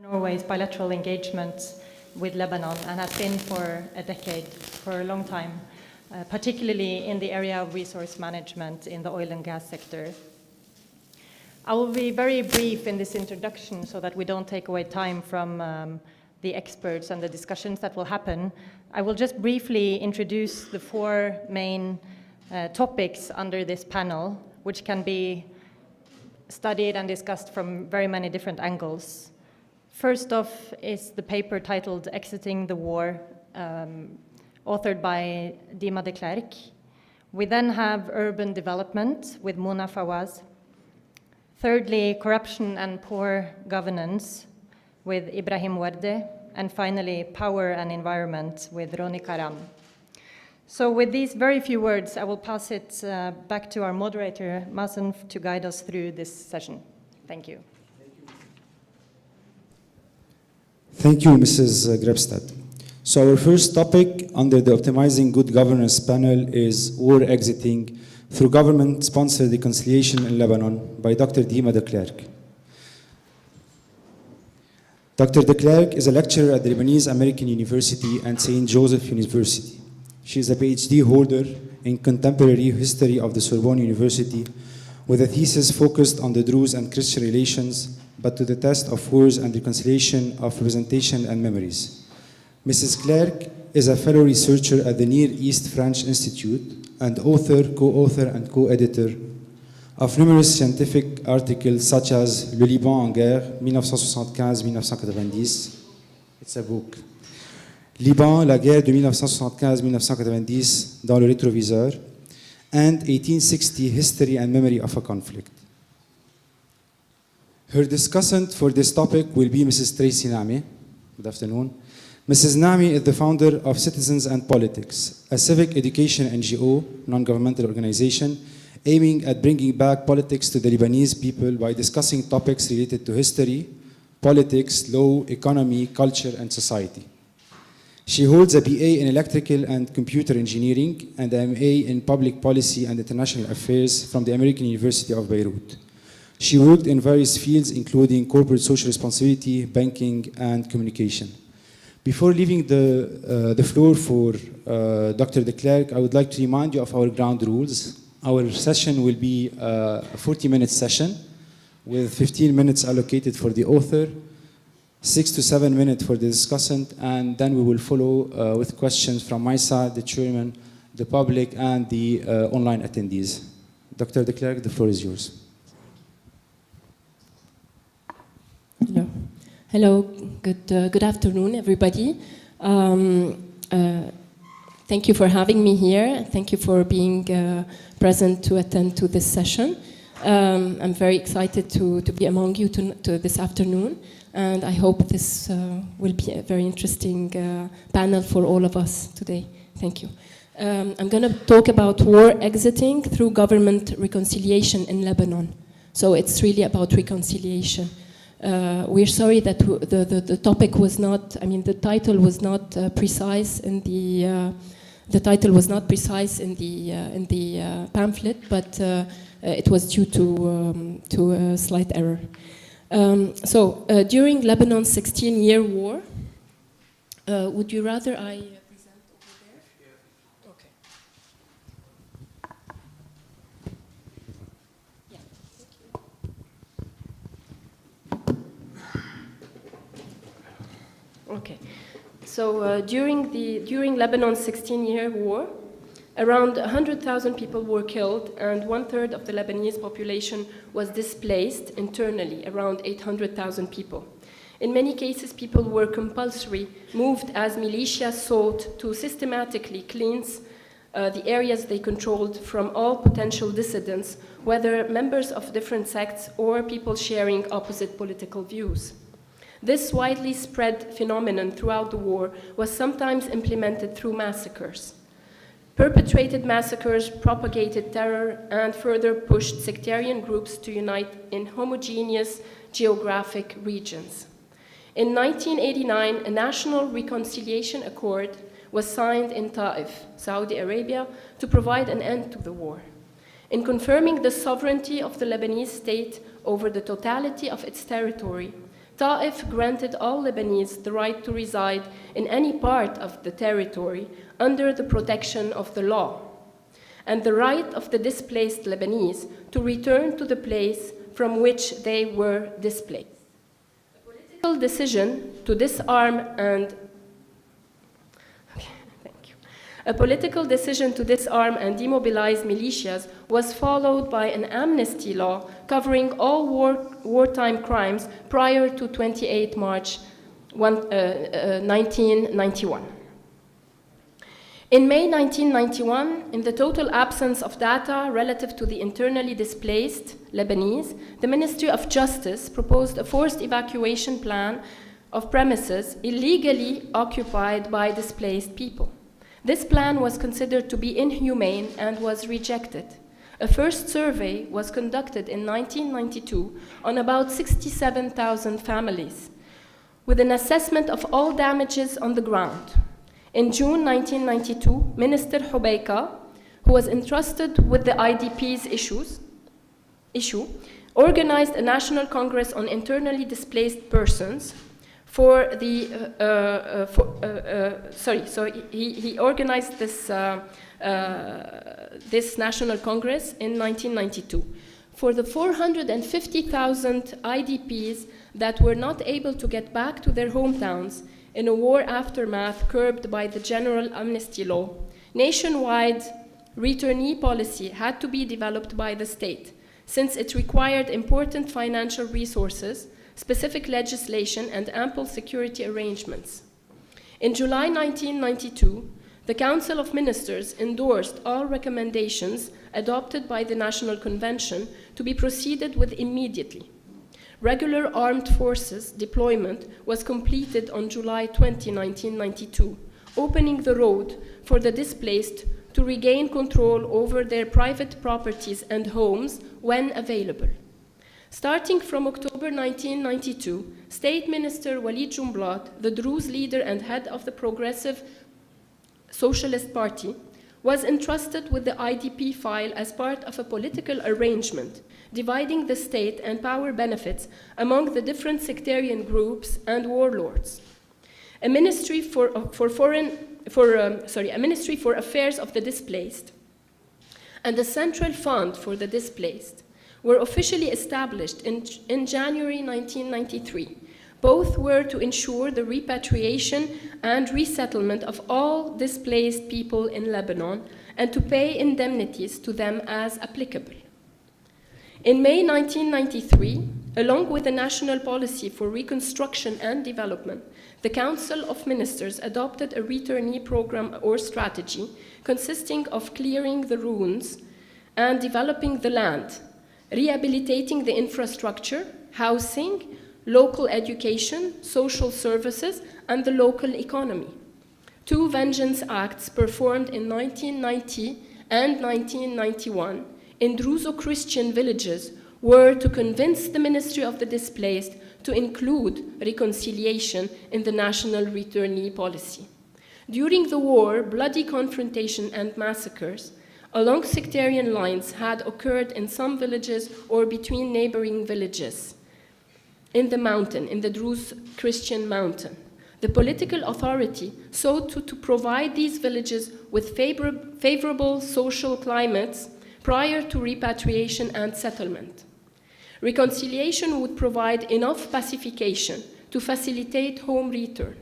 Norway's bilateral engagement with Lebanon and has been for a decade, for a long time, particularly in the area of resource management in the oil and gas sector. I will be very brief in this introduction so that we don't take away time from the experts and the discussions that will happen. I will just briefly introduce the four main topics under this panel, which can be studied and discussed from very many different angles. First off is the paper titled Exiting the War, authored by Dima de Klerk. We then have urban development with Mona Fawaz. Thirdly, corruption and poor governance with Ibrahim Werde. And finally, power and environment with Roni Karam. So with these very few words, I will pass it back to our moderator, Mazen, to guide us through this session. Thank you. Thank you, Mrs. Grebstad. So our first topic under the Optimizing Good Governance panel is War Exiting Through Government-Sponsored Reconciliation in Lebanon by Dr. Dima de Klerk. Dr. de Klerk is a lecturer at the Lebanese American University and St. Joseph University. She is a PhD holder in contemporary history of the Sorbonne University with a thesis focused on the Druze and Christian relations, but to the test of wars and reconciliation of representation and memories. Mrs. Klerk is a fellow researcher at the Near East French Institute and author, co-author, and co-editor of numerous scientific articles such as Le Liban en guerre, 1975-1990. It's a book. Liban, la guerre de 1975-1990 dans le rétroviseur, and 1860, History and Memory of a Conflict. Her discussant for this topic will be Mrs. Tracy Nami. Good afternoon. Mrs. Nami is the founder of Citizens and Politics, a civic education NGO, non-governmental organization, aiming at bringing back politics to the Lebanese people by discussing topics related to history, politics, law, economy, culture, and society. She holds a BA in Electrical and Computer Engineering and an MA in Public Policy and International Affairs from the American University of Beirut. She worked in various fields, including corporate social responsibility, banking, and communication. Before leaving the floor for Dr. de Klerk, I would like to remind you of our ground rules. Our session will be a 40-minute session with 15 minutes allocated for the author, 6 to 7 minutes for the discussant, and then we will follow with questions from my side, the chairman, the public, and the online attendees. Dr. de Klerk, the floor is yours. Hello. Hello. Good afternoon, everybody. Thank you for having me here. Thank you for being present to attend to this session. I'm very excited to be among you this afternoon, and I hope this will be a very interesting panel for all of us today. Thank you. I'm going to talk about war exiting through government reconciliation in Lebanon. So it's really about reconciliation. We're sorry that the topic was not, the title was not precise in the pamphlet, but it was due to a slight error. During Lebanon's 16-year war, would you rather I present over there? Yeah. Okay. Yeah. Thank you. Okay. So during Lebanon's 16-year war, around 100,000 people were killed, and 1/3 of the Lebanese population was displaced internally, around 800,000 people. In many cases, people were compulsory moved as militia sought to systematically cleanse the areas they controlled from all potential dissidents, whether members of different sects or people sharing opposite political views. This widely spread phenomenon throughout the war was sometimes implemented through massacres. Perpetrated massacres propagated terror and further pushed sectarian groups to unite in homogeneous geographic regions. In 1989, a national reconciliation accord was signed in Ta'if, Saudi Arabia, to provide an end to the war. In confirming the sovereignty of the Lebanese state over the totality of its territory, Ta'if granted all Lebanese the right to reside in any part of the territory under the protection of the law, and the right of the displaced Lebanese to return to the place from which they were displaced. A political decision to disarm and A political decision to disarm and demobilize militias was followed by an amnesty law covering all wartime crimes prior to 28 March 1991. In May 1991, in the total absence of data relative to the internally displaced Lebanese, the Ministry of Justice proposed a forced evacuation plan of premises illegally occupied by displaced people. This plan was considered to be inhumane and was rejected. A first survey was conducted in 1992 on about 67,000 families, with an assessment of all damages on the ground. In June 1992, Minister Hubeika, who was entrusted with the IDP's issue, organized a national congress on internally displaced persons. He organized this national congress in 1992 for the 450,000 IDPs that were not able to get back to their hometowns in a war aftermath curbed by the general amnesty law. Nationwide returnee policy had to be developed by the state, since it required important financial resources, specific legislation, and ample security arrangements. In July 1992, the Council of Ministers endorsed all recommendations adopted by the National Convention to be proceeded with immediately. Regular armed forces deployment was completed on July 20, 1992, opening the road for the displaced to regain control over their private properties and homes when available. Starting from October 1992, State Minister Walid Jumblat, the Druze leader and head of the Progressive Socialist Party, was entrusted with the IDP file as part of a political arrangement, dividing the state and power benefits among the different sectarian groups and warlords. A ministry for affairs of the displaced and a central fund for the displaced were officially established in January 1993. Both were to ensure the repatriation and resettlement of all displaced people in Lebanon and to pay indemnities to them as applicable. In May 1993, along with the National Policy for Reconstruction and Development, the Council of Ministers adopted a returnee program or strategy consisting of clearing the ruins and developing the land, rehabilitating the infrastructure, housing, local education, social services, and the local economy. 2 vengeance acts performed in 1990 and 1991 in Druzo-Christian villages were to convince the Ministry of the Displaced to include reconciliation in the national returnee policy. During the war, bloody confrontation and massacres along sectarian lines had occurred in some villages or between neighboring villages in the mountain, in the Druze Christian mountain. The political authority sought to provide these villages with favorable social climates prior to repatriation and settlement. Reconciliation would provide enough pacification to facilitate home return.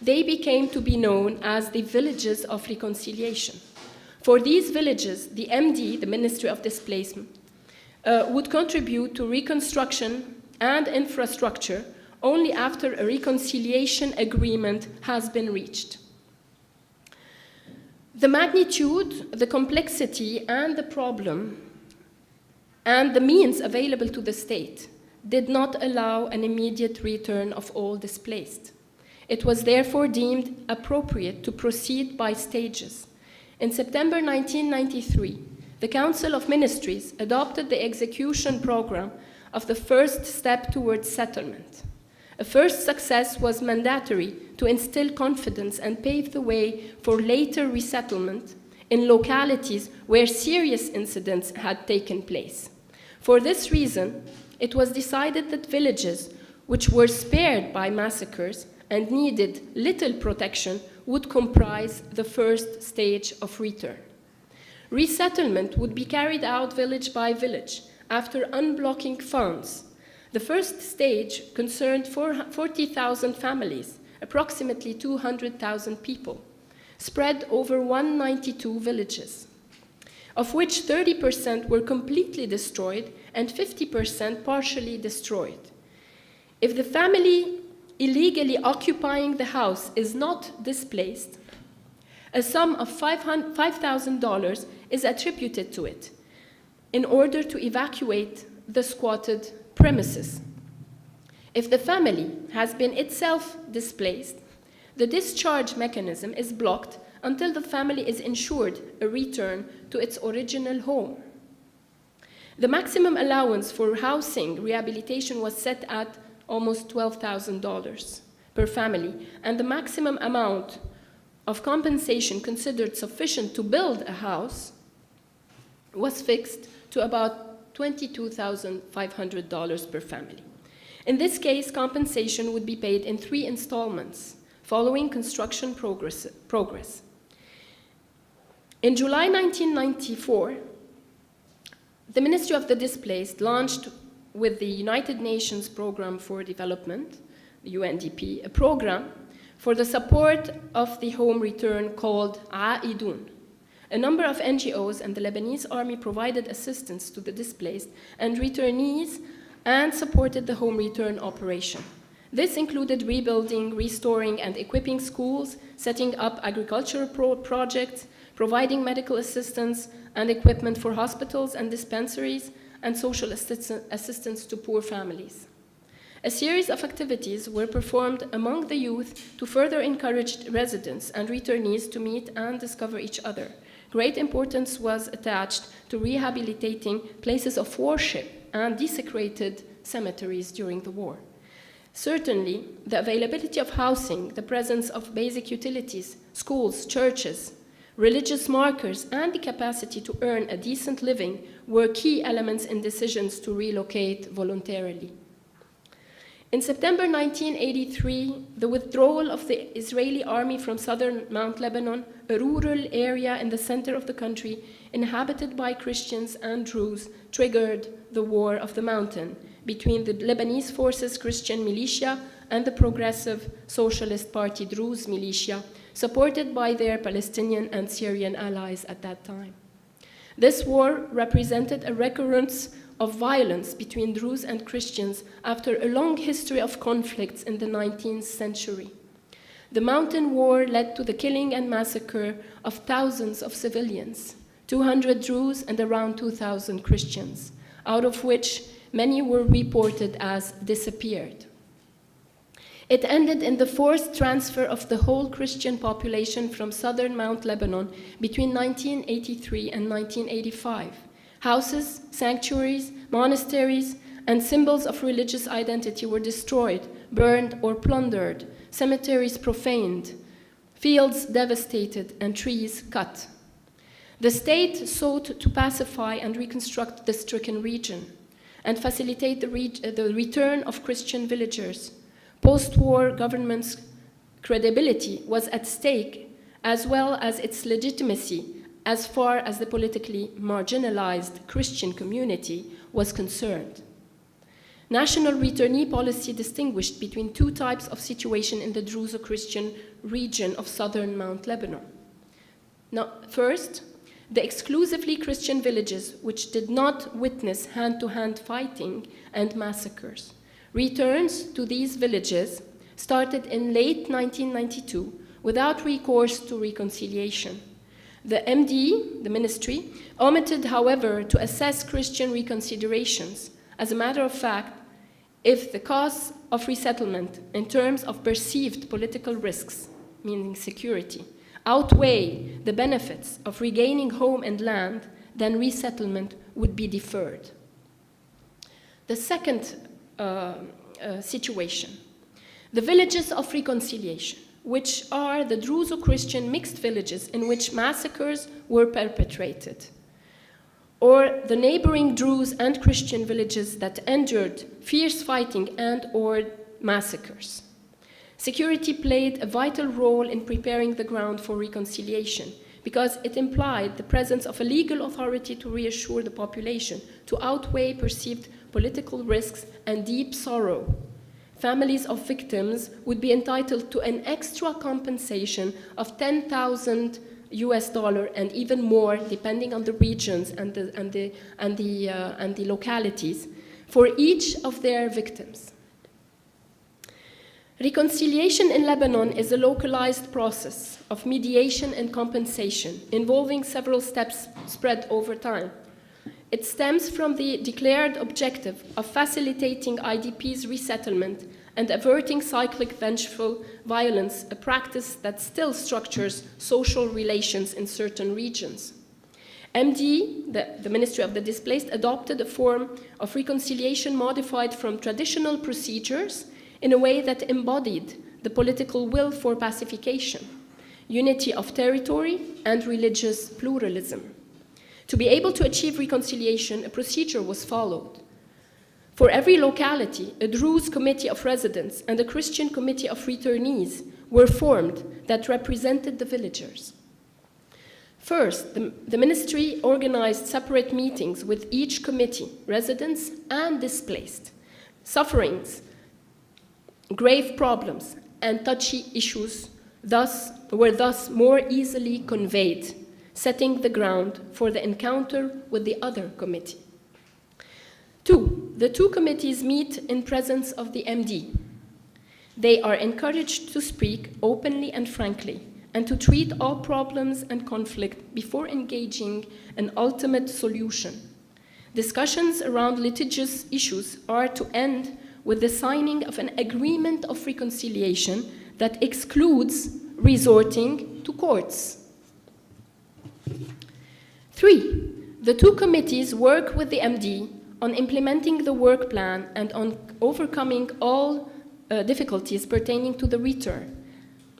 They became to be known as the villages of reconciliation. For these villages, the MD, the Ministry of Displacement, would contribute to reconstruction and infrastructure only after a reconciliation agreement has been reached. The magnitude, the complexity, and the problem, and the means available to the state did not allow an immediate return of all displaced. It was therefore deemed appropriate to proceed by stages. In September 1993, the Council of Ministries adopted the execution program of the first step towards settlement. A first success was mandatory to instill confidence and pave the way for later resettlement in localities where serious incidents had taken place. For this reason, it was decided that villages which were spared by massacres and needed little protection, would comprise the first stage of return. Resettlement would be carried out village by village after unblocking funds. The first stage concerned 40,000 families, approximately 200,000 people, spread over 192 villages, of which 30% were completely destroyed and 50% partially destroyed. If the family illegally occupying the house is not displaced, a sum of $5,000 is attributed to it in order to evacuate the squatted premises. If the family has been itself displaced, the discharge mechanism is blocked until the family is ensured a return to its original home. The maximum allowance for housing rehabilitation was set at almost $12,000 per family, and the maximum amount of compensation considered sufficient to build a house was fixed to about $22,500 per family. In this case, compensation would be paid in 3 installments following construction progress. In July 1994, the Ministry of the Displaced launched with the United Nations Programme for Development, the UNDP, a program for the support of the home return called Aidun. A number of NGOs and the Lebanese army provided assistance to the displaced and returnees and supported the home return operation. This included rebuilding, restoring, and equipping schools, setting up agricultural projects, providing medical assistance and equipment for hospitals and dispensaries, and social assistance to poor families. A series of activities were performed among the youth to further encourage residents and returnees to meet and discover each other. Great importance was attached to rehabilitating places of worship and desecrated cemeteries during the war. Certainly, the availability of housing, the presence of basic utilities, schools, churches, religious markers, and the capacity to earn a decent living were key elements in decisions to relocate voluntarily. In September 1983, the withdrawal of the Israeli army from southern Mount Lebanon, a rural area in the center of the country inhabited by Christians and Druze, triggered the War of the Mountain between the Lebanese Forces Christian militia and the Progressive Socialist Party Druze militia, supported by their Palestinian and Syrian allies at that time. This war represented a recurrence of violence between Druze and Christians after a long history of conflicts in the 19th century. The Mountain War led to the killing and massacre of thousands of civilians, 200 Druze and around 2,000 Christians, out of which many were reported as disappeared. It ended in the forced transfer of the whole Christian population from southern Mount Lebanon between 1983 and 1985. Houses, sanctuaries, monasteries, and symbols of religious identity were destroyed, burned, or plundered, cemeteries profaned, fields devastated, and trees cut. The state sought to pacify and reconstruct the stricken region and facilitate the return of Christian villagers. Post-war government's credibility was at stake, as well as its legitimacy as far as the politically marginalized Christian community was concerned. National returnee policy distinguished between 2 types of situation in the Druzo-Christian region of southern Mount Lebanon. Now, first, the exclusively Christian villages which did not witness hand-to-hand fighting and massacres. Returns to these villages started in late 1992 without recourse to reconciliation. The MD, the ministry, omitted, however, to assess Christian reconsiderations. As a matter of fact, if the costs of resettlement in terms of perceived political risks, meaning security, outweigh the benefits of regaining home and land, then resettlement would be deferred. The second situation, the villages of reconciliation, which are the Druzo-Christian mixed villages in which massacres were perpetrated. or the neighboring Druze and Christian villages that endured fierce fighting and/or massacres. Security played a vital role in preparing the ground for reconciliation because it implied the presence of a legal authority to reassure the population, to outweigh perceived political risks and deep sorrow. Families of victims would be entitled to an extra compensation of $10,000 and even more, depending on the regions and the localities, for each of their victims. Reconciliation in Lebanon is a localized process of mediation and compensation involving several steps spread over time. It stems from the declared objective of facilitating IDPs' resettlement and averting cyclic vengeful violence, a practice that still structures social relations in certain regions. MD, the Ministry of the Displaced, adopted a form of reconciliation modified from traditional procedures in a way that embodied the political will for pacification, unity of territory, and religious pluralism. To be able to achieve reconciliation, a procedure was followed. For every locality, a Druze committee of residents and a Christian committee of returnees were formed that represented the villagers. First, the ministry organized separate meetings with each committee, residents and displaced. Sufferings, grave problems, and touchy issues were thus more easily conveyed, setting the ground for the encounter with the other committee. 2. The two committees meet in presence of the MD. They are encouraged to speak openly and frankly and to treat all problems and conflict before engaging an ultimate solution. Discussions around litigious issues are to end with the signing of an agreement of reconciliation that excludes resorting to courts. 3. The two committees work with the MD on implementing the work plan and on overcoming all difficulties pertaining to the return.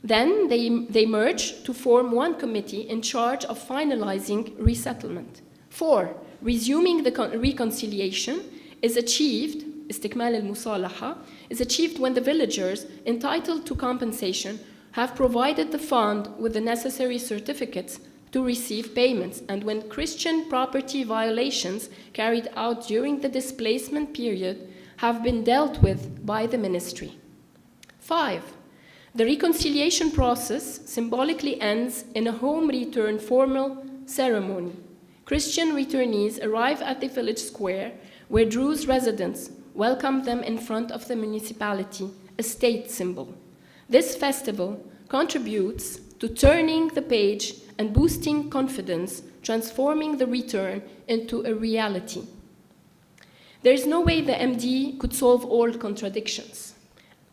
Then they merge to form one committee in charge of finalizing resettlement. 4. Resuming the reconciliation is achieved, استكمال المصالحة, is achieved when the villagers entitled to compensation have provided the fund with the necessary certificates to receive payments, and when Christian property violations carried out during the displacement period have been dealt with by the ministry. 5. The reconciliation process symbolically ends in a home return formal ceremony. Christian returnees arrive at the village square where Druze residents welcome them in front of the municipality, a state symbol. This festival contributes to turning the page and boosting confidence, transforming the return into a reality. There is no way the MD could solve all contradictions,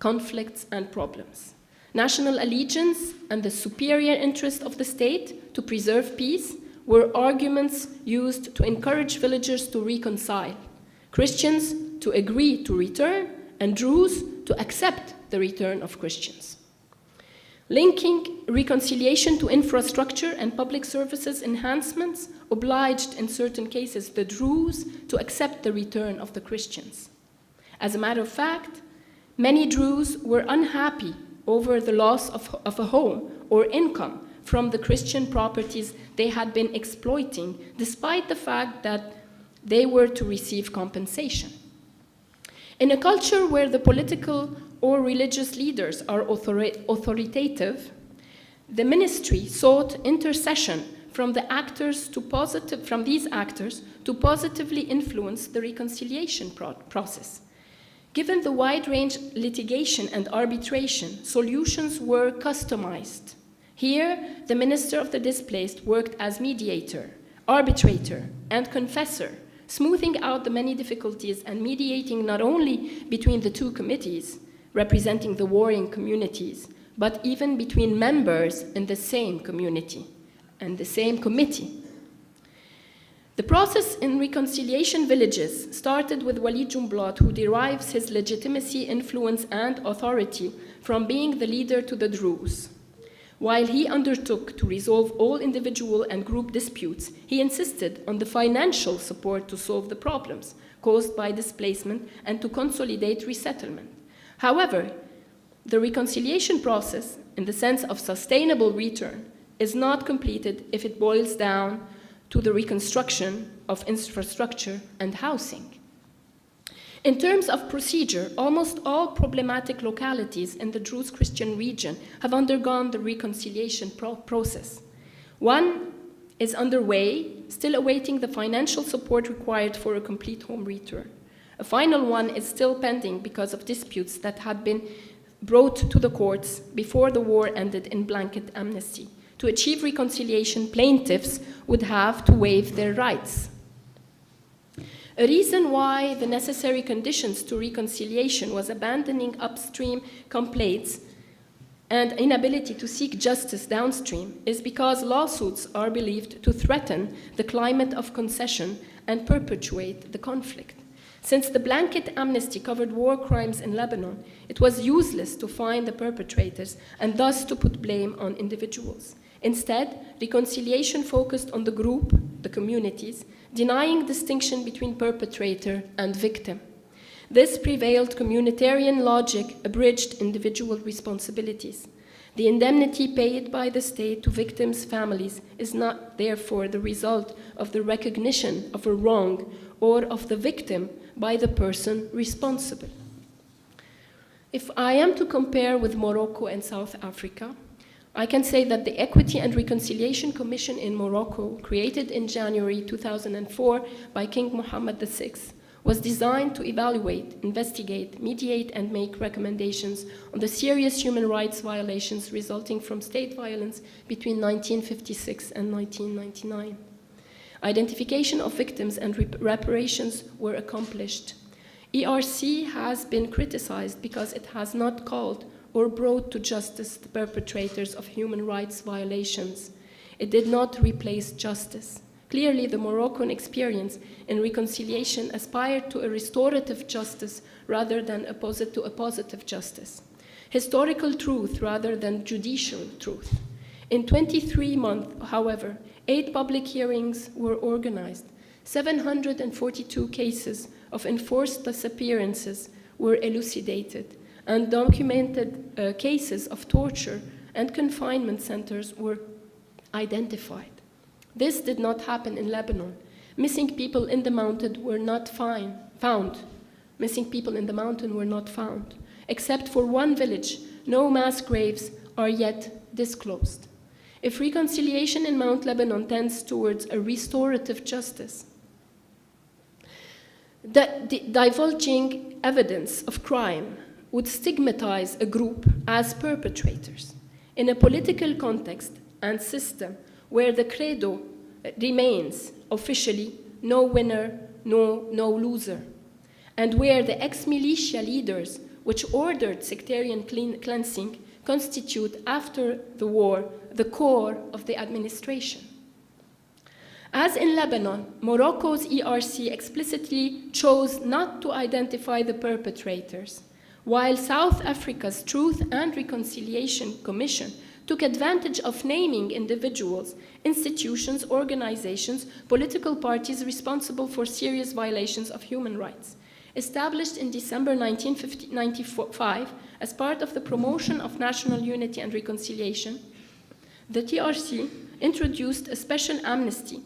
conflicts, and problems. National allegiance and the superior interest of the state to preserve peace were arguments used to encourage villagers to reconcile, Christians to agree to return, and Druze to accept the return of Christians. Linking reconciliation to infrastructure and public services enhancements obliged in certain cases the Druze to accept the return of the Christians. As a matter of fact, many Druze were unhappy over the loss of a home or income from the Christian properties they had been exploiting, despite the fact that they were to receive compensation. In a culture where the political or religious leaders are authoritative, the ministry sought intercession from these actors to positively influence the reconciliation process. Given the wide-range litigation and arbitration, solutions were customized. Here, the Minister of the Displaced worked as mediator, arbitrator, and confessor, smoothing out the many difficulties and mediating not only between the two committees, representing the warring communities, but even between members in the same community and the same committee. The process in reconciliation villages started with Walid Jumblat, who derives his legitimacy, influence, and authority from being the leader to the Druze. While he undertook to resolve all individual and group disputes, he insisted on the financial support to solve the problems caused by displacement and to consolidate resettlement. However, the reconciliation process, in the sense of sustainable return, is not completed if it boils down to the reconstruction of infrastructure and housing. In terms of procedure, almost all problematic localities in the Druze Christian region have undergone the reconciliation process. One is underway, still awaiting the financial support required for a complete home return. A final one is still pending because of disputes that had been brought to the courts before the war ended in blanket amnesty. To achieve reconciliation, plaintiffs would have to waive their rights. A reason why the necessary conditions to reconciliation was abandoning upstream complaints and inability to seek justice downstream is because lawsuits are believed to threaten the climate of concession and perpetuate the conflict. Since the blanket amnesty covered war crimes in Lebanon, it was useless to find the perpetrators and thus to put blame on individuals. Instead, reconciliation focused on the group, the communities, denying distinction between perpetrator and victim. This prevailed communitarian logic abridged individual responsibilities. The indemnity paid by the state to victims' families is not therefore the result of the recognition of a wrong or of the victim by the person responsible. If I am to compare with Morocco and South Africa, I can say that the Equity and Reconciliation Commission in Morocco, created in January 2004 by King Mohammed VI, was designed to evaluate, investigate, mediate, and make recommendations on the serious human rights violations resulting from state violence between 1956 and 1999. Identification of victims and reparations were accomplished. ERC has been criticized because it has not called or brought to justice the perpetrators of human rights violations. It did not replace justice. Clearly, the Moroccan experience in reconciliation aspired to a restorative justice rather than a positive justice. Historical truth rather than judicial truth. In 23 months, however, 8 public hearings were organized. 742 cases of enforced disappearances were elucidated, and documented cases of torture and confinement centers were identified. This did not happen in Lebanon. Missing people in the mountain were not found. Missing people in the mountain were not found. Except for one village, no mass graves are yet disclosed. If reconciliation in Mount Lebanon tends towards a restorative justice, the divulging evidence of crime would stigmatize a group as perpetrators. In a political context and system where the credo remains officially no winner, no loser, and where the ex-militia leaders which ordered sectarian cleansing constitute after the war the core of the administration. As in Lebanon, Morocco's ERC explicitly chose not to identify the perpetrators, while South Africa's Truth and Reconciliation Commission took advantage of naming individuals, institutions, organizations, political parties responsible for serious violations of human rights. Established in December 1995 as part of the promotion of national unity and reconciliation, the TRC introduced a special amnesty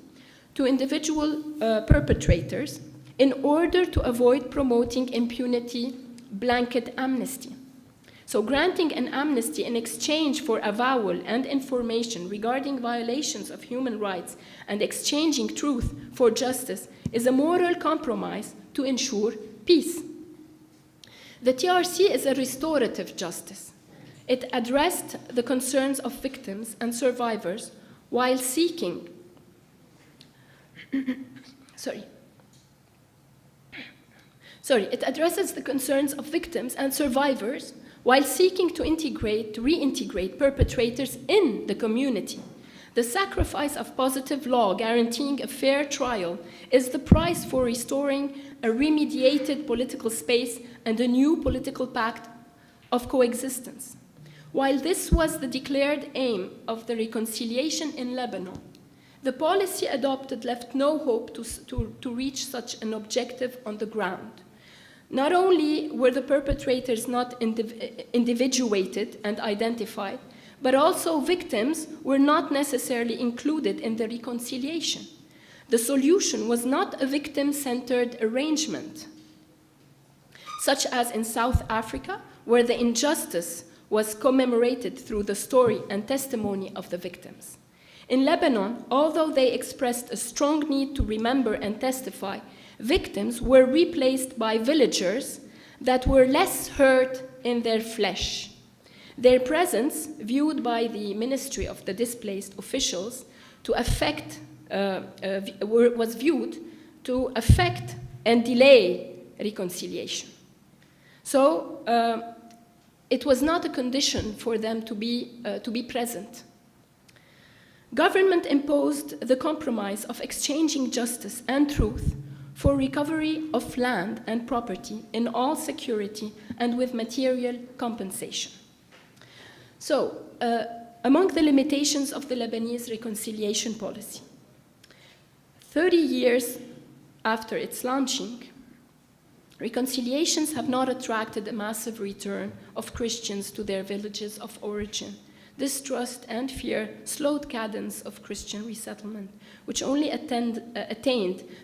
to individual perpetrators in order to avoid promoting impunity blanket amnesty. So granting an amnesty in exchange for avowal and information regarding violations of human rights and exchanging truth for justice is a moral compromise to ensure peace. The TRC is a restorative justice. It addressed the concerns of victims and survivors while seeking it addresses the concerns of victims and survivors while seeking to reintegrate perpetrators in the community. The sacrifice of positive law guaranteeing a fair trial is the price for restoring a remediated political space and a new political pact of coexistence. While this was the declared aim of the reconciliation in Lebanon, the policy adopted left no hope to reach such an objective on the ground. Not only were the perpetrators not individuated and identified, but also victims were not necessarily included in the reconciliation. The solution was not a victim-centered arrangement, such as in South Africa, where the injustice was commemorated through the story and testimony of the victims. In Lebanon, although they expressed a strong need to remember and testify, victims were replaced by villagers that were less hurt in their flesh. Their presence, viewed by the Ministry of the Displaced officials to affect, was viewed to affect and delay reconciliation. So it was not a condition for them to be present. Government imposed the compromise of exchanging justice and truth for recovery of land and property in all security and with material compensation. So, among the limitations of the Lebanese reconciliation policy, 30 years after its launching, reconciliations have not attracted a massive return of Christians to their villages of origin. Distrust and fear slowed cadence of Christian resettlement, which only attained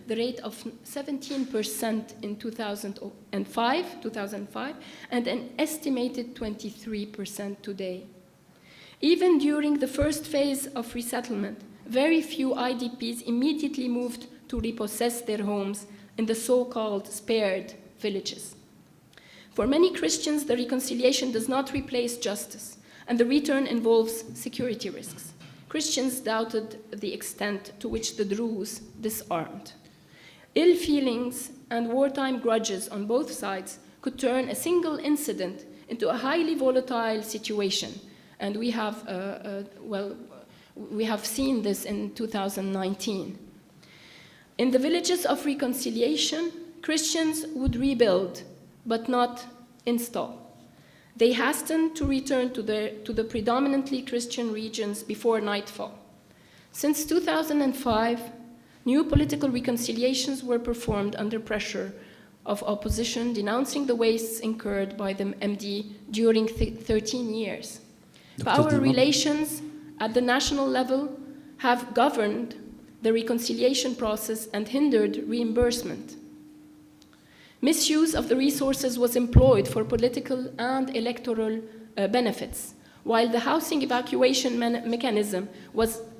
the rate of 17% in 2005, and an estimated 23% today. Even during the first phase of resettlement, very few IDPs immediately moved to repossess their homes in the so-called spared villages. For many Christians, the reconciliation does not replace justice, and the return involves security risks. Christians doubted the extent to which the Druze disarmed. Ill feelings and wartime grudges on both sides could turn a single incident into a highly volatile situation, and we have seen this in 2019. In the villages of reconciliation, Christians would rebuild, but not install. They hastened to return to the predominantly Christian regions before nightfall. Since 2005, new political reconciliations were performed under pressure of opposition, denouncing the wastes incurred by the MD during 13 years. Power relations at the national level have governed the reconciliation process and hindered reimbursement. Misuse of the resources was employed for political and electoral benefits, while the housing evacuation mechanism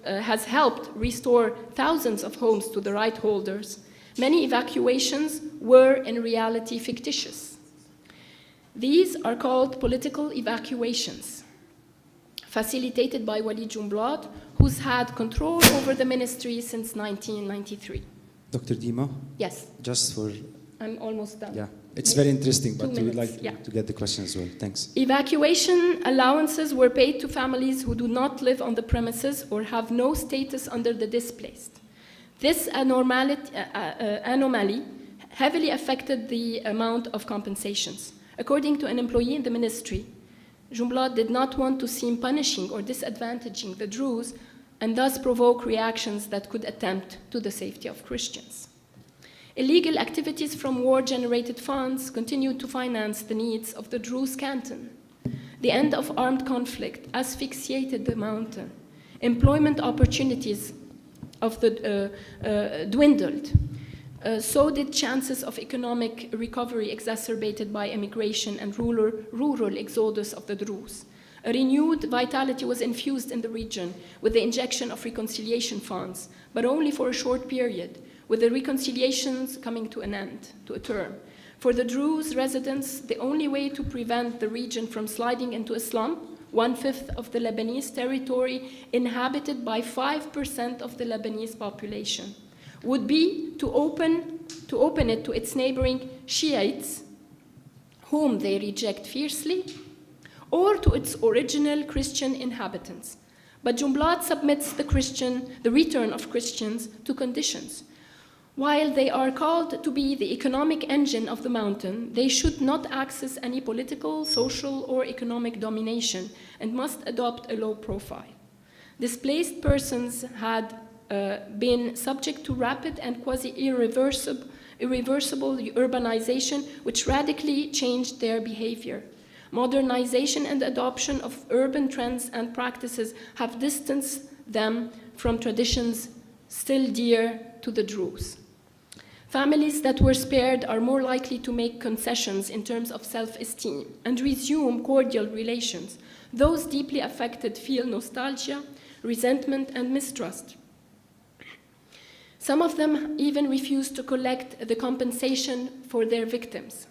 has helped restore thousands of homes to the right holders. Many evacuations were in reality fictitious. These are called political evacuations, facilitated by Walid Jumblat, who's had control over the ministry since 1993. Dr. Dima? Yes. Just for... I'm almost done. Yeah, it's very interesting, but we would like to get the question as well. Thanks. Evacuation allowances were paid to families who do not live on the premises or have no status under the displaced. This anomaly heavily affected the amount of compensations. According to an employee in the ministry, Jumblat did not want to seem punishing or disadvantaging the Druze and thus provoke reactions that could attempt to the safety of Christians. Illegal activities from war-generated funds continued to finance the needs of the Druze canton. The end of armed conflict asphyxiated the mountain. Employment opportunities dwindled. So did chances of economic recovery exacerbated by immigration and rural exodus of the Druze. A renewed vitality was infused in the region with the injection of reconciliation funds, but only for a short period, with the reconciliations coming to an end, to a term. For the Druze residents, the only way to prevent the region from sliding into a slump, 1/5 of the Lebanese territory inhabited by 5% of the Lebanese population, would be to open it to its neighboring Shiites, whom they reject fiercely, or to its original Christian inhabitants. But Jumblat submits the return of Christians to conditions. While they are called to be the economic engine of the mountain, they should not access any political, social, or economic domination and must adopt a low profile. Displaced persons had been subject to rapid and quasi-irreversible urbanization, which radically changed their behavior. Modernization and adoption of urban trends and practices have distanced them from traditions still dear to the Druze. Families that were spared are more likely to make concessions in terms of self-esteem and resume cordial relations. Those deeply affected feel nostalgia, resentment, and mistrust. Some of them even refuse to collect the compensation for their victims.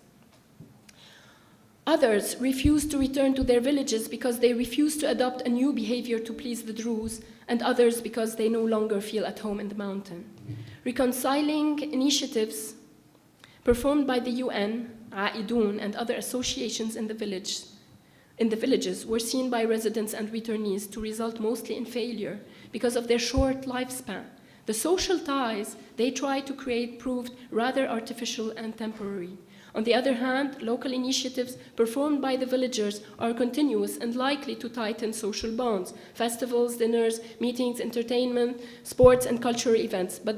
Others refuse to return to their villages because they refuse to adopt a new behavior to please the Druze, and others because they no longer feel at home in the mountain. Reconciling initiatives performed by the UN, Aidun, and other associations in the villages were seen by residents and returnees to result mostly in failure because of their short lifespan. The social ties they tried to create proved rather artificial and temporary. On the other hand, local initiatives performed by the villagers are continuous and likely to tighten social bonds: festivals, dinners, meetings, entertainment, sports, and cultural events. But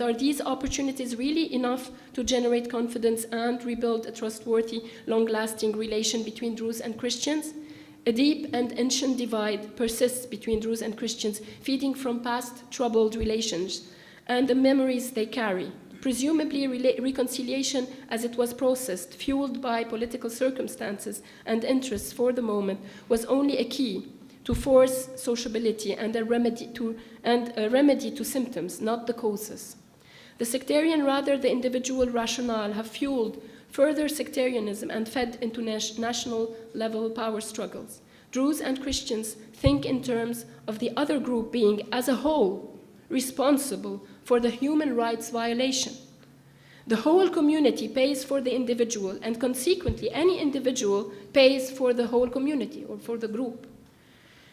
are these opportunities really enough to generate confidence and rebuild a trustworthy, long-lasting relation between Druze and Christians? A deep and ancient divide persists between Druze and Christians, feeding from past troubled relations and the memories they carry. Presumably, reconciliation, as it was processed, fueled by political circumstances and interests for the moment, was only a key to force sociability and a remedy to symptoms, not the causes. The sectarian, rather the individual rationale, have fueled further sectarianism and fed into national-level power struggles. Druze and Christians think in terms of the other group being, as a whole, responsible for the human rights violation. The whole community pays for the individual, and consequently, any individual pays for the whole community or for the group.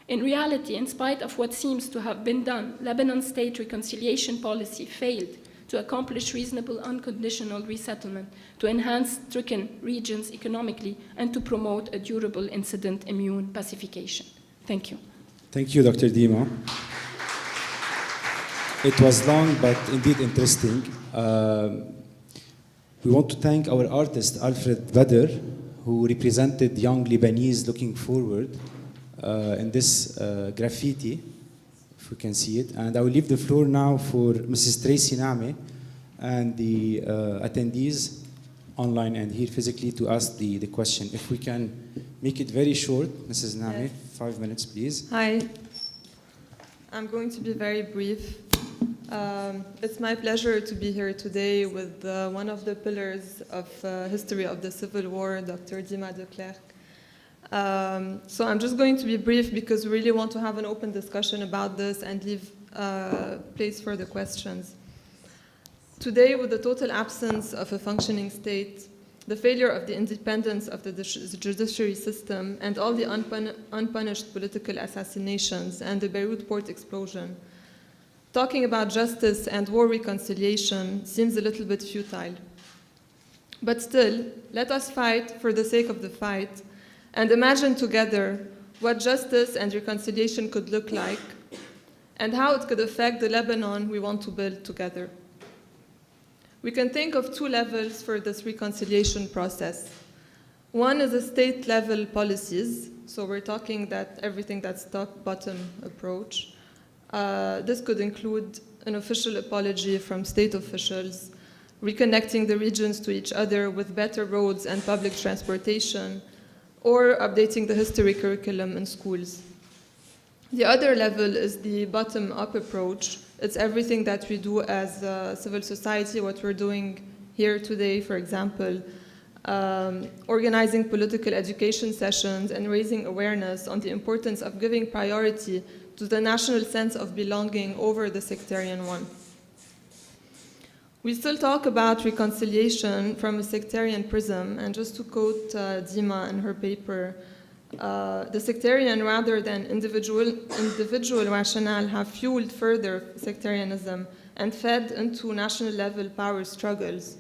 In reality, in spite of what seems to have been done, Lebanon's state reconciliation policy failed to accomplish reasonable unconditional resettlement, to enhance stricken regions economically, and to promote a durable incident-immune pacification. Thank you. Thank you, Dr. Dima. It was long, but indeed interesting. We want to thank our artist, Alfred Badr, who represented young Lebanese looking forward in this graffiti, if we can see it. And I will leave the floor now for Mrs. Tracy Name and the attendees online and here physically to ask the question. If we can make it very short, Mrs. Name, yes. 5 minutes, please. Hi. I'm going to be very brief. It's my pleasure to be here today with one of the pillars of history of the Civil War, Dr. Dima de Klerk. So I'm just going to be brief because we really want to have an open discussion about this and leave place for the questions. Today, with the total absence of a functioning state, the failure of the independence of the judiciary system, and all the unpunished political assassinations and the Beirut port explosion, talking about justice and war reconciliation seems a little bit futile. But still, let us fight for the sake of the fight and imagine together what justice and reconciliation could look like and how it could affect the Lebanon we want to build together. We can think of two levels for this reconciliation process. One is a state-level policies, so we're talking that everything that's top-bottom approach. This could include an official apology from state officials, reconnecting the regions to each other with better roads and public transportation, or updating the history curriculum in schools. The other level is the bottom-up approach. It's everything that we do as civil society, what we're doing here today, for example, organizing political education sessions and raising awareness on the importance of giving priority to the national sense of belonging over the sectarian one. We still talk about reconciliation from a sectarian prism, and just to quote Dima in her paper, the sectarian rather than individual rationale have fueled further sectarianism and fed into national level power struggles.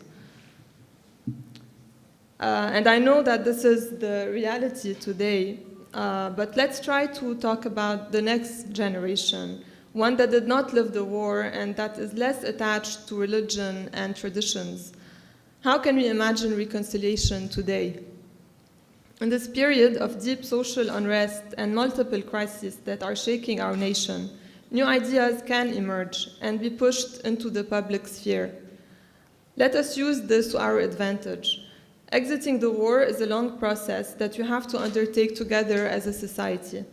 And I know that this is the reality today, but let's try to talk about the next generation, one that did not live the war and that is less attached to religion and traditions. How can we imagine reconciliation today? In this period of deep social unrest and multiple crises that are shaking our nation, new ideas can emerge and be pushed into the public sphere. Let us use this to our advantage. Exiting the war is a long process that you have to undertake together as a society.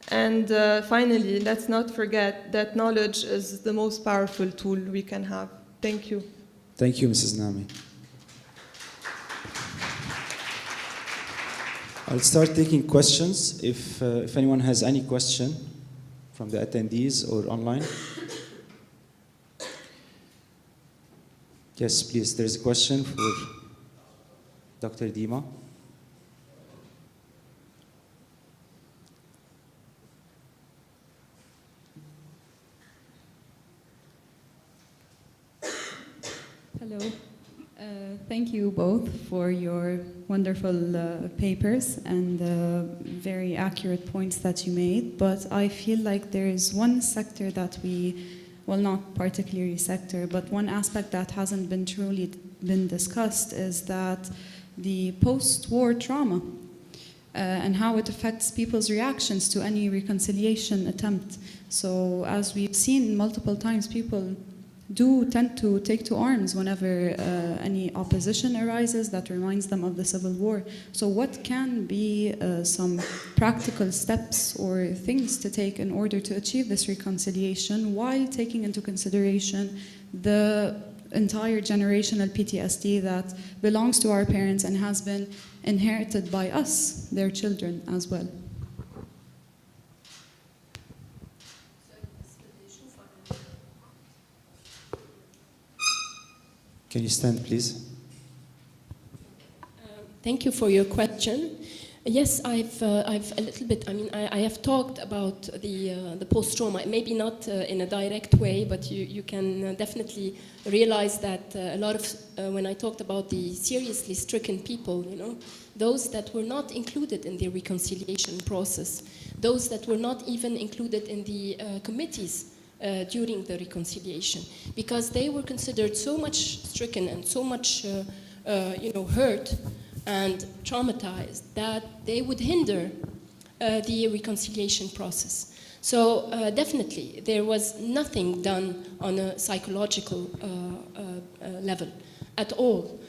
And finally, let's not forget that knowledge is the most powerful tool we can have. Thank you. Thank you, Mrs. Nami. I'll start taking questions. If anyone has any question from the attendees or online. Yes, please. There's a question for Dr. Dima. Hello. Thank you both for your wonderful papers and very accurate points that you made. But I feel like there is one sector that well, not particularly sector, but one aspect that hasn't been truly been discussed is that the post-war trauma and how it affects people's reactions to any reconciliation attempt. So as we've seen multiple times, people do tend to take to arms whenever any opposition arises that reminds them of the Civil War. So what can be some practical steps or things to take in order to achieve this reconciliation while taking into consideration the entire generational PTSD that belongs to our parents and has been inherited by us, their children, as well? Can you stand, please? Thank you for your question. Yes, I've a little bit. I mean, I have talked about the post-trauma. Maybe not in a direct way, but you can definitely realize that a lot of when I talked about the seriously stricken people, you know, those that were not included in the reconciliation process, those that were not even included in the committees during the reconciliation, because they were considered so much stricken and so much, hurt and traumatized that they would hinder the reconciliation process. So definitely, there was nothing done on a psychological level at all.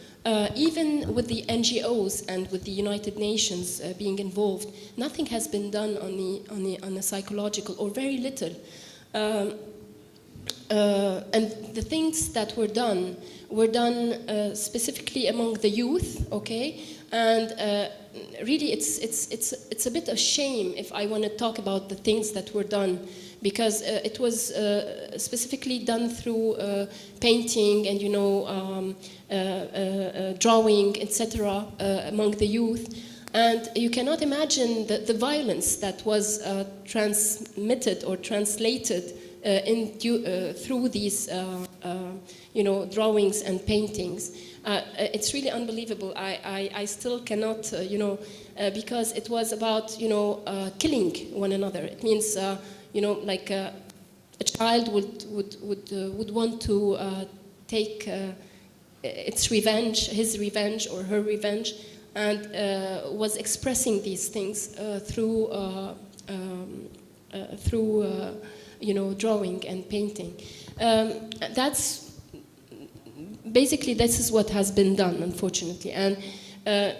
Even with the NGOs and with the United Nations being involved, nothing has been done on a psychological, or very little. And the things that were done specifically among the youth, okay? And really, it's a bit of shame if I want to talk about the things that were done, because it was specifically done through painting and drawing, etc., among the youth. And you cannot imagine the violence that was transmitted or translated through these drawings and paintings. It's really unbelievable. I still cannot, because it was about, killing one another. It means, like a child would want to take its revenge, his revenge or her revenge, and was expressing these things through drawing and painting. That's basically, this is what has been done, unfortunately. And the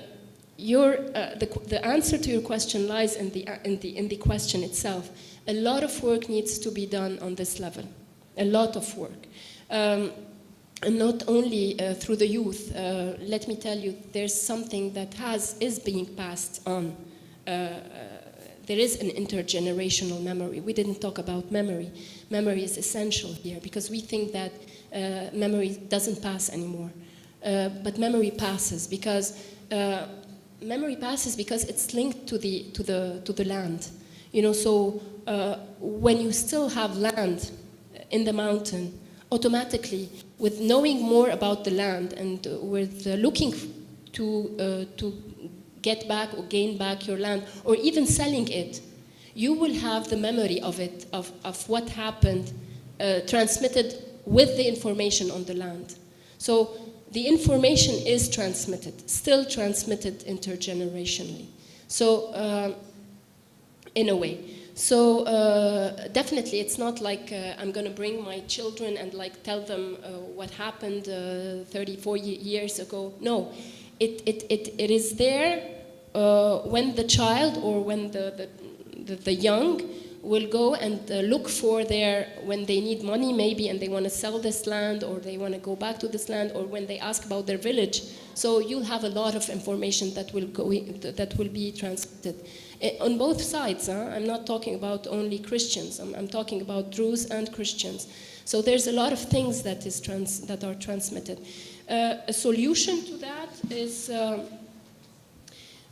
answer to your question lies in the question itself. A lot of work needs to be done on this level. A lot of work. And not only through the youth. Let me tell you, there's something that is being passed on. There is an intergenerational memory. We didn't talk about memory. Memory is essential here because we think that memory doesn't pass anymore. But memory passes because it's linked to the land. So when you still have land in the mountain, automatically, with knowing more about the land and with looking to get back or gain back your land, or even selling it, you will have the memory of it, of what happened, transmitted with the information on the land. So the information is transmitted, still transmitted intergenerationally. So in a way. So definitely it's not like I'm going to bring my children and like tell them what happened 34 years ago. No, it is there when the child or when the young will go and look for when they need money maybe and they want to sell this land or they want to go back to this land, or when they ask about their village. So you'll have a lot of information that will be transmitted. On both sides, huh? I'm not talking about only Christians. I'm talking about Druze and Christians. So there's a lot of things that are transmitted. A solution to that is,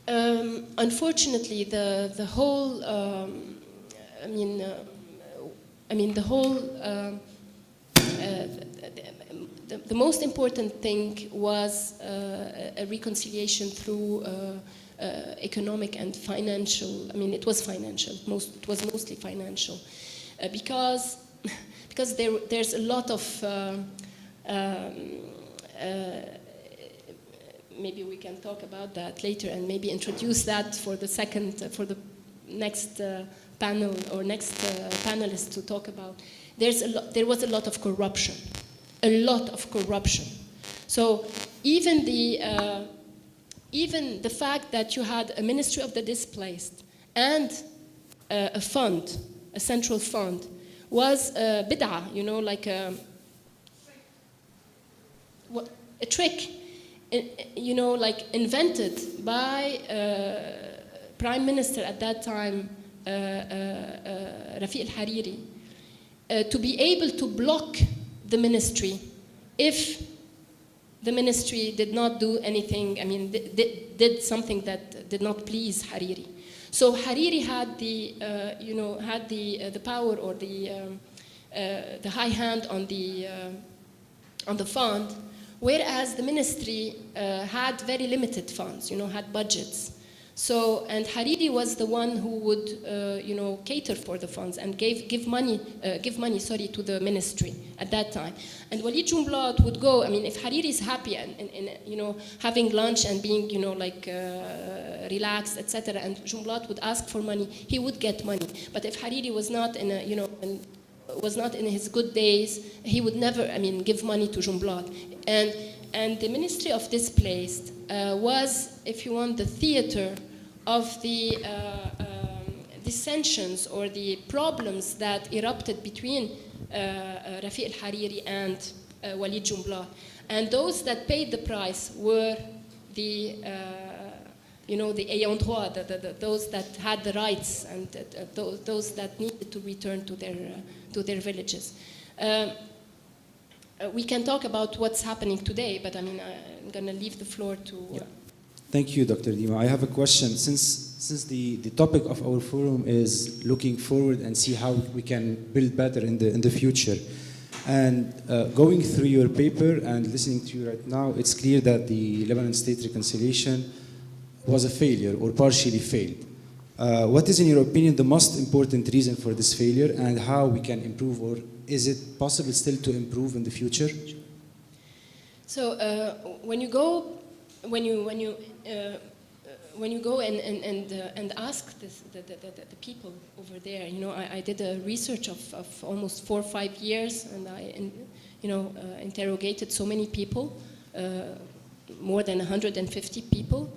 unfortunately, the whole. The most important thing was a reconciliation through economic and financial. I mean, it was financial. It was mostly financial, because there's a lot of. Maybe we can talk about that later, and maybe introduce that for the next panel or next panelist to talk about. There was a lot of corruption, So even the fact that you had a Ministry of the Displaced and a fund, a central fund, was bid'ah, like a trick, like invented by Prime Minister at that time, Rafiq al-Hariri, to be able to block the ministry if the ministry did not do anything, did something that did not please Hariri. So Hariri had the power or the high hand on the fund, whereas the ministry had very limited funds, had budgets. So, and Hariri was the one who would, cater for the funds and give money to the ministry at that time. And Walid Jumblat would go. If Hariri is happy and having lunch and being, relaxed, etc., and Jumblat would ask for money, he would get money. But if Hariri was not was not in his good days, he would never, give money to Jumblat. And the Ministry of Displaced was, if you want, the theater of the dissensions or the problems that erupted between Rafiq al-Hariri and Walid Jumblat. And those that paid the price were the ayants droit, those that had the rights, and those that needed to return to their villages. We can talk about what's happening today, but I'm going to leave the floor to... Yeah. Thank you, Dr. Dima. I have a question. Since the topic of our forum is looking forward and see how we can build better in the future, and going through your paper and listening to you right now, it's clear that the Lebanon state reconciliation was a failure or partially failed. What is, in your opinion, the most important reason for this failure, and how we can improve, or is it possible still to improve in the future? So when you go and ask the people over there, I did a research of almost 4 or 5 years, and I interrogated so many people, more than 150 people.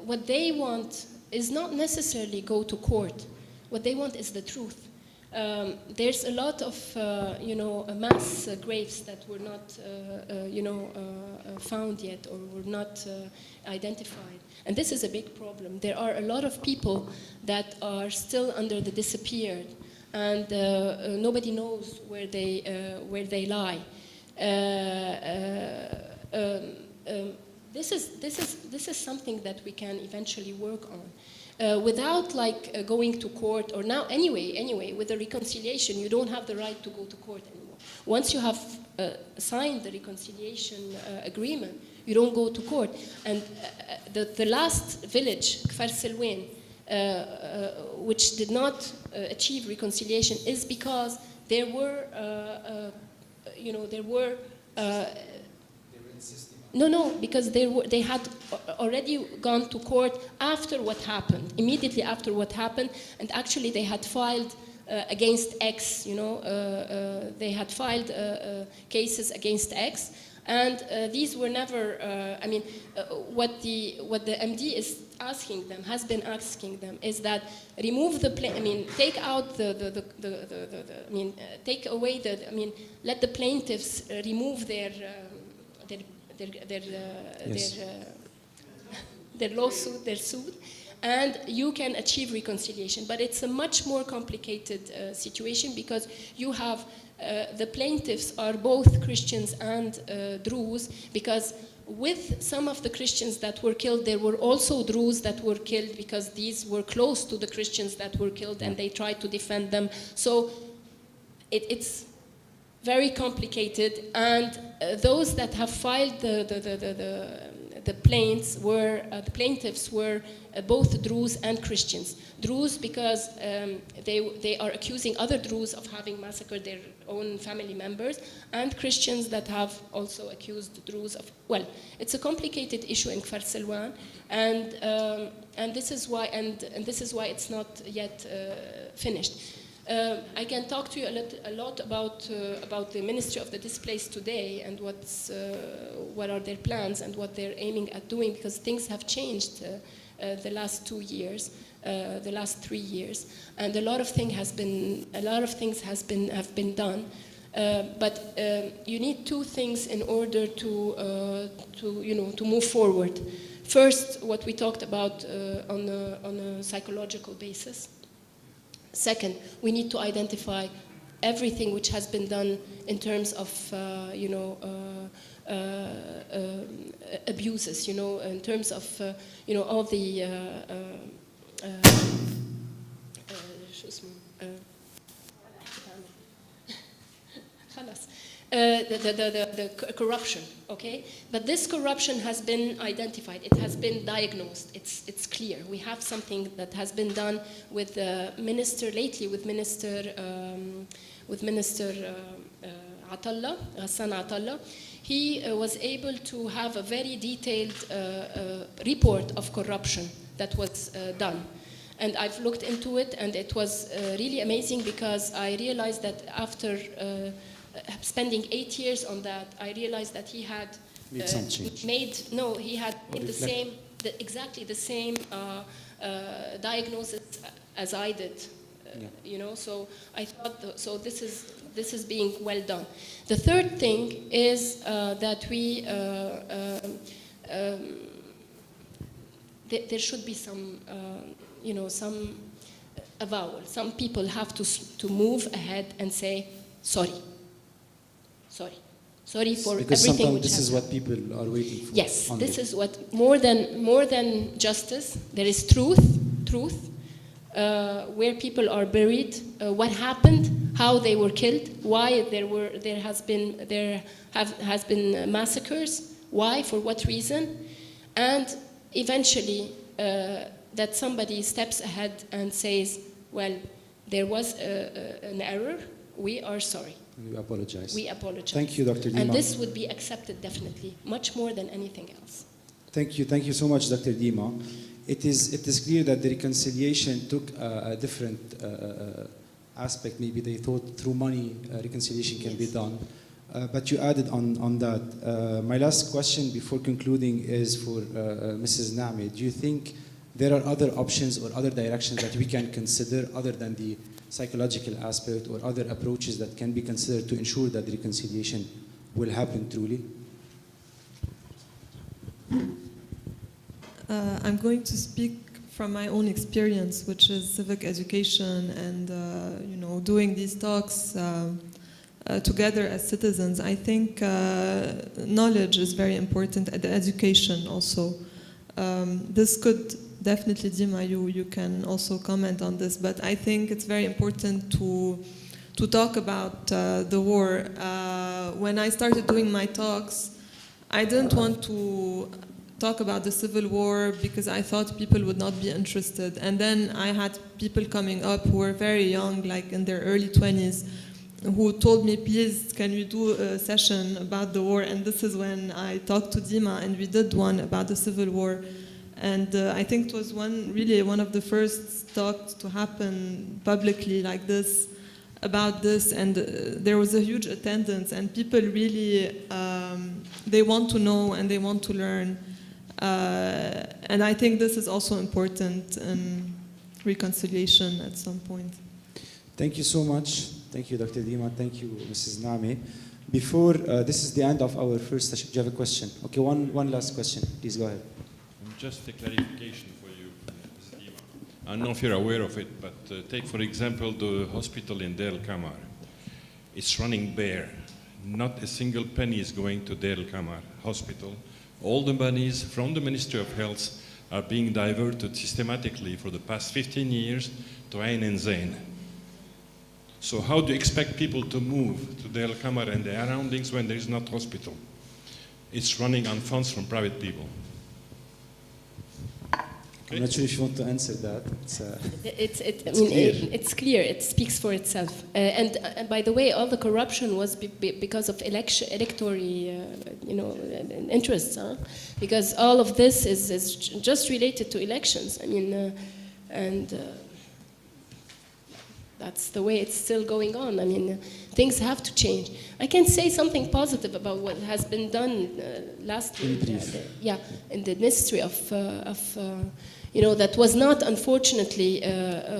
What they want is not necessarily go to court. What they want is the truth. There's a lot of, mass graves that were not, found yet or were not identified. And this is a big problem. There are a lot of people that are still under the disappeared, and nobody knows where they lie. This is something that we can eventually work on. Without going to court, or now anyway, with a reconciliation, you don't have the right to go to court anymore. Once you have signed the reconciliation agreement, you don't go to court. And the last village, Kfar Silwain, which did not achieve reconciliation, is because there were, because they had already gone to court after what happened, immediately after what happened, and actually they had filed against X, they had filed cases against X, and these were never, what the MD is asking them, has been asking them, is that remove the, take out take away let the plaintiffs remove their lawsuit, their suit, and you can achieve reconciliation. But it's a much more complicated situation, because you have the plaintiffs are both Christians and Druze, because with some of the Christians that were killed, there were also Druze that were killed, because these were close to the Christians that were killed, and they tried to defend them. So it's very complicated, and those that have filed the plaintiffs were both Druze and Christians. Druze because they are accusing other Druze of having massacred their own family members, and Christians that have also accused Druze of, well, it's a complicated issue in Kfar Silwan, and this is why it's not yet finished. I can talk to you a lot about the Ministry of the Displaced today, and what are their plans and what they're aiming at doing, because things have changed the last 2 years, the last 3 years, and a lot of things have been done. But you need two things in order to move forward. First, what we talked about on a psychological basis. Second, we need to identify everything which has been done in terms of, abuses, in terms of, all the the corruption, okay? But this corruption has been identified. It has been diagnosed. It's clear. We have something that has been done with the minister lately, with Minister Atallah, Ghassan Atallah. He was able to have a very detailed report of corruption that was done. And I've looked into it, and it was really amazing, because I realized that after spending 8 years on that, I realized that he had exactly the same diagnosis as I did. So I thought, so this is being well done. The third thing is that we there should be some some avowal. Some people have to move ahead and say sorry for because everything which this has is what people are waiting for. Yes, this is what more than justice. There is truth, where people are buried, what happened, how they were killed, why there has been massacres, why, for what reason, and eventually that somebody steps ahead and says, well, there was an error. We are sorry. We apologize. We apologize. Thank you, Dr. Dima. And this would be accepted definitely, much more than anything else. Thank you so much, Dr. Dima. It is clear that the reconciliation took a different aspect. Maybe they thought through money reconciliation can be done. But you added on that. My last question before concluding is for Mrs. Nami. Do you think there are other options or other directions that we can consider other than the psychological aspect, or other approaches that can be considered to ensure that the reconciliation will happen truly? I'm going to speak from my own experience, which is civic education and doing these talks together as citizens. I think knowledge is very important, and education also. This could definitely, Dima, you can also comment on this, but I think it's very important to to talk about the war. When I started doing my talks, I didn't want to talk about the civil war because I thought people would not be interested. And then I had people coming up who were very young, like in their early 20s, who told me, please, can we do a session about the war? And this is when I talked to Dima, and we did one about the civil war. And I think it was one of the first talks to happen publicly like this, about this, and there was a huge attendance, and people really, they want to know and they want to learn. And I think this is also important in reconciliation at some point. Thank you so much. Thank you, Dr. Dima. Thank you, Mrs. Nami. Before, this is the end of our first session. Do you have a question? Okay, one last question. Please go ahead. Just a clarification for you, Mrs. Dima. I don't know if you're aware of it, but take, for example, the hospital in Deir el-Qamar. It's running bare. Not a single penny is going to Deir el-Qamar hospital. All the monies from the Ministry of Health are being diverted systematically for the past 15 years to Ain and Zain. So how do you expect people to move to Deir el-Qamar and the surroundings when there is not hospital? It's running on funds from private people. Okay. I'm not sure if you want to answer that. It's clear. It speaks for itself. And by the way, all the corruption was because of electoral, interests. Huh? Because all of this is just related to elections. I mean, that's the way it's still going on. I mean, things have to change. I can say something positive about what has been done last week. In the Ministry of that was not, unfortunately,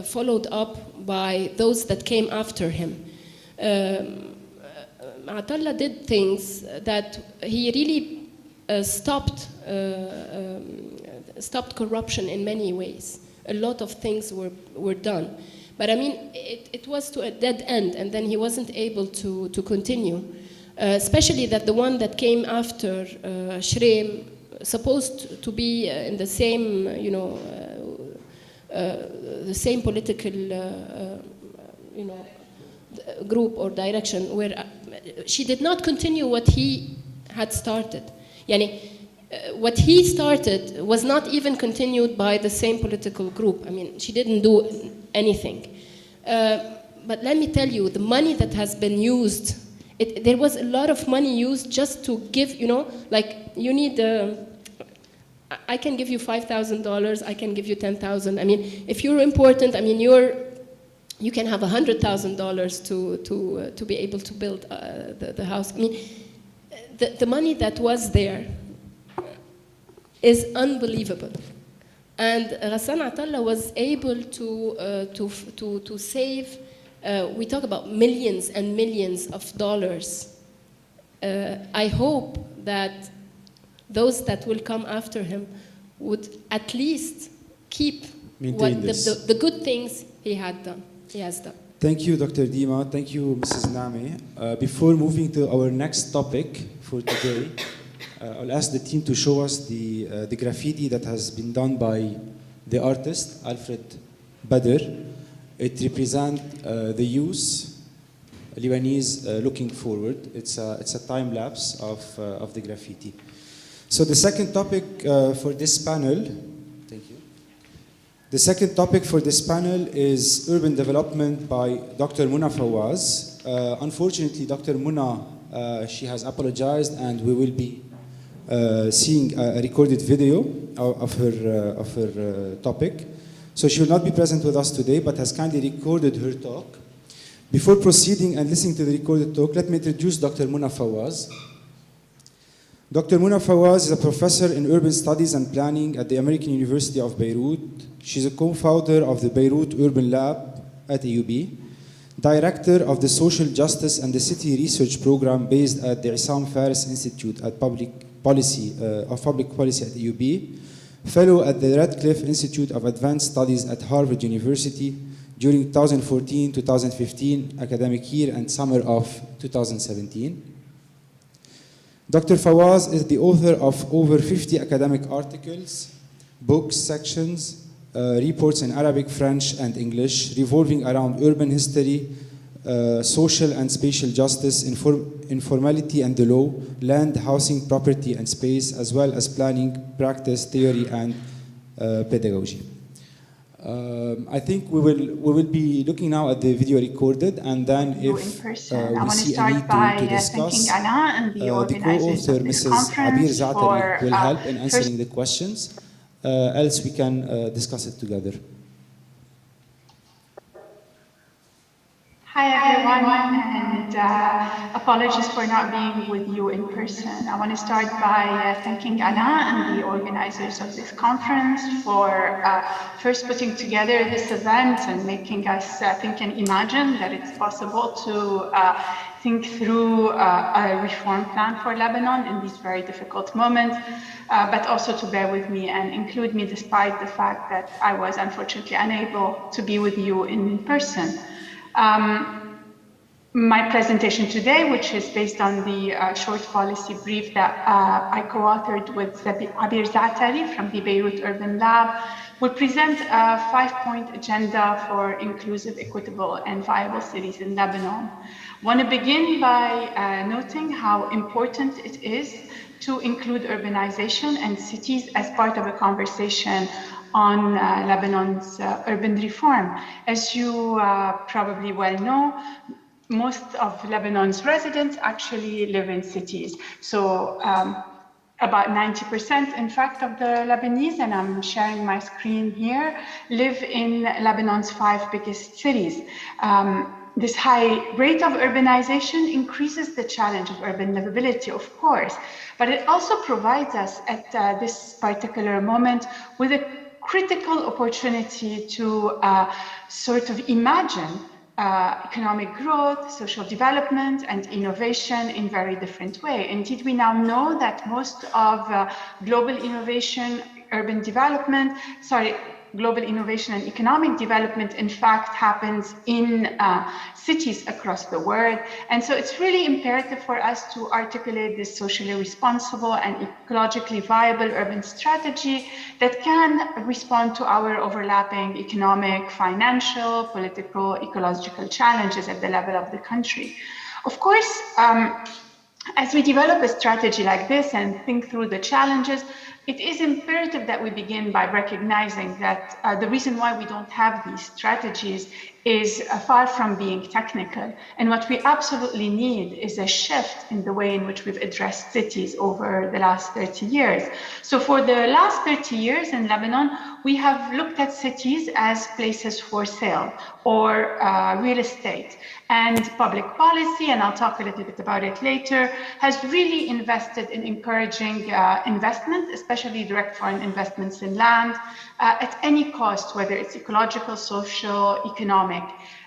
followed up by those that came after him. Atalla did things that he really stopped corruption in many ways. A lot of things were done. But I mean, it was to a dead end, and then he wasn't able to continue. Especially that the one that came after Shreem, supposed to be in the same, the same political, group or direction, where she did not continue what he had started. What he started was not even continued by the same political group. I mean, she didn't do anything. But let me tell you, the money that has been used, there was a lot of money used just to give, like you need, I can give you $5,000, I can give you $10,000. I mean, if you're important, I mean, you can have $100,000 to be able to build the house. I mean, the money that was there is unbelievable. And Ghassan Atalla was able to save, we talk about millions and millions of dollars. I hope that those that will come after him would at least keep the good things he has done. Thank you, Dr. Dima. Thank you, Mrs. Nami. Before moving to our next topic for today, I'll ask the team to show us the graffiti that has been done by the artist, Alfred Badr. It represents the youth, Lebanese looking forward. It's a time lapse of the graffiti. So the second topic for this panel, thank you. The second topic for this panel is urban development by Dr. Muna Fawaz. Unfortunately, Dr. Muna, she has apologized, and we will be seeing a recorded video of her topic. So she will not be present with us today, but has kindly recorded her talk. Before proceeding and listening to the recorded talk, let me introduce Dr. Muna Fawaz. Dr. Muna Fawaz is a professor in urban studies and planning at the American University of Beirut. She's a co-founder of the Beirut Urban Lab at AUB, director of the Social Justice and the City Research Program based at the Issam Fares Institute of Public Policy at AUB, fellow at the Radcliffe Institute of Advanced Studies at Harvard University during 2014-2015 academic year and summer of 2017. Dr. Fawaz is the author of over 50 academic articles, books, sections, reports in Arabic, French, and English, revolving around urban history, social and spatial justice, informality and the law, land, housing, property and space, as well as planning, practice, theory, and pedagogy. I think we will be looking now at the video recorded, and then if we see a need to discuss, the co-author, Mrs. Abir Zaatari, will help in answering the questions. Else we can discuss it together. Hi everyone, and apologies for not being with you in person. I want to start by thanking Anna and the organizers of this conference for first putting together this event and making us think and imagine that it's possible to think through a reform plan for Lebanon in these very difficult moments, but also to bear with me and include me despite the fact that I was unfortunately unable to be with you in person. My presentation today, which is based on the short policy brief that I co-authored with Abir Zaatari from the Beirut Urban Lab, will present a 5-point agenda for inclusive, equitable, and viable cities in Lebanon. I want to begin by noting how important it is to include urbanization and cities as part of a conversation on Lebanon's urban reform. As you probably well know, most of Lebanon's residents actually live in cities. So about 90%, in fact, of the Lebanese, and I'm sharing my screen here, live in Lebanon's 5 biggest cities. This high rate of urbanization increases the challenge of urban livability, of course, but it also provides us at this particular moment with a critical opportunity to sort of imagine economic growth, social development, and innovation in very different way. Indeed, we now know that most of global innovation, urban development, global innovation and economic development, in fact, happens in cities across the world. And so it's really imperative for us to articulate this socially responsible and ecologically viable urban strategy that can respond to our overlapping economic, financial, political, ecological challenges at the level of the country. Of course, as we develop a strategy like this and think through the challenges, it is imperative that we begin by recognizing that the reason why we don't have these strategies is far from being technical. And what we absolutely need is a shift in the way in which we've addressed cities over the last 30 years. So for the last 30 years in Lebanon, we have looked at cities as places for sale or real estate. And public policy, and I'll talk a little bit about it later, has really invested in encouraging investment, especially direct foreign investments in land, at any cost, whether it's ecological, social, economic.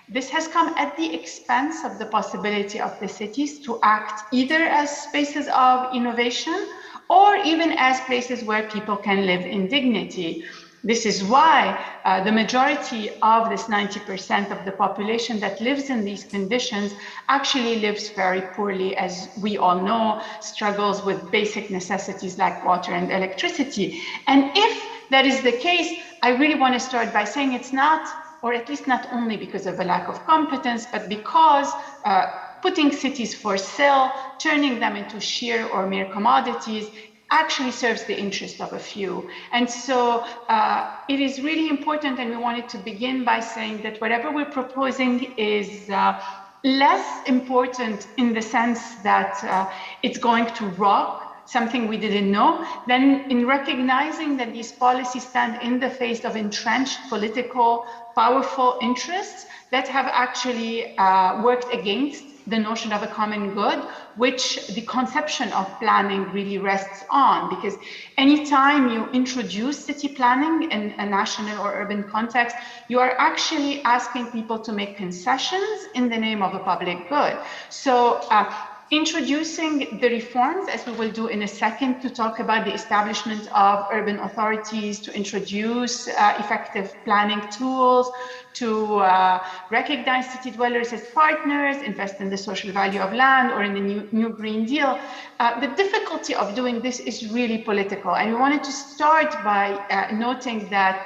This has come at the expense of the possibility of the cities to act either as spaces of innovation or even as places where people can live in dignity. This is why the majority of this 90% of the population that lives in these conditions actually lives very poorly, as we all know, struggles with basic necessities like water and electricity. And if that is the case, I really want to start by saying it's not, or at least not only because of a lack of competence, but because putting cities for sale, turning them into sheer or mere commodities, actually serves the interest of a few. And so it is really important, and we wanted to begin by saying that whatever we're proposing is less important in the sense that it's going to rock something we didn't know, than in recognizing that these policies stand in the face of entrenched political, powerful interests that have actually worked against the notion of a common good, which the conception of planning really rests on. Because anytime you introduce city planning in a national or urban context, you are actually asking people to make concessions in the name of a public good. So introducing the reforms, as we will do in a second, to talk about the establishment of urban authorities, to introduce effective planning tools, to recognize city dwellers as partners, invest in the social value of land or in the new Green Deal. The difficulty of doing this is really political. And we wanted to start by noting that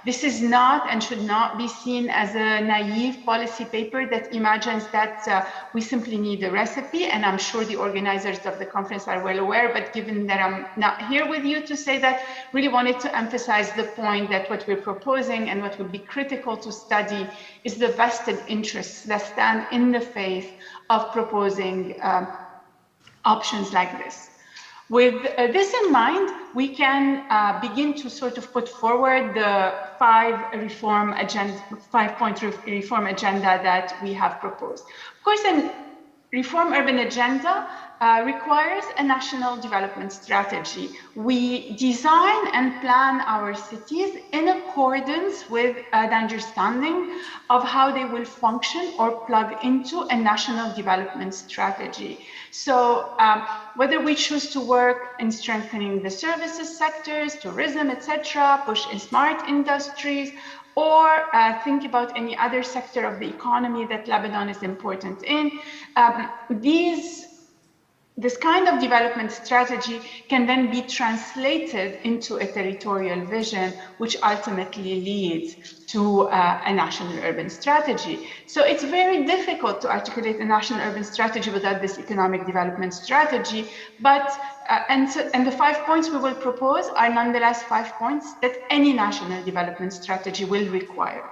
this is not and should not be seen as a naive policy paper that imagines that we simply need a recipe. And I'm sure the organizers of the conference are well aware, but given that I'm not here with you to say that, really wanted to emphasize the point that what we're proposing and what would be critical to study is the vested interests that stand in the face of proposing options like this. With this in mind, we can begin to sort of put forward the five-point reform agenda that we have proposed. Of course, an reform urban agenda requires a national development strategy. We design and plan our cities in accordance with an understanding of how they will function or plug into a national development strategy. So whether we choose to work in strengthening the services sectors, tourism, etc., push in smart industries, or think about any other sector of the economy that Lebanon is important in, this kind of development strategy can then be translated into a territorial vision, which ultimately leads to a national urban strategy. So it's very difficult to articulate a national urban strategy without this economic development strategy, but and the 5 points we will propose are nonetheless 5 points that any national development strategy will require.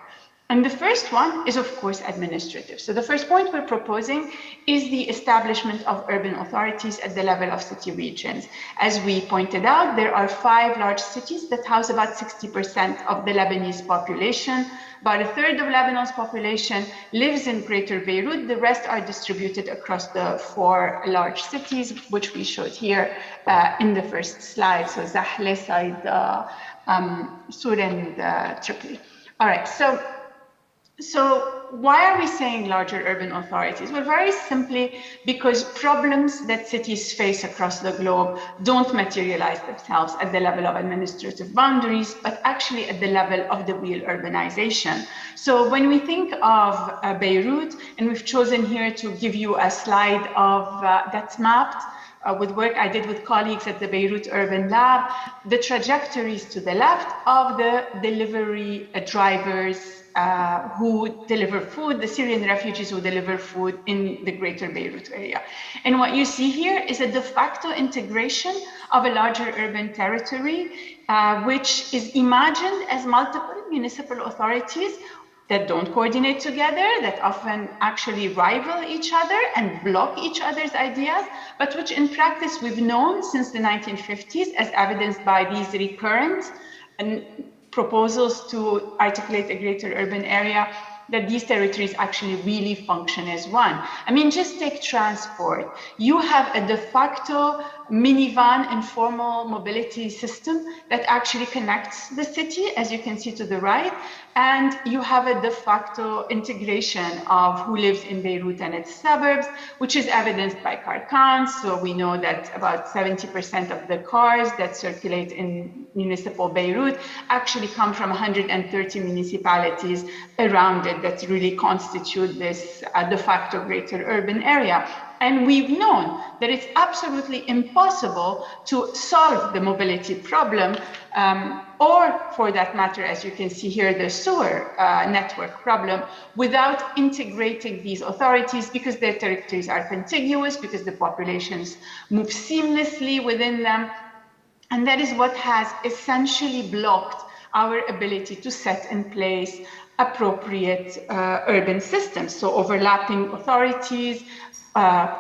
And the first one is, of course, administrative. So the first point we're proposing is the establishment of urban authorities at the level of city regions. As we pointed out, there are 5 large cities that house about 60% of the Lebanese population. About a third of Lebanon's population lives in Greater Beirut. The rest are distributed across the 4 large cities, which we showed here in the first slide. So Zahle, Said, Sur, and Tripoli. All right, so why are we saying larger urban authorities? Well, very simply because problems that cities face across the globe don't materialize themselves at the level of administrative boundaries, but actually at the level of the real urbanization. So when we think of Beirut, and we've chosen here to give you a slide of that's mapped with work I did with colleagues at the Beirut Urban Lab, the trajectories to the left of the delivery drivers who deliver food, the Syrian refugees who deliver food in the greater Beirut area. And what you see here is a de facto integration of a larger urban territory, which is imagined as multiple municipal authorities that don't coordinate together, that often actually rival each other and block each other's ideas, but which in practice we've known since the 1950s, as evidenced by these recurrent proposals to articulate a greater urban area, that these territories actually really function as one. I mean, just take transport. You have a de facto minivan informal mobility system that actually connects the city, as you can see to the right, and you have a de facto integration of who lives in Beirut and its suburbs, which is evidenced by car counts. So we know that about 70% of the cars that circulate in municipal Beirut actually come from 130 municipalities around it that really constitute this de facto greater urban area. And we've known that it's absolutely impossible to solve the mobility problem, or for that matter, as you can see here, the sewer network problem, without integrating these authorities, because their territories are contiguous, because the populations move seamlessly within them. And that is what has essentially blocked our ability to set in place appropriate urban systems. So overlapping authorities,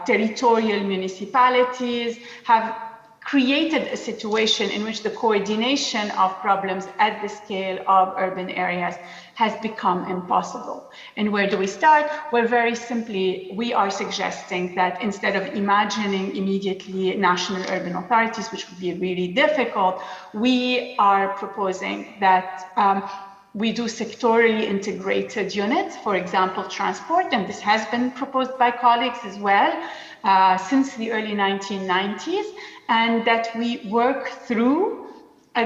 territorial municipalities have created a situation in which the coordination of problems at the scale of urban areas has become impossible. And where do we start? Well, very simply, we are suggesting that instead of imagining immediately national urban authorities, which would be really difficult, we are proposing that We do sectorally integrated units, for example, transport, and this has been proposed by colleagues as well since the early 1990s, and that we work through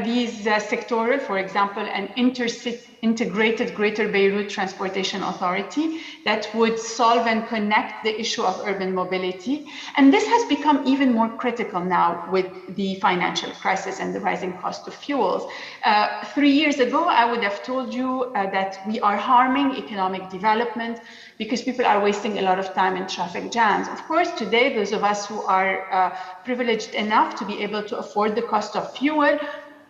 these sectoral, for example, an integrated Greater Beirut Transportation Authority that would solve and connect the issue of urban mobility. And this has become even more critical now with the financial crisis and the rising cost of fuels. 3 years ago, I would have told you that we are harming economic development because people are wasting a lot of time in traffic jams. Of course, today, those of us who are privileged enough to be able to afford the cost of fuel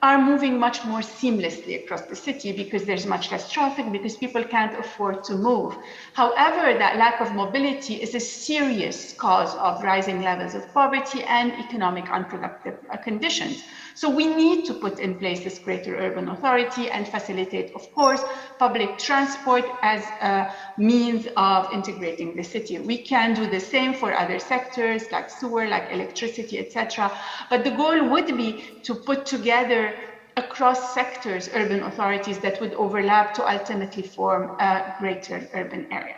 are moving much more seamlessly across the city because there's much less traffic, because people can't afford to move. However, that lack of mobility is a serious cause of rising levels of poverty and economic unproductive conditions. So we need to put in place this greater urban authority and facilitate, of course, public transport as a means of integrating the city. We can do the same for other sectors like sewer, like electricity, etc. But the goal would be to put together across sectors urban authorities that would overlap to ultimately form a greater urban area.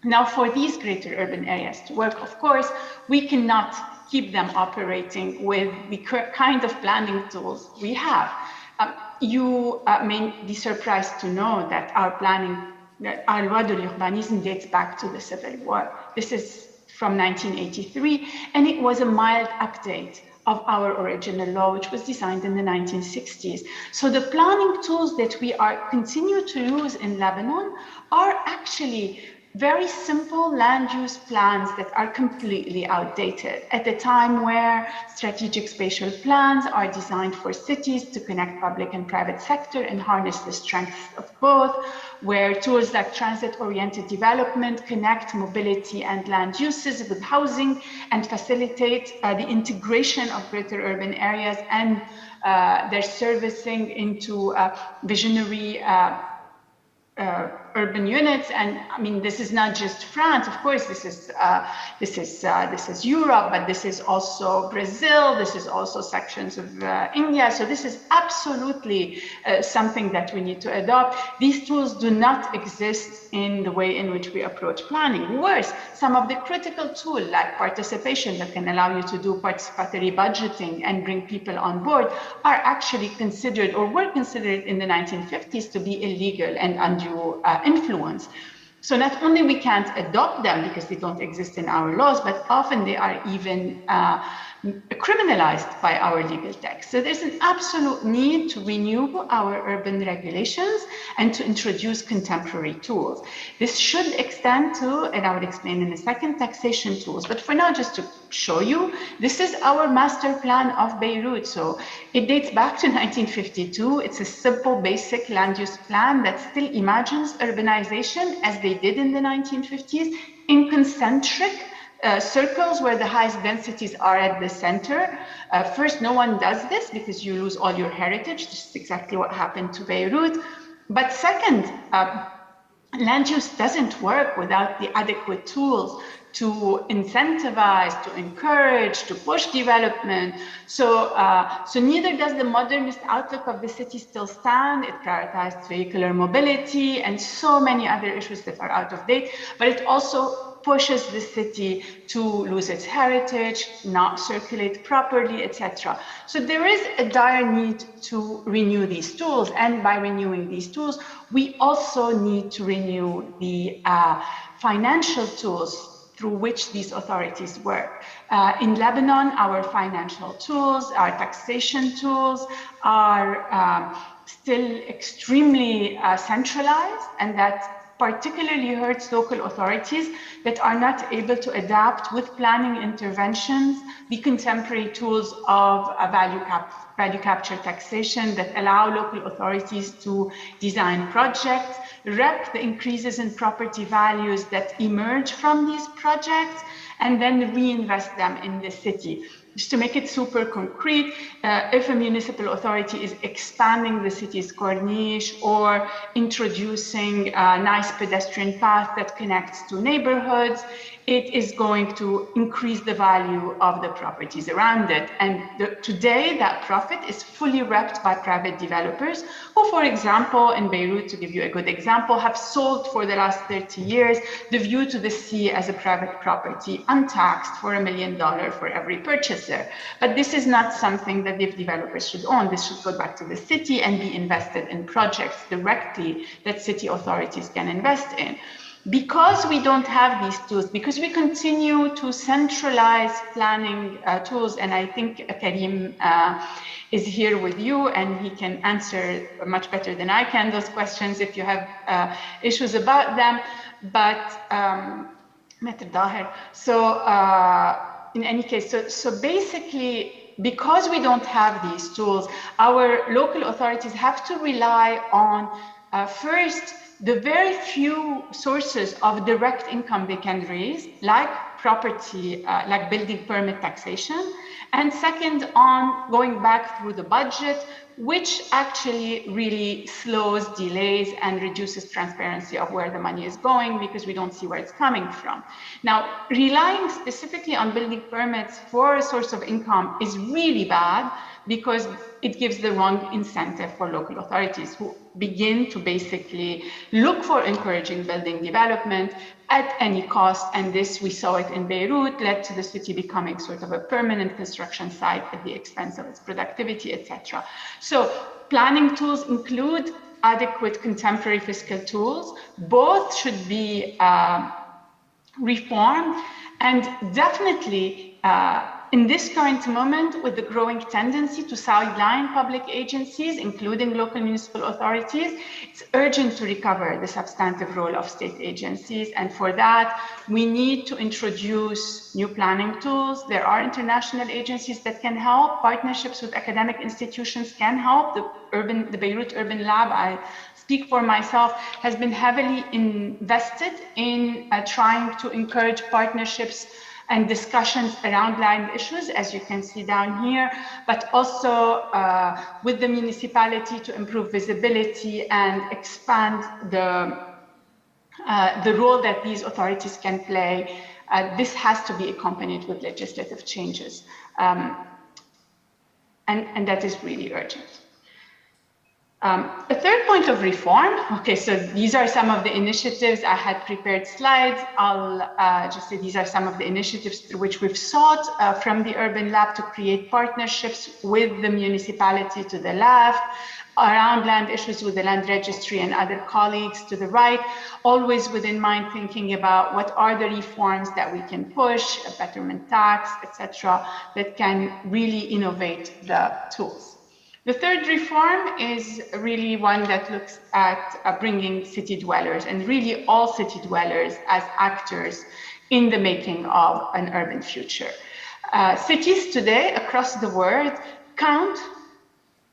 Now, for these greater urban areas to work, of course, we cannot keep them operating with the kind of planning tools we have. You may be surprised to know that our planning, that our Loi de l'Urbanisme dates back to the Civil War. This is from 1983, and it was a mild update of our original law, which was designed in the 1960s. So the planning tools that we continue to use in Lebanon are actually very simple land use plans that are completely outdated at a time where strategic spatial plans are designed for cities to connect public and private sector and harness the strengths of both, where tools like transit-oriented development connect mobility and land uses with housing and facilitate the integration of greater urban areas and their servicing into visionary urban units. And I mean, this is not just France. Of course, this is Europe, but this is also Brazil. This is also sections of India. So this is absolutely something that we need to adopt. These tools do not exist in the way in which we approach planning. Worse, some of the critical tools like participation that can allow you to do participatory budgeting and bring people on board are actually considered or were considered in the 1950s to be illegal and undue influence. So not only we can't adopt them because they don't exist in our laws, but often they are even criminalized by our legal text. So there's an absolute need to renew our urban regulations and to introduce contemporary tools. This should extend to, and I would explain in a second, taxation tools. But for now, just to show you, this is our master plan of Beirut. So it dates back to 1952. It's a simple, basic land use plan that still imagines urbanization as they did in the 1950s in concentric circles where the highest densities are at the center. First, no one does this because you lose all your heritage. This is exactly what happened to Beirut. But second, land use doesn't work without the adequate tools to incentivize, to encourage, to push development. So neither does the modernist outlook of the city still stand. It prioritized vehicular mobility and so many other issues that are out of date, but it also pushes the city to lose its heritage, not circulate properly, etc. So there is a dire need to renew these tools, and by renewing these tools, we also need to renew the financial tools through which these authorities work. In Lebanon, our financial tools, our taxation tools are still extremely centralized, and that particularly hurts local authorities that are not able to adapt with planning interventions the contemporary tools of value capture taxation that allow local authorities to design projects, rep the increases in property values that emerge from these projects, and then reinvest them in the city. Just to make it super concrete, if a municipal authority is expanding the city's corniche or introducing a nice pedestrian path that connects to neighborhoods, it is going to increase the value of the properties around it. And today, that profit is fully wrapped by private developers who, for example, in Beirut, to give you a good example, have sold for the last 30 years the view to the sea as a private property, untaxed, for $1 million for every purchaser. But this is not something that the developers should own. This should go back to the city and be invested in projects directly that city authorities can invest in. Because we don't have these tools, because we continue to centralize planning tools, and I think Karim is here with you and he can answer much better than I can those questions if you have issues about them. But in any case, so basically, because we don't have these tools, our local authorities have to rely on first, the very few sources of direct income they can raise, like property, like building permit taxation, and second, on going back through the budget, which actually really slows, delays, and reduces transparency of where the money is going because we don't see where it's coming from. Now, relying specifically on building permits for a source of income is really bad because it gives the wrong incentive for local authorities who begin to basically look for encouraging building development at any cost. And this, we saw it in Beirut, led to the city becoming sort of a permanent construction site at the expense of its productivity, etc. So planning tools include adequate contemporary fiscal tools. Both should be reformed, and definitely in this current moment, with the growing tendency to sideline public agencies, including local municipal authorities, it's urgent to recover the substantive role of state agencies. And for that, we need to introduce new planning tools. There are international agencies that can help. Partnerships with academic institutions can help. The Beirut Urban Lab, I speak for myself, has been heavily invested in trying to encourage partnerships and discussions around land issues, as you can see down here, but also with the municipality to improve visibility and expand the role that these authorities can play. This has to be accompanied with legislative changes. And that is really urgent. A third point of reform, okay, so these are some of the initiatives. I had prepared slides. I'll just say these are some of the initiatives through which we've sought from the Urban Lab to create partnerships with the municipality to the left, around land issues with the land registry and other colleagues to the right, always within mind thinking about what are the reforms that we can push, a betterment tax, etc., that can really innovate the tools. The third reform is really one that looks at bringing city dwellers and really all city dwellers as actors in the making of an urban future. Cities today across the world count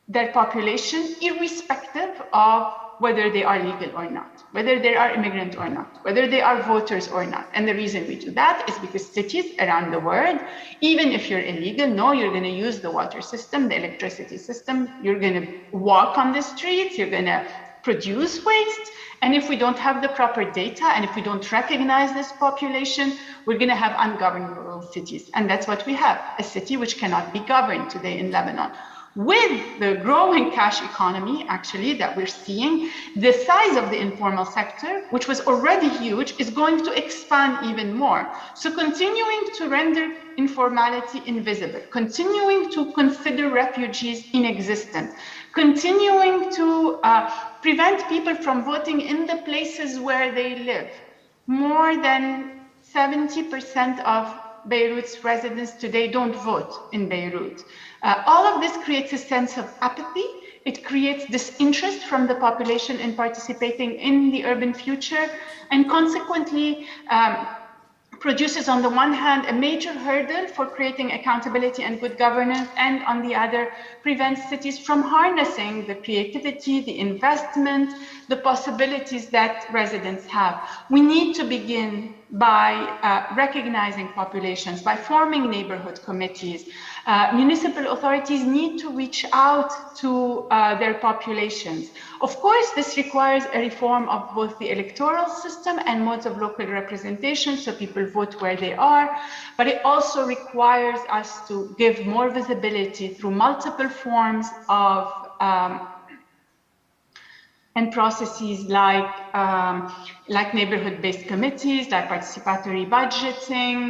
their population irrespective of whether they are legal or not, whether they are immigrant or not, whether they are voters or not. And the reason we do that is because cities around the world, even if you're illegal, no, you're going to use the water system, the electricity system, you're going to walk on the streets, you're going to produce waste. And if we don't have the proper data, and if we don't recognize this population, we're going to have ungovernable cities. And that's what we have, a city which cannot be governed today in Lebanon. With the growing cash economy, actually, that we're seeing, the size of the informal sector, which was already huge, is going to expand even more. So continuing to render informality invisible, continuing to consider refugees inexistent, continuing to prevent people from voting in the places where they live. More than 70% of Beirut's residents today don't vote in Beirut. All of this creates a sense of apathy. It creates disinterest from the population in participating in the urban future, and consequently produces, on the one hand, a major hurdle for creating accountability and good governance, and on the other, prevents cities from harnessing the creativity, the investment, the possibilities that residents have. We need to begin by recognizing populations, by forming neighborhood committees. Municipal authorities need to reach out to their populations. Of course, this requires a reform of both the electoral system and modes of local representation, so people vote where they are, but it also requires us to give more visibility through multiple forms of and processes like neighborhood-based committees, like participatory budgeting,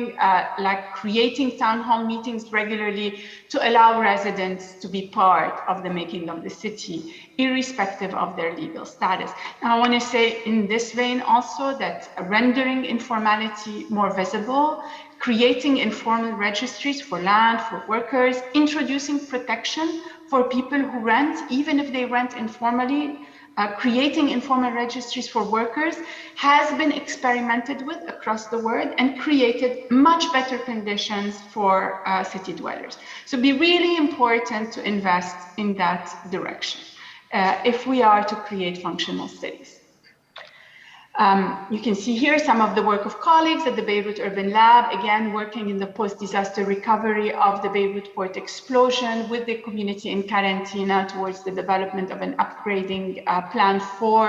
like creating town hall meetings regularly to allow residents to be part of the making of the city, irrespective of their legal status. And I want to say in this vein also that rendering informality more visible, creating informal registries for land, for workers, introducing protection for people who rent, even if they rent informally, creating informal registries for workers has been experimented with across the world and created much better conditions for city dwellers. So it'd be really important to invest in that direction if we are to create functional cities. You can see here some of the work of colleagues at the Beirut Urban Lab, again, working in the post-disaster recovery of the Beirut port explosion with the community in Quarantina towards the development of an upgrading plan for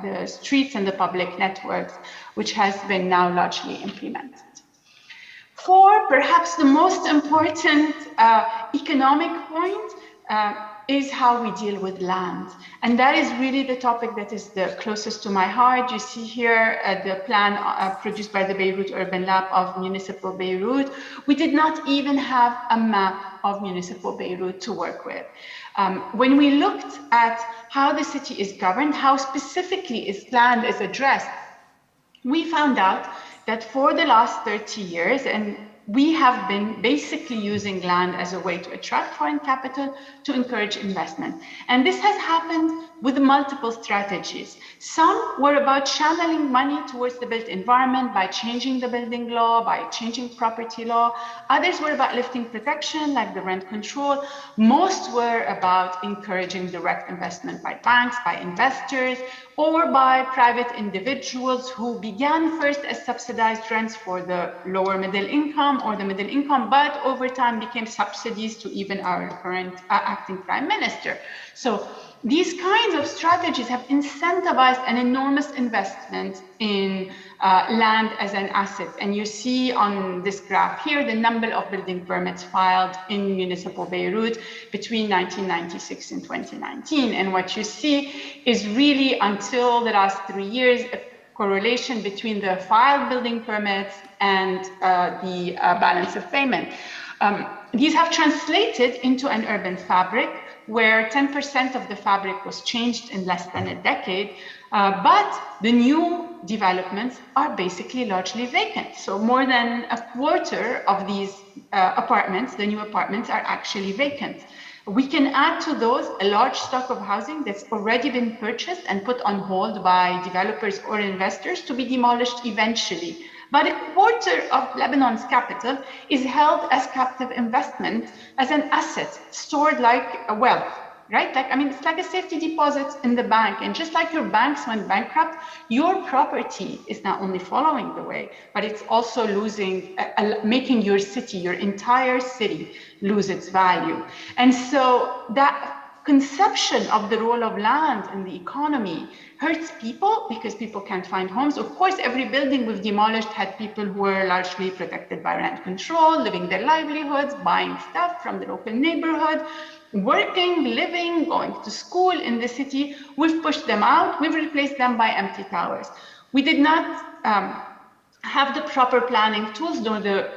the streets and the public networks, which has been now largely implemented. For perhaps the most important economic point, is how we deal with land. And that is really the topic that is the closest to my heart. You see here the plan produced by the Beirut Urban Lab of municipal Beirut. We did not even have a map of municipal Beirut to work with. When we looked at how the city is governed, how specifically its land is addressed, we found out that for the last 30 years, and we have been basically using land as a way to attract foreign capital, to encourage investment. And this has happened with multiple strategies. Some were about channeling money towards the built environment by changing the building law, by changing property law. Others were about lifting protection, like the rent control. Most were about encouraging direct investment by banks, by investors, or by private individuals who began first as subsidized rents for the lower middle income or the middle income, but over time became subsidies to even our current acting prime minister. So these kinds of strategies have incentivized an enormous investment in land as an asset. And you see on this graph here the number of building permits filed in municipal Beirut between 1996 and 2019. And what you see is really, until the last 3 years, a correlation between the filed building permits and the balance of payment. These have translated into an urban fabric where 10% of the fabric was changed in less than a decade, but the new developments are basically largely vacant. So more than a quarter of these apartments, the new apartments, are actually vacant. We can add to those a large stock of housing that's already been purchased and put on hold by developers or investors to be demolished eventually. But a quarter of Lebanon's capital is held as captive investment, as an asset stored like a wealth, right? Like, I mean, it's like a safety deposit in the bank. And just like your banks went bankrupt, your property is not only following the way, but it's also losing, making your city, your entire city, lose its value. And so that conception of the role of land in the economy hurts people because people can't find homes. Of course, every building we've demolished had people who were largely protected by rent control, living their livelihoods, buying stuff from the local neighborhood, working, living, going to school in the city. We've pushed them out. We've replaced them by empty towers. We did not have the proper planning tools nor the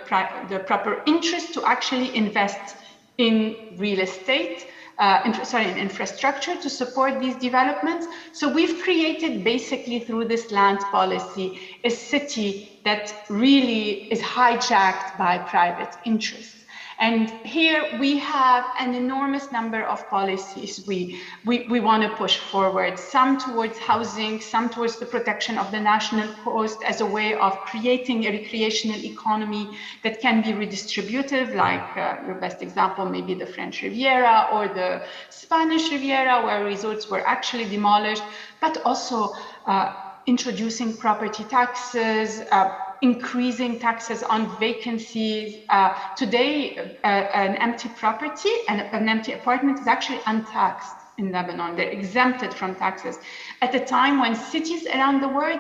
proper interest to actually invest in real estate, in infrastructure to support these developments. So we've created, basically through this land policy, a city that really is hijacked by private interests. And here we have an enormous number of policies we want to push forward, some towards housing, some towards the protection of the national coast as a way of creating a recreational economy that can be redistributive, like your best example, maybe the French Riviera or the Spanish Riviera, where resorts were actually demolished, but also introducing property taxes, increasing taxes on vacancies. Today, an empty property and an empty apartment is actually untaxed in Lebanon. They're exempted from taxes at a time when cities around the world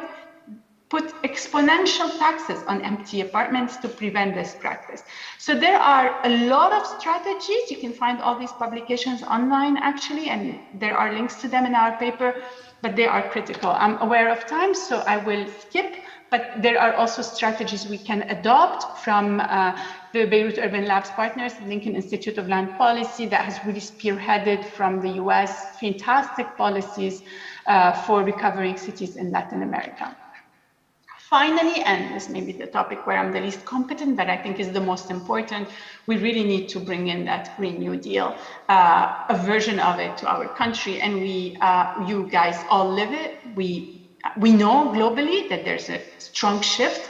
put exponential taxes on empty apartments to prevent this practice. So there are a lot of strategies. You can find all these publications online, actually, and there are links to them in our paper, but they are critical. I'm aware of time, so I will skip, but there are also strategies we can adopt from the Beirut Urban Labs partners, Lincoln Institute of Land Policy, that has really spearheaded from the US fantastic policies for recovering cities in Latin America. Finally, and this may be the topic where I'm the least competent, but I think is the most important, we really need to bring in that Green New Deal, a version of it to our country. And you guys all live it. We know globally that there's a strong shift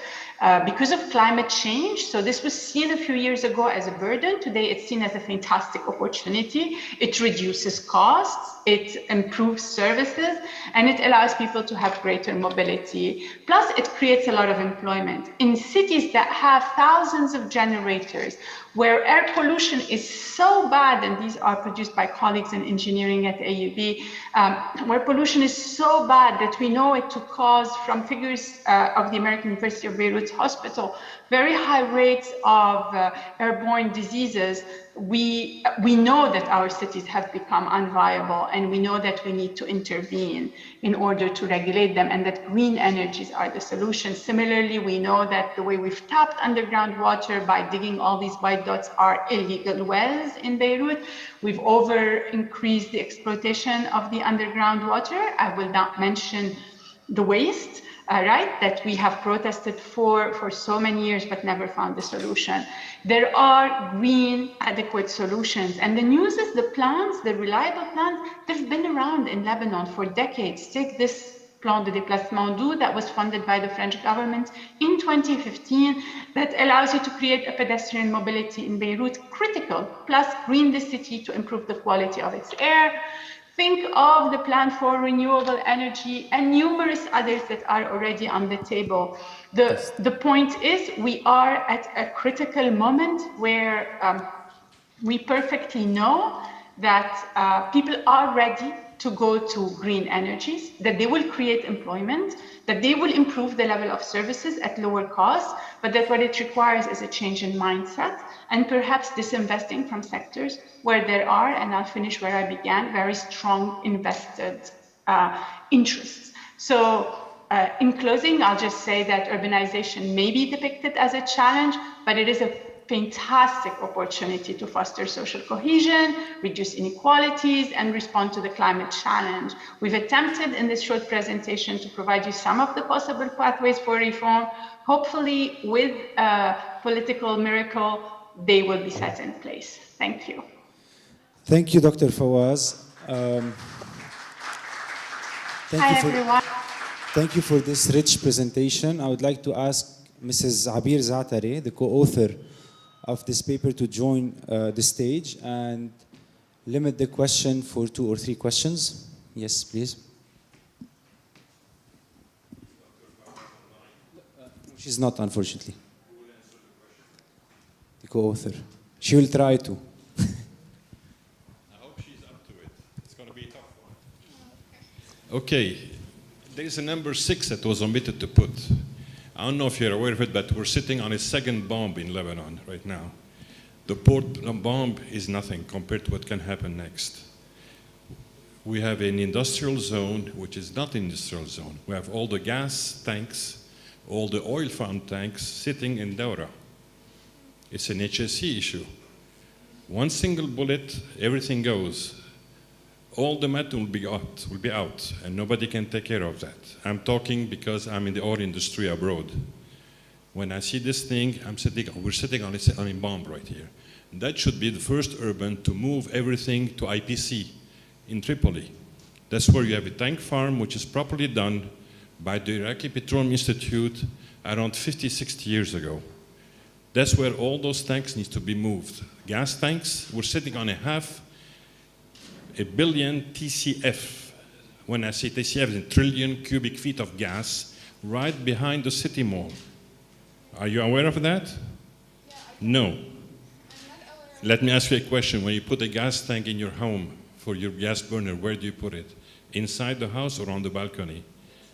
because of climate change. So this was seen a few years ago as a burden. Today, it's seen as a fantastic opportunity. It reduces costs, it improves services, and it allows people to have greater mobility. Plus, it creates a lot of employment. In cities that have thousands of generators, where air pollution is so bad, and these are produced by colleagues in engineering at AUB, where pollution is so bad that we know it to cause, from figures of the American University of Beirut Hospital, very high rates of airborne diseases. We know that our cities have become unviable, and we know that we need to intervene in order to regulate them, and that green energies are the solution. Similarly, we know that the way we've tapped underground water by digging all these white dots are illegal wells in Beirut. We've increased the exploitation of the underground water. I will not mention the waste, right, that we have protested for so many years but never found a solution. There are green, adequate solutions. And the news is the plans, the reliable plans, they've been around in Lebanon for decades. Take this Plan de Déplacement Doux that was funded by the French government in 2015 that allows you to create a pedestrian mobility in Beirut, critical, plus green the city to improve the quality of its air. Think of the plan for renewable energy and numerous others that are already on the table. The point is, we are at a critical moment where we perfectly know that people are ready to go to green energies, that they will create employment, that they will improve the level of services at lower cost, but that what it requires is a change in mindset and perhaps disinvesting from sectors where there are, and I'll finish where I began, very strong invested interests. So in closing, I'll just say that urbanization may be depicted as a challenge, but it is a fantastic opportunity to foster social cohesion, reduce inequalities, and respond to the climate challenge. We've attempted in this short presentation to provide you some of the possible pathways for reform. Hopefully, with a political miracle, they will be set in place. Thank you. Thank you, Dr. Fawaz. Hi, everyone. Thank you for this rich presentation. I would like to ask Mrs. Abir Zaatari, the co-author of this paper, to join the stage and limit the question for 2 or 3 questions. Yes, please. She's not, unfortunately. The co-author. She will try to. I hope she's up to it. It's going to be a tough one. Okay. There's a number 6 that was omitted to put. I don't know if you're aware of it, but we're sitting on a second bomb in Lebanon right now. The port bomb is nothing compared to what can happen next. We have an industrial zone, which is not an industrial zone. We have all the gas tanks, all the oil farm tanks sitting in Daura. It's an HSE issue. One single bullet, everything goes. All the metal will be out, and nobody can take care of that. I'm talking because I'm in the oil industry abroad. When I see this thing, we're sitting on a bomb right here. And that should be the first urban to move everything to IPC in Tripoli. That's where you have a tank farm, which is properly done by the Iraqi Petroleum Institute around 50, 60 years ago. That's where all those tanks need to be moved. Gas tanks, we're sitting on a billion TCF. When I say TCF, it's a trillion cubic feet of gas right behind the city mall. Are you aware of that? Yeah, no. Let me ask you a question. When you put a gas tank in your home for your gas burner, where do you put it? Inside the house or on the balcony?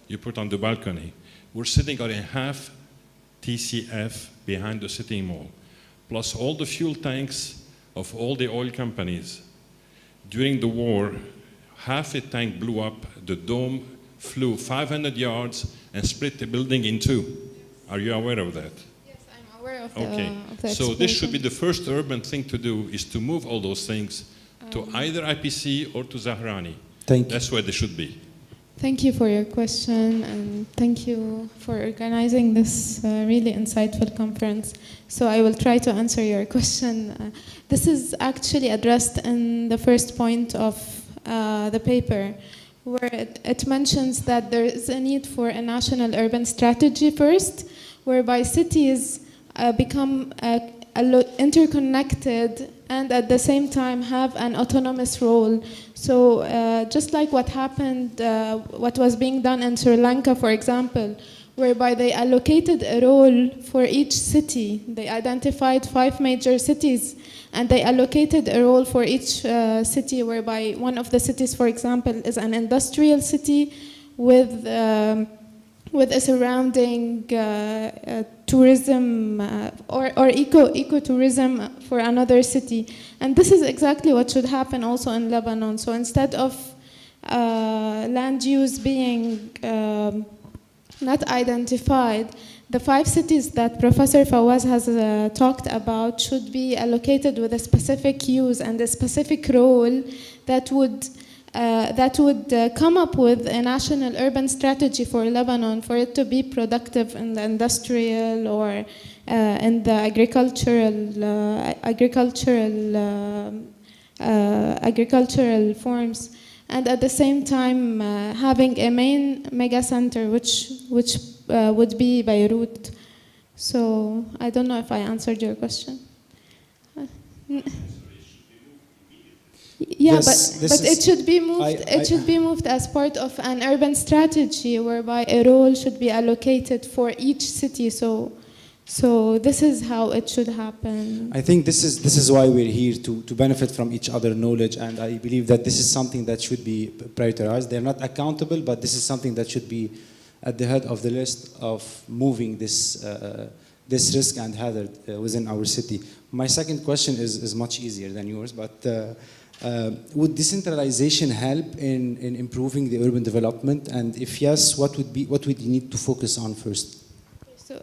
You put it on the balcony. We're sitting on a half TCF behind the city mall, plus all the fuel tanks of all the oil companies. During the war, half a tank blew up, the dome flew 500 yards and split the building in two. Are you aware of that? Yes, I'm aware of the So this should be the first urban thing to do, is to move all those things to either IPC or to Zahrani. Thank you. That's where they should be. Thank you for your question, and thank you for organizing this really insightful conference. So I will try to answer your question. This is actually addressed in the first point of the paper, where it mentions that there is a need for a national urban strategy first, whereby cities become interconnected and at the same time have an autonomous role. So just like what happened, what was being done in Sri Lanka, for example, whereby they allocated a role for each city. They identified 5 major cities and they allocated a role for each city, whereby one of the cities, for example, is an industrial city with a surrounding tourism or ecotourism for another city. And this is exactly what should happen also in Lebanon. So instead of land use being not identified, the 5 cities that Professor Fawaz has talked about should be allocated with a specific use and a specific role that would come up with a national urban strategy for Lebanon, for it to be productive in the industrial or in the agricultural forms, and at the same time having a main mega center, which would be Beirut. So I don't know if I answered your question. Yeah, Yes, but it should be moved. It should be moved as part of an urban strategy, whereby a role should be allocated for each city. So this is how it should happen. I think this is why we're here, to benefit from each other knowledge, and I believe that this is something that should be prioritized. They're not accountable, but this is something that should be at the head of the list of moving this risk and hazard within our city. My second question is much easier than yours, but would decentralization help in improving the urban development? And if yes, what would you need to focus on first? So,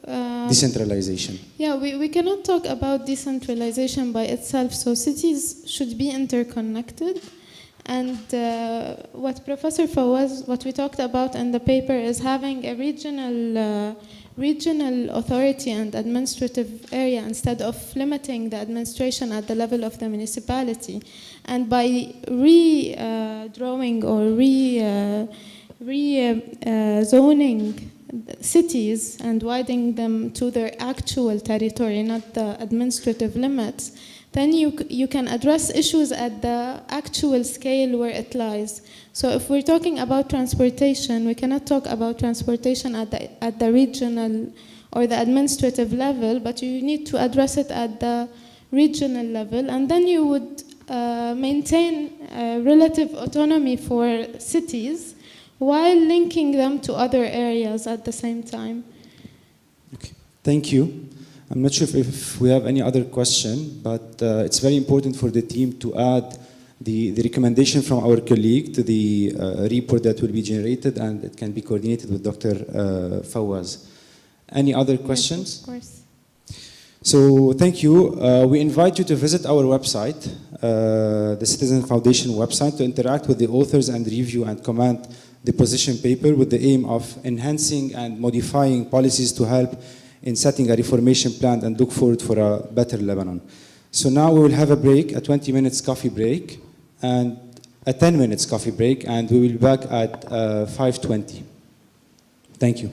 decentralization. Yeah, we cannot talk about decentralization by itself. So cities should be interconnected. And what Professor Fawaz, what we talked about in the paper, is having a regional authority and administrative area instead of limiting the administration at the level of the municipality. And by redrawing or zoning cities and widening them to their actual territory, not the administrative limits, then you can address issues at the actual scale where it lies. So if we're talking about transportation, we cannot talk about transportation at the regional or the administrative level, but you need to address it at the regional level, and then you would maintain relative autonomy for cities while linking them to other areas at the same time. Okay, thank you. I'm not sure if we have any other question, but it's very important for the team to add the recommendation from our colleague to the report that will be generated, and it can be coordinated with Dr. Fawaz. Any other questions? Yes, of course. So thank you. We invite you to visit our website, the Citizen Foundation website, to interact with the authors and review and comment the position paper with the aim of enhancing and modifying policies to help in setting a reformation plan and look forward for a better Lebanon. So now we will have a break, a 20 minutes coffee break, and a 10 minutes coffee break, and we will be back at 5:20. Thank you.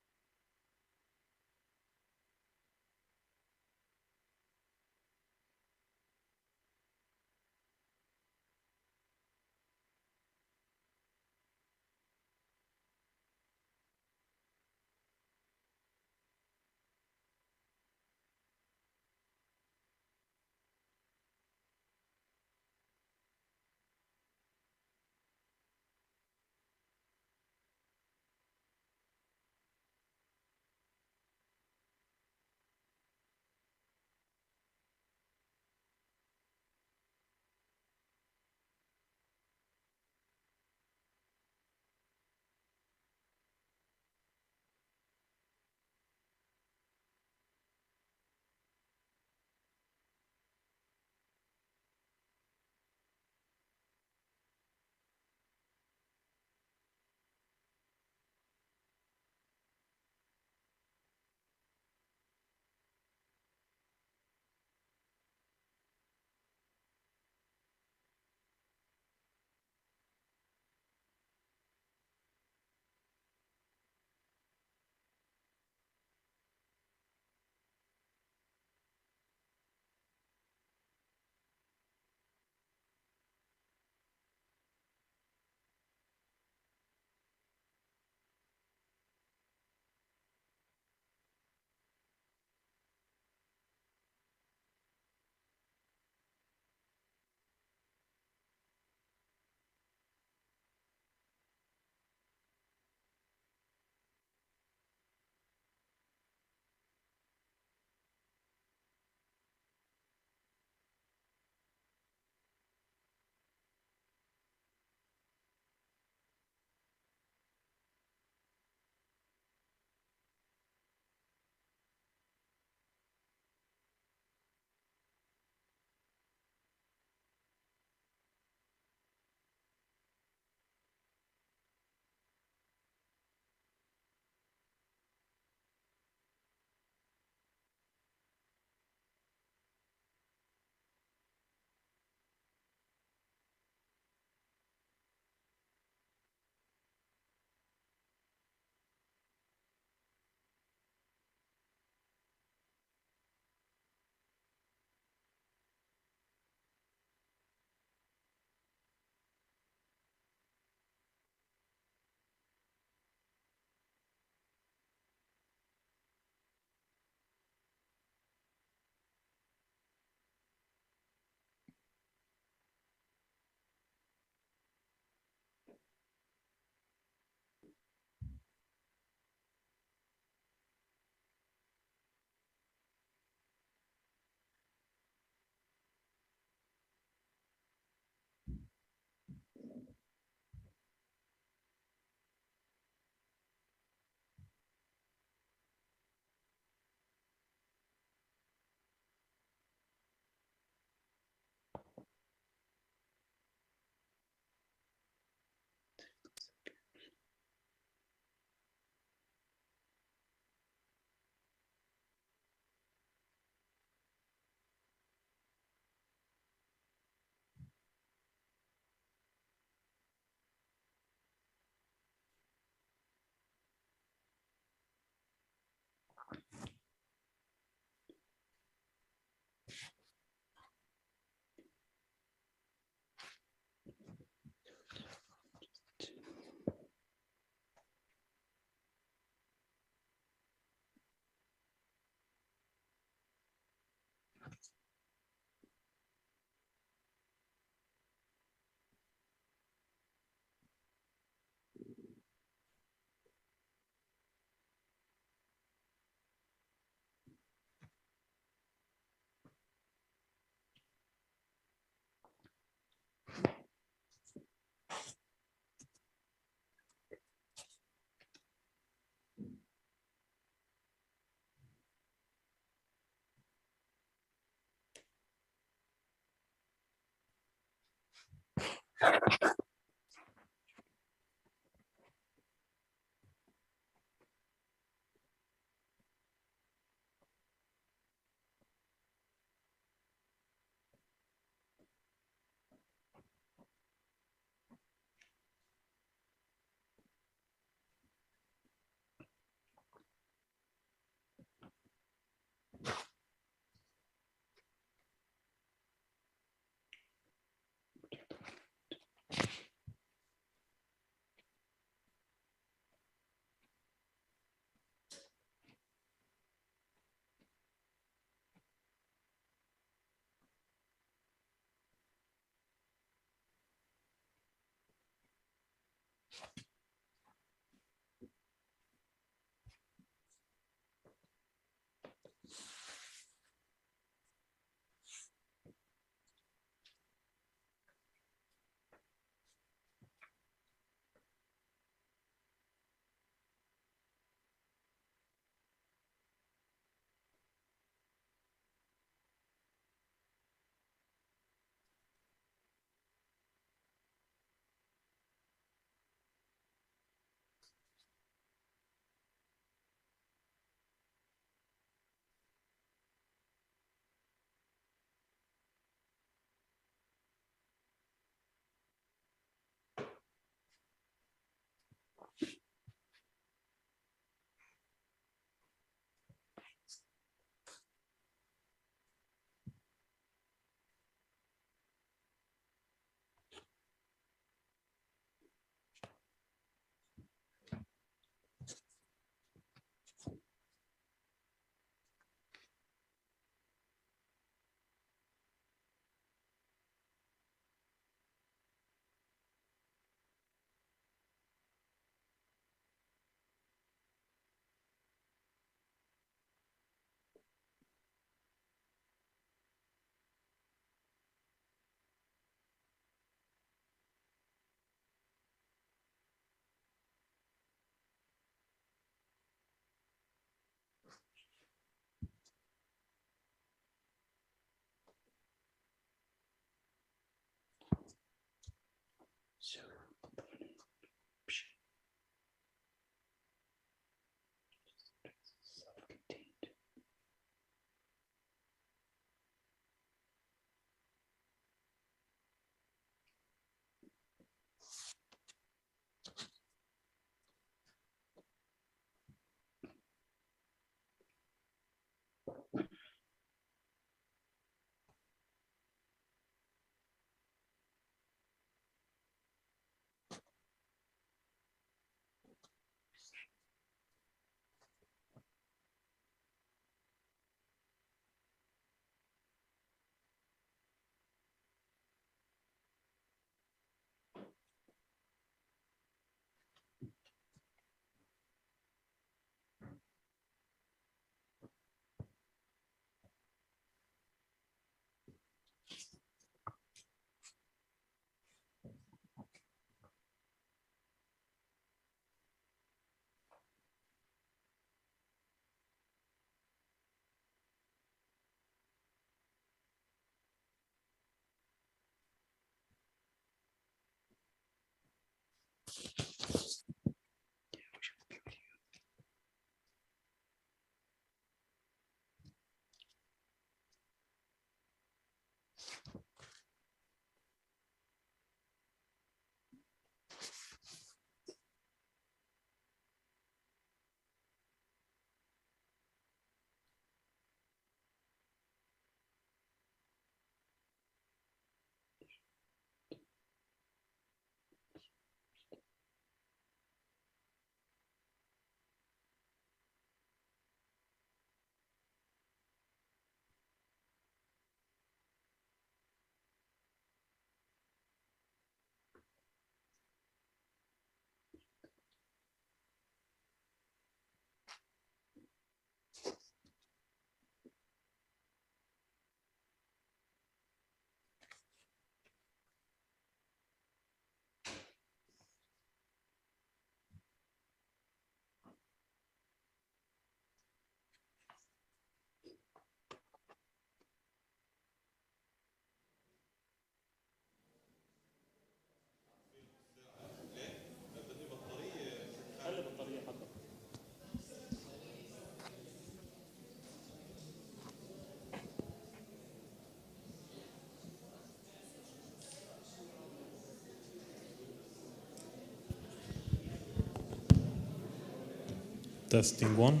Testing one.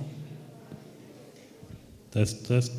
Test, test.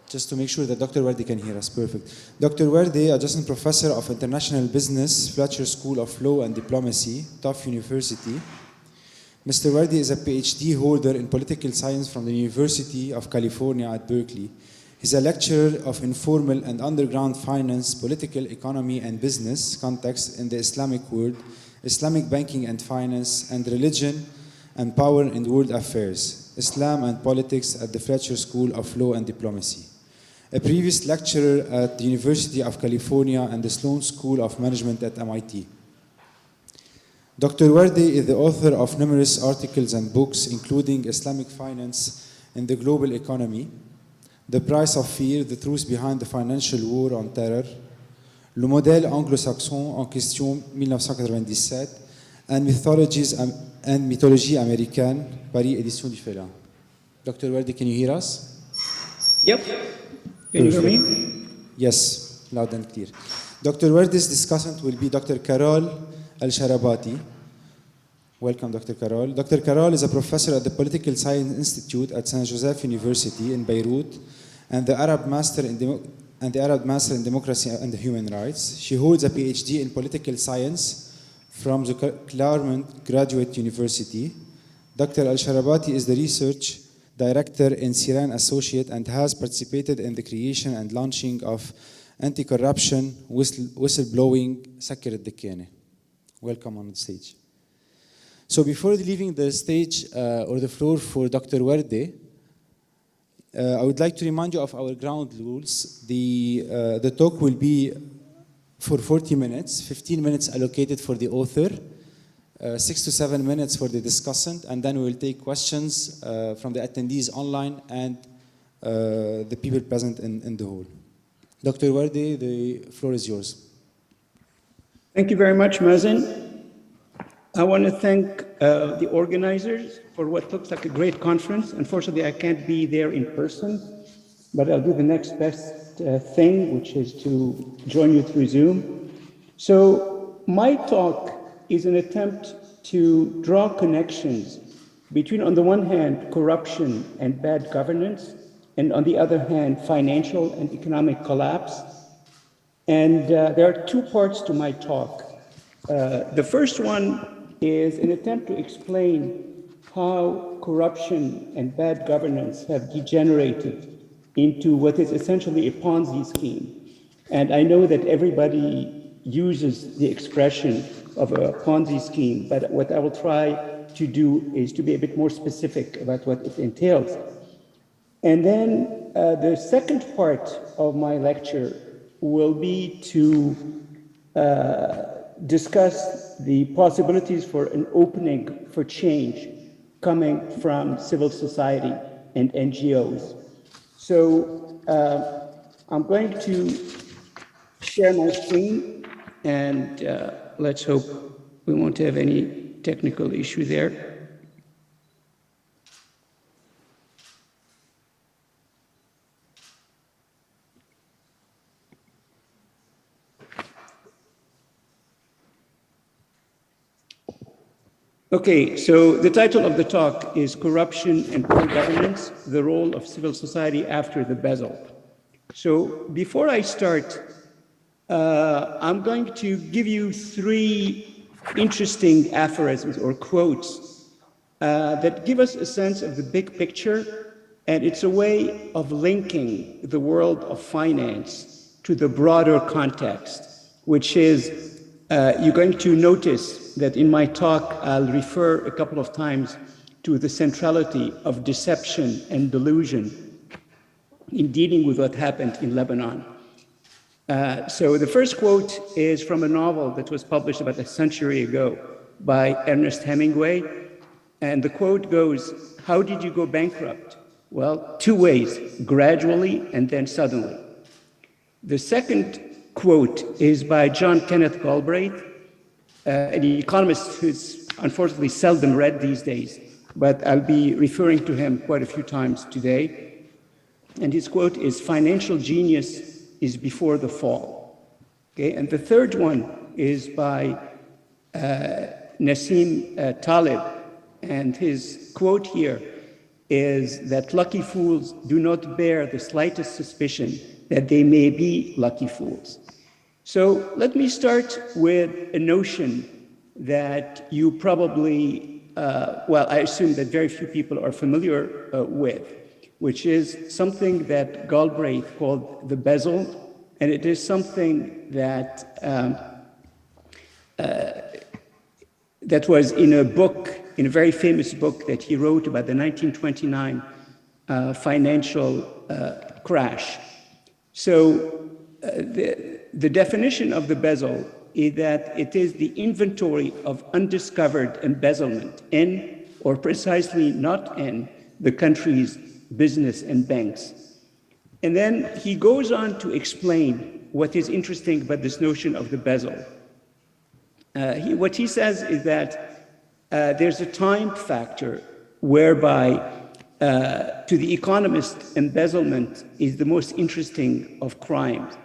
Just to make sure that Dr. Wardi can hear us, perfect. Dr. Wardi, Adjunct Professor of International Business, Fletcher School of Law and Diplomacy, Tufts University. Mr. Wardi is a PhD holder in political science from the University of California at Berkeley. He's a lecturer of informal and underground finance, political economy and business context in the Islamic world, Islamic banking and finance, and religion and power in world affairs, Islam and politics at the Fletcher School of Law and Diplomacy. A previous lecturer at the University of California and the Sloan School of Management at MIT. Dr. Wardi is the author of numerous articles and books, including Islamic Finance in the Global Economy, The Price of Fear, The Truth Behind the Financial War on Terror, Le Modèle Anglo-Saxon en question 1997, and Mythologie Américaine, Paris, Édition du Félin. Dr. Wardi, can you hear us? Yep. Can you hear me? Yes, loud and clear. Dr. Wardi's discussant will be Dr. Carol Al-Sharabati. Welcome, Dr. Carol. Dr. Carol is a professor at the Political Science Institute at St. Joseph University in Beirut and the Arab Master in Democracy and Human Rights. She holds a PhD in Political Science from the Claremont Graduate University. Dr. Al-Sharabati is the research director in Siran Associate and has participated in the creation and launching of anti-corruption whistleblowing Sakir al-Dikkani. Welcome on the stage. So before leaving the stage or the floor for Dr. Wardi, I would like to remind you of our ground rules. The talk will be for 40 minutes, 15 minutes allocated for the author, 6 to 7 minutes for the discussant, and then we will take questions from the attendees online and the people present in the hall. Dr. Wardi, the floor is yours. Thank you very much, Mazen. I want to thank the organizers for what looks like a great conference. Unfortunately, I can't be there in person, but I'll do the next best thing, which is to join you through Zoom. So my talk is an attempt to draw connections between, on the one hand, corruption and bad governance, and on the other hand, financial and economic collapse. And there are two parts to my talk. The first one is an attempt to explain how corruption and bad governance have degenerated into what is essentially a Ponzi scheme. And I know that everybody uses the expression of a Ponzi scheme, but what I will try to do is to be a bit more specific about what it entails. And then the second part of my lecture will be to discuss the possibilities for an opening for change coming from civil society and NGOs. So I'm going to share my screen, and let's hope we won't have any technical issue there. Okay, so the title of the talk is Corruption and Poor Governance, the Role of Civil Society After the Bezel. So before I start, I'm going to give you three interesting aphorisms or quotes that give us a sense of the big picture, and it's a way of linking the world of finance to the broader context, which is you're going to notice that in my talk, I'll refer a couple of times to the centrality of deception and delusion in dealing with what happened in Lebanon. So the first quote is from a novel that was published about a century ago by Ernest Hemingway. And the quote goes, "How did you go bankrupt?" Well, two ways, gradually and then suddenly. The second quote is by John Kenneth Galbraith, an economist who's unfortunately seldom read these days, but I'll be referring to him quite a few times today. And his quote is, "Financial genius is before the fall." Okay, and the third one is by Nassim Taleb, and his quote here is that lucky fools do not bear the slightest suspicion that they may be lucky fools. So let me start with a notion that you probably, well, I assume that very few people are familiar with, which is something that Galbraith called the bezel, and it is something that that was in a book, in a very famous book that he wrote about the 1929 financial crash. So the definition of the bezel is that it is the inventory of undiscovered embezzlement in, or precisely not in, the country's business and banks. And then he goes on to explain what is interesting about this notion of the bezel. What he says is that there's a time factor whereby, to the economist, embezzlement is the most interesting of crimes.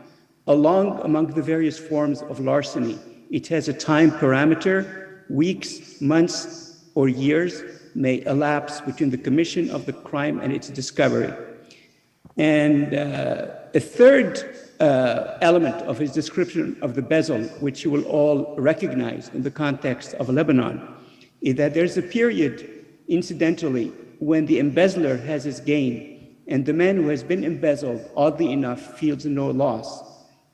Among the various forms of larceny, it has a time parameter. Weeks, months, or years may elapse between the commission of the crime and its discovery. And a third element of his description of the bezel, which you will all recognize in the context of Lebanon, is that there's a period, incidentally, when the embezzler has his gain and the man who has been embezzled, oddly enough, feels no loss.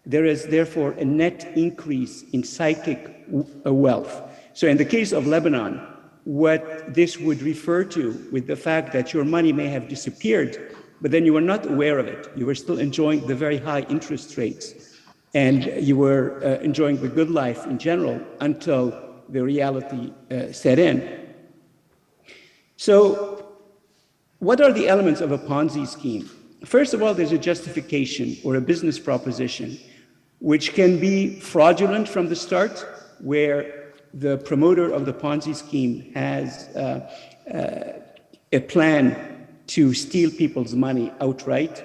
There is therefore a net increase in psychic wealth. So in the case of Lebanon, what this would refer to with the fact that your money may have disappeared, but then you were not aware of it. You were still enjoying the very high interest rates, and you were enjoying the good life in general until the reality set in. So what are the elements of a Ponzi scheme? First of all, there's a justification or a business proposition, which can be fraudulent from the start, where the promoter of the Ponzi scheme has a plan to steal people's money outright.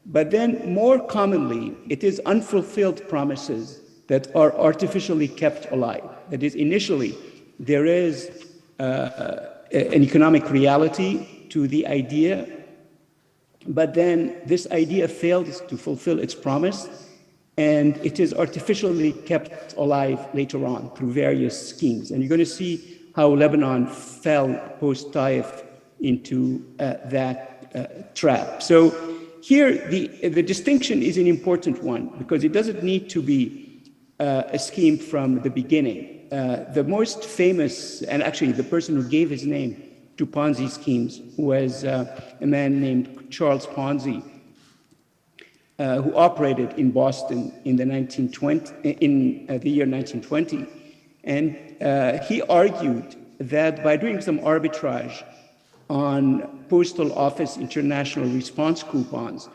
But then more commonly, it is unfulfilled promises that are artificially kept alive. That is, initially, there is an economic reality to the idea, but then this idea fails to fulfill its promise, and it is artificially kept alive later on through various schemes. And you're going to see how Lebanon fell post-Taif into that trap. So here, the distinction is an important one, because it doesn't need to be a scheme from the beginning. The most famous, and actually the person who gave his name to Ponzi schemes, was a man named Charles Ponzi, who operated in Boston in the year 1920. And he argued that by doing some arbitrage on Postal Office International Response coupons,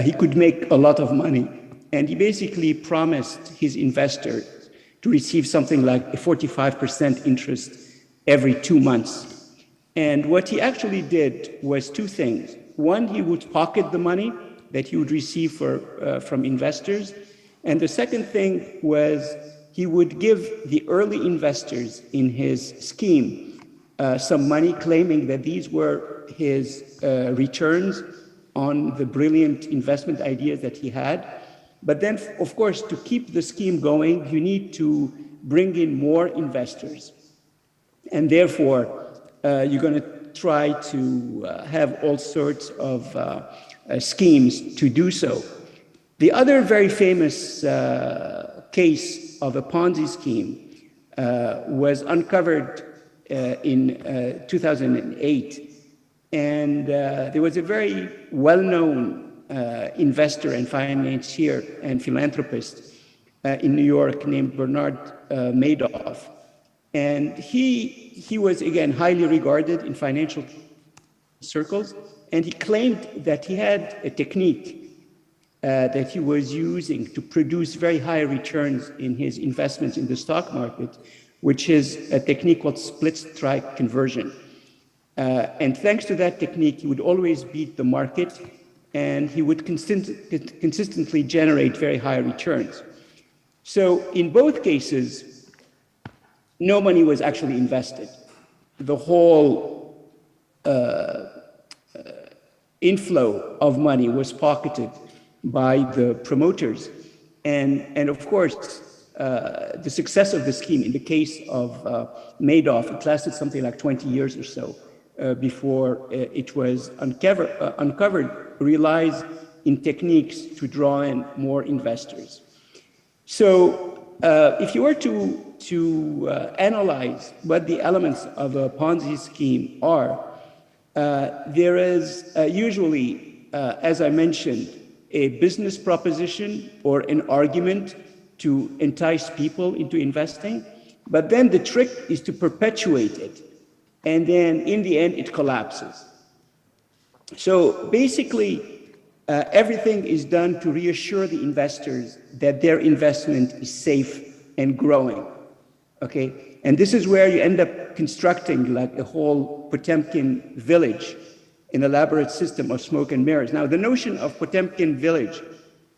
he could make a lot of money. And he basically promised his investors to receive something like a 45% interest every 2 months. And what he actually did was two things. One, he would pocket the money that he would receive from investors. And the second thing was he would give the early investors in his scheme some money, claiming that these were his returns on the brilliant investment ideas that he had. But then, of course, to keep the scheme going, you need to bring in more investors. And therefore, you're going to try to have all sorts of schemes to do so. The other very famous case of a Ponzi scheme was uncovered in 2008. And there was a very well-known investor and financier and philanthropist in New York named Bernard Madoff. And he was, again, highly regarded in financial circles. And he claimed that he had a technique that he was using to produce very high returns in his investments in the stock market, which is a technique called split strike conversion. And thanks to that technique, he would always beat the market, and he would consistently generate very high returns. So in both cases, no money was actually invested. The whole inflow of money was pocketed by the promoters. And of course, the success of the scheme, in the case of Madoff, it lasted something like 20 years or so before it was uncovered, relies in techniques to draw in more investors. So if you were to analyze what the elements of a Ponzi scheme are, there is usually, as I mentioned, a business proposition or an argument to entice people into investing, but then the trick is to perpetuate it, and then in the end it collapses. So basically, everything is done to reassure the investors that their investment is safe and growing, okay? And this is where you end up constructing like a whole Potemkin village, an elaborate system of smoke and mirrors. Now, the notion of Potemkin village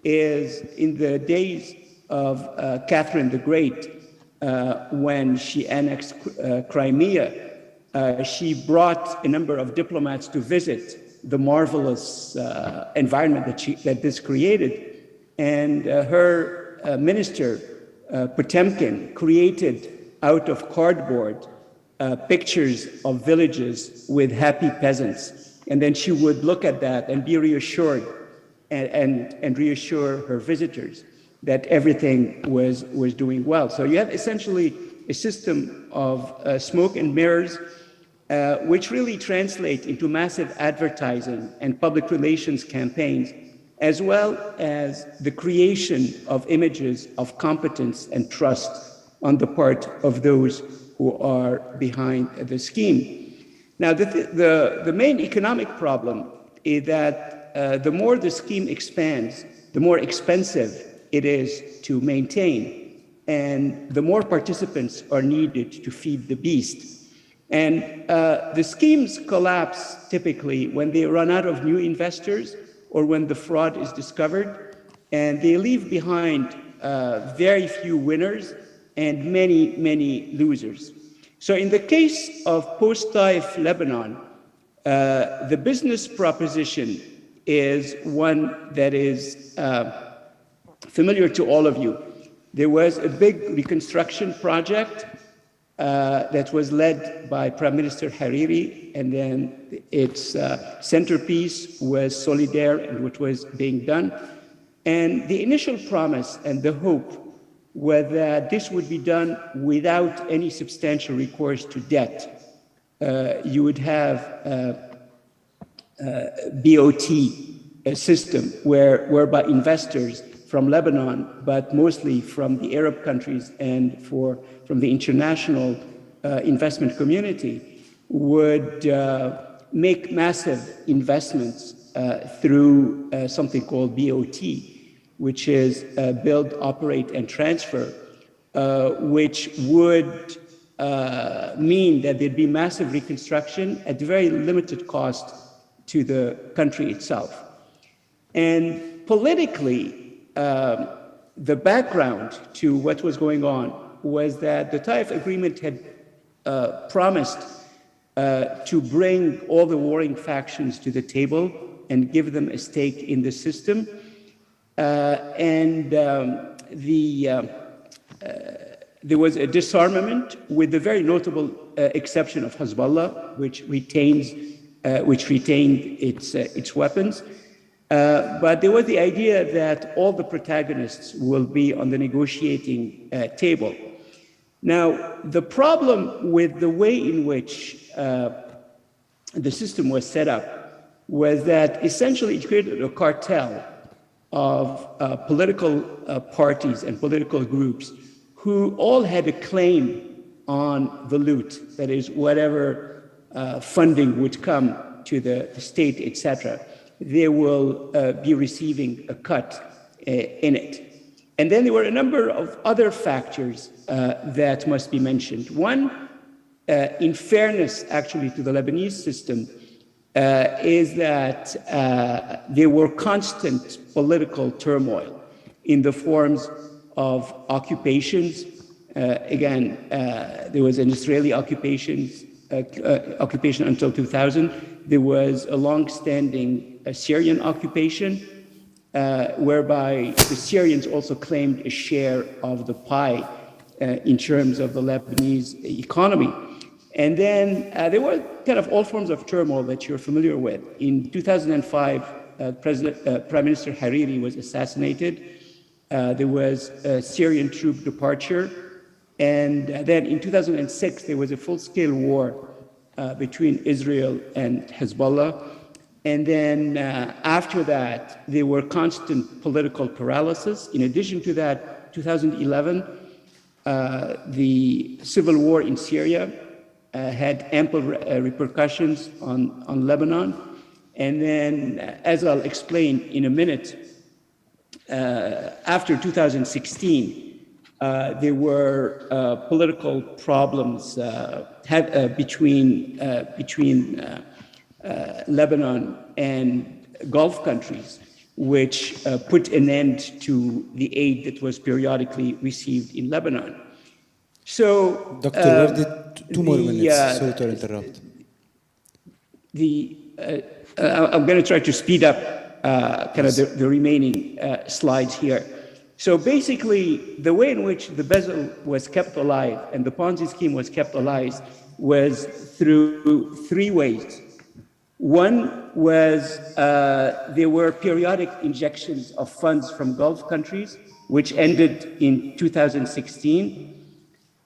is in the days of Catherine the Great, when she annexed Crimea, she brought a number of diplomats to visit the marvelous environment that this created. And her minister, Potemkin, created out of cardboard pictures of villages with happy peasants. And then she would look at that and be reassured and reassure her visitors that everything was doing well. So you have essentially a system of smoke and mirrors, which really translate into massive advertising and public relations campaigns, as well as the creation of images of competence and trust on the part of those who are behind the scheme. Now, the main economic problem is that the more the scheme expands, the more expensive it is to maintain, and the more participants are needed to feed the beast. And the schemes collapse typically when they run out of new investors or when the fraud is discovered, and they leave behind very few winners and many, many losers. So in the case of post-Taif Lebanon, the business proposition is one that is familiar to all of you. There was a big reconstruction project that was led by Prime Minister Hariri, and then its centerpiece was Solidaire and what was being done. And the initial promise and the hope was that this would be done without any substantial recourse to debt. You would have BOT system whereby investors from Lebanon, but mostly from the Arab countries and from the international investment community, would make massive investments through something called BOT, which is build, operate, and transfer, which would mean that there'd be massive reconstruction at very limited cost to the country itself. And politically, the background to what was going on was that the Taif Agreement had promised to bring all the warring factions to the table and give them a stake in the system. There was a disarmament, with the very notable exception of Hezbollah, which retained its weapons. But there was the idea that all the protagonists will be on the negotiating table. Now, the problem with the way in which the system was set up was that essentially it created a cartel of political parties and political groups who all had a claim on the loot, that is, whatever funding would come to the state, etc., they will be receiving a cut in it. And then there were a number of other factors that must be mentioned. One, in fairness actually to the Lebanese system, is that there were constant political turmoil in the forms of occupations. There was an Israeli occupation occupation until 2000. There was a long-standing Syrian occupation, whereby the Syrians also claimed a share of the pie in terms of the Lebanese economy. And then there were kind of all forms of turmoil that you're familiar with. In 2005, Prime Minister Hariri was assassinated. There was a Syrian troop departure. And then in 2006, there was a full-scale war between Israel and Hezbollah. And then after that, there were constant political paralysis. In addition to that, 2011, the civil war in Syria had ample repercussions on Lebanon. And then, as I'll explain in a minute, after 2016, there were political problems between Lebanon and Gulf countries, which put an end to the aid that was periodically received in Lebanon. So, Dr. Wardi, 2 more minutes. Sorry to interrupt. I'm going to try to speed up kind of the remaining slides here. So basically, the way in which the bezel was kept alive and the Ponzi scheme was kept alive was through 3 ways. One was there were periodic injections of funds from Gulf countries, which ended in 2016.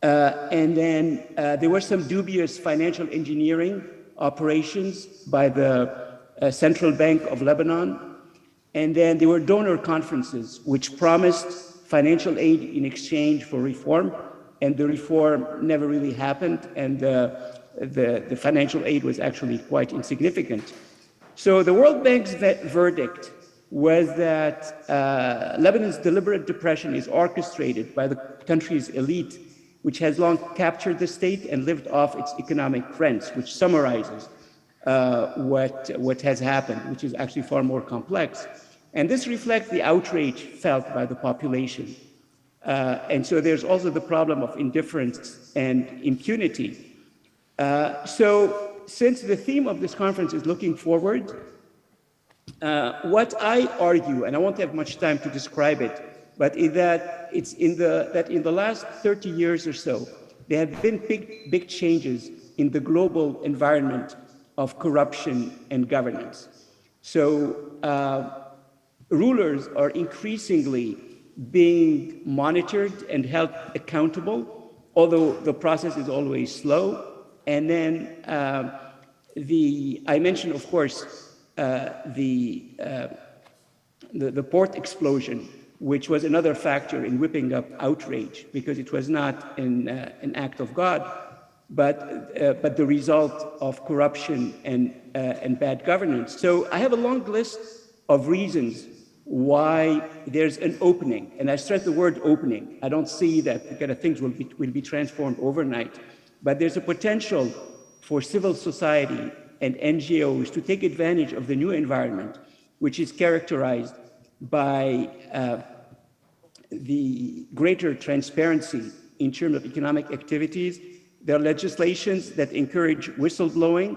And then there were some dubious financial engineering operations by the Central Bank of Lebanon. And then there were donor conferences which promised financial aid in exchange for reform, and the reform never really happened, and the financial aid was actually quite insignificant. So the World Bank's verdict was that Lebanon's deliberate depression is orchestrated by the country's elite, which has long captured the state and lived off its economic rents, which summarizes what has happened, which is actually far more complex. And this reflects the outrage felt by the population. And so there's also the problem of indifference and impunity. So since the theme of this conference is looking forward, what I argue, and I won't have much time to describe it, but is that it's in the last 30 years or so, there have been big changes in the global environment of corruption and governance. So rulers are increasingly being monitored and held accountable, although the process is always slow. And then I mentioned, of course, the port explosion, which was another factor in whipping up outrage, because it was not an act of God, but the result of corruption and bad governance. So I have a long list of reasons why there's an opening, and I stress the word opening. I don't see that the kind of things will be transformed overnight, but there's a potential for civil society and NGOs to take advantage of the new environment, which is characterized by the greater transparency in terms of economic activities. There are legislations that encourage whistleblowing,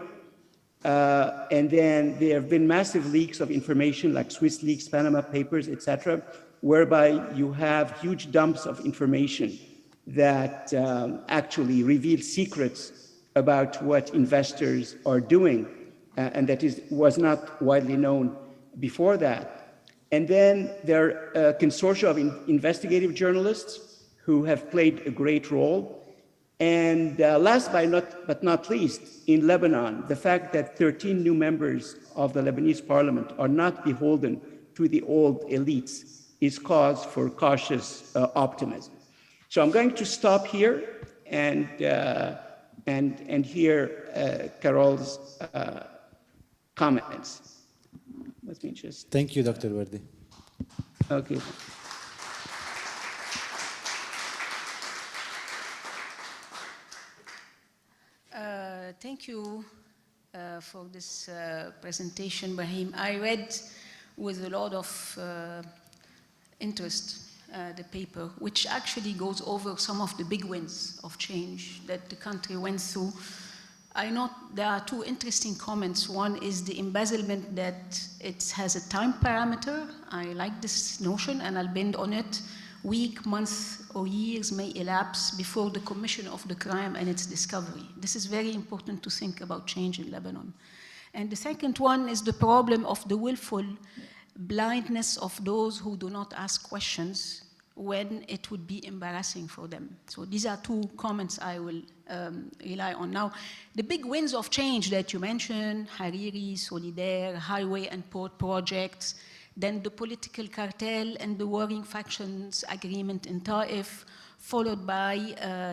and then there have been massive leaks of information like Swiss leaks, Panama Papers, etc., whereby you have huge dumps of information that actually reveal secrets about what investors are doing, and that was not widely known before that. And then there are a consortia of investigative journalists who have played a great role. And last but not least, in Lebanon, the fact that 13 new members of the Lebanese parliament are not beholden to the old elites is cause for cautious optimism. So I'm going to stop here and hear Carol's comments. Let me just... Thank you, Dr. Wardi. Okay. Thank you for this presentation, Brahim. I read with a lot of interest the paper, which actually goes over some of the big wins of change that the country went through I note there are two interesting comments. One is the embezzlement, that it has a time parameter. I like this notion, and I'll bend on it. Week, months, or years may elapse before the commission of the crime and its discovery. This is very important to think about change in Lebanon. And the second one is the problem of the willful blindness of those who do not ask questions when it would be embarrassing for them. So these are two comments I will rely on. Now, the big wins of change that you mentioned, Hariri, Solidaire, highway and port projects, then the political cartel and the warring factions agreement in Taif, followed by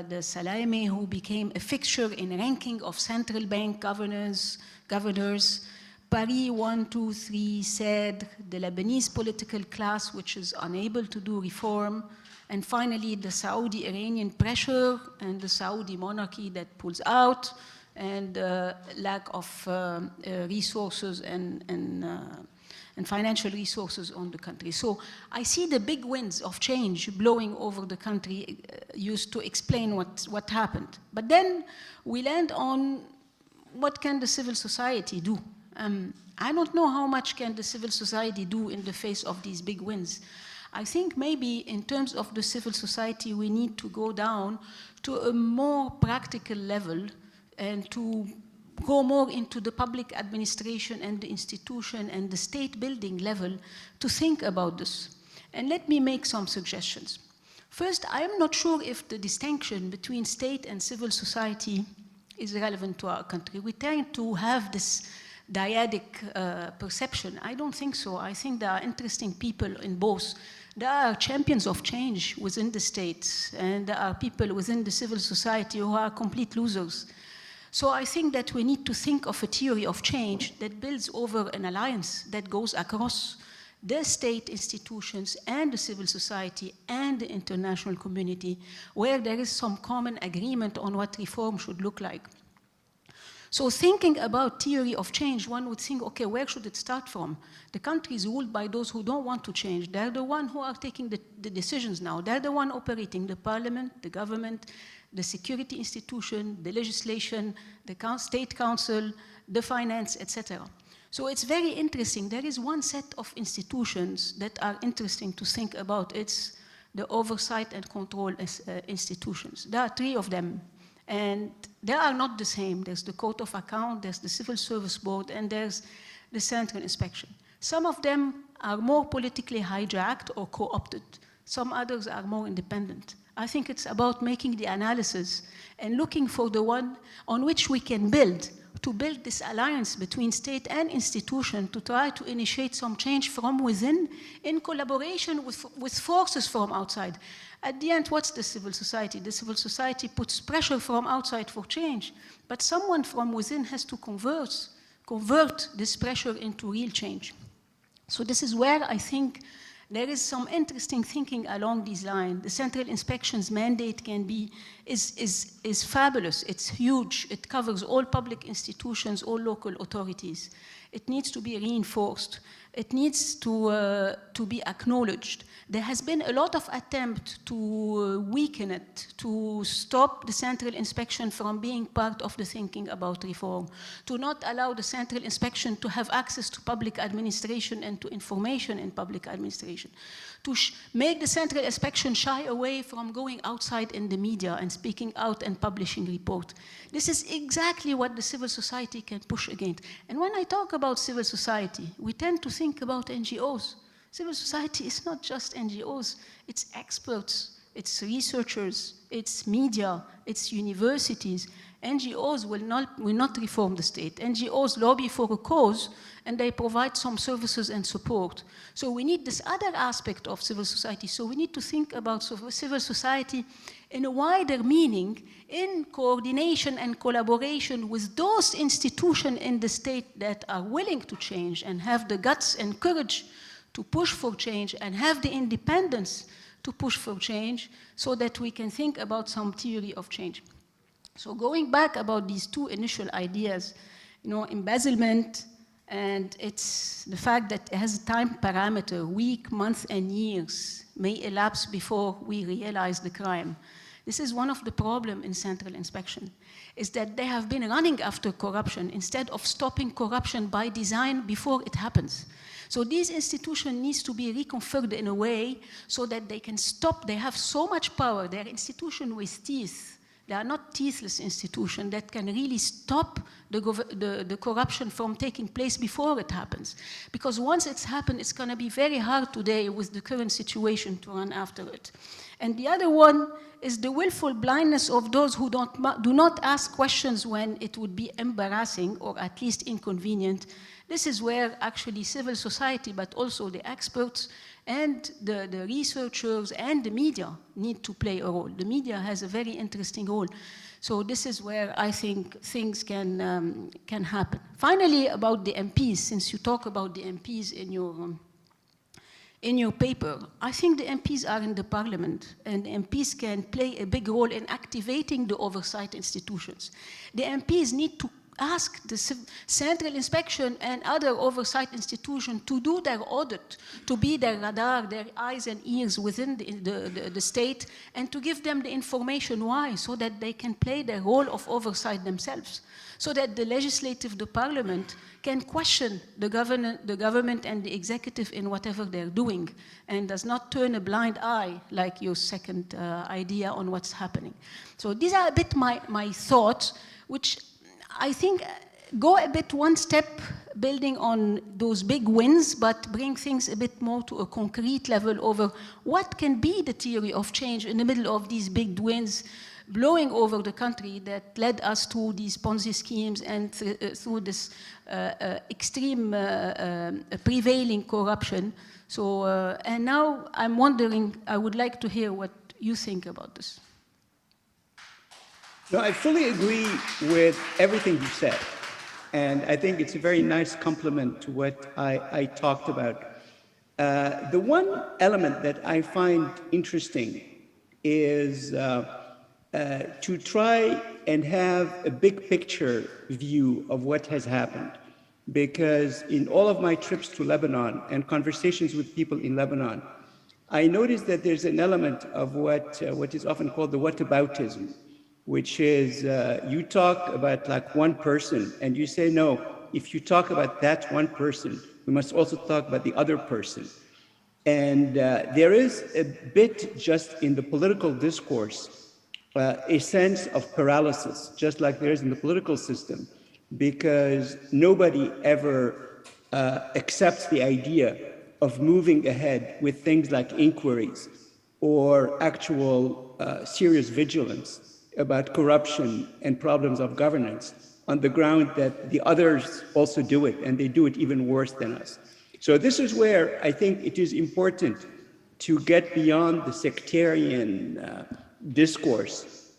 the Salame, who became a fixture in ranking of central bank governors, Paris 1, 2, 3 said, the Lebanese political class, which is unable to do reform, and finally the Saudi-Iranian pressure and the Saudi monarchy that pulls out, and lack of resources and financial resources on the country. So I see the big winds of change blowing over the country used to explain what happened. But then we land on what can the civil society do? I don't know how much can the civil society do in the face of these big winds. I think maybe in terms of the civil society, we need to go down to a more practical level and to go more into the public administration and the institution and the state building level to think about this. And let me make some suggestions. First, I am not sure if the distinction between state and civil society is relevant to our country. We tend to have this dyadic perception. I don't think so. I think there are interesting people in both. There are champions of change within the state, and there are people within the civil society who are complete losers. So I think that we need to think of a theory of change that builds over an alliance that goes across the state institutions and the civil society and the international community, where there is some common agreement on what reform should look like. So thinking about theory of change, one would think, okay, where should it start from? The country is ruled by those who don't want to change. They're the ones who are taking the decisions now. They're the one operating the parliament, the government, the security institution, the legislation, the state council, the finance, etc. So it's very interesting. There is one set of institutions that are interesting to think about. It's the oversight and control institutions. There are 3 of them. And they are not the same. There's the Court of Account, there's the Civil Service Board, and there's the Central Inspection. Some of them are more politically hijacked or co-opted. Some others are more independent. I think it's about making the analysis and looking for the one on which we can build, to build this alliance between state and institution to try to initiate some change from within in collaboration with forces from outside. At the end, what's the civil society? The civil society puts pressure from outside for change, but someone from within has to convert this pressure into real change. So this is where I think there is some interesting thinking along these lines. The Central Inspection's mandate is fabulous. It's huge. It covers all public institutions, all local authorities. It needs to be reinforced. It needs to be acknowledged. There has been a lot of attempt to weaken it, to stop the Central Inspection from being part of the thinking about reform, to not allow the Central Inspection to have access to public administration and to information in public administration, to make the Central Inspection shy away from going outside in the media and speaking out and publishing reports. This is exactly what the civil society can push against. And when I talk about civil society, we tend to think about NGOs. Civil society is not just NGOs, it's experts, it's researchers, it's media, it's universities. NGOs will not reform the state. NGOs lobby for a cause and they provide some services and support. So we need this other aspect of civil society. So we need to think about civil society in a wider meaning, in coordination and collaboration with those institutions in the state that are willing to change and have the guts and courage to push for change and have the independence to push for change, so that we can think about some theory of change. So going back about these 2 initial ideas, embezzlement, and it's the fact that it has a time parameter, week, month, and years may elapse before we realize the crime. This is one of the problems in central inspection, is that they have been running after corruption instead of stopping corruption by design before it happens. So these institutions need to be reconfigured in a way so that they can stop. They have so much power. They're institutions with teeth. They are not teethless institutions that can really stop the corruption from taking place before it happens. Because once it's happened, it's going to be very hard today with the current situation to run after it. And the other one is the willful blindness of those who do not ask questions when it would be embarrassing or at least inconvenient. This is where actually civil society, but also the experts and the researchers and the media need to play a role. The media has a very interesting role. So this is where I think things can happen. Finally, about the MPs, since you talk about the MPs in your paper, I think the MPs are in the parliament, and the MPs can play a big role in activating the oversight institutions. The MPs need to ask the central inspection and other oversight institutions to do their audit, to be their radar, their eyes and ears within the state, and to give them the information. Why? So that they can play their role of oversight themselves, so that the legislative, the parliament, can question the government and the executive in whatever they're doing, and does not turn a blind eye, like your second idea on what's happening. So these are a bit my thoughts, which I think go a bit one step building on those big wins, but bring things a bit more to a concrete level over what can be the theory of change in the middle of these big wins blowing over the country that led us to these Ponzi schemes and through this extreme prevailing corruption. So, and now I'm wondering, I would like to hear what you think about this. No, I fully agree with everything you said. And I think it's a very nice compliment to what I talked about. The one element that I find interesting is to try and have a big picture view of what has happened. Because in all of my trips to Lebanon and conversations with people in Lebanon, I noticed that there's an element of what is often called the whataboutism, which is you talk about like one person and you say, no, if you talk about that one person, we must also talk about the other person. And there is a bit just in the political discourse, a sense of paralysis, just like there is in the political system, because nobody ever accepts the idea of moving ahead with things like inquiries or actual serious vigilance about corruption and problems of governance on the ground that the others also do it, and they do it even worse than us. So this is where I think it is important to get beyond the sectarian discourse,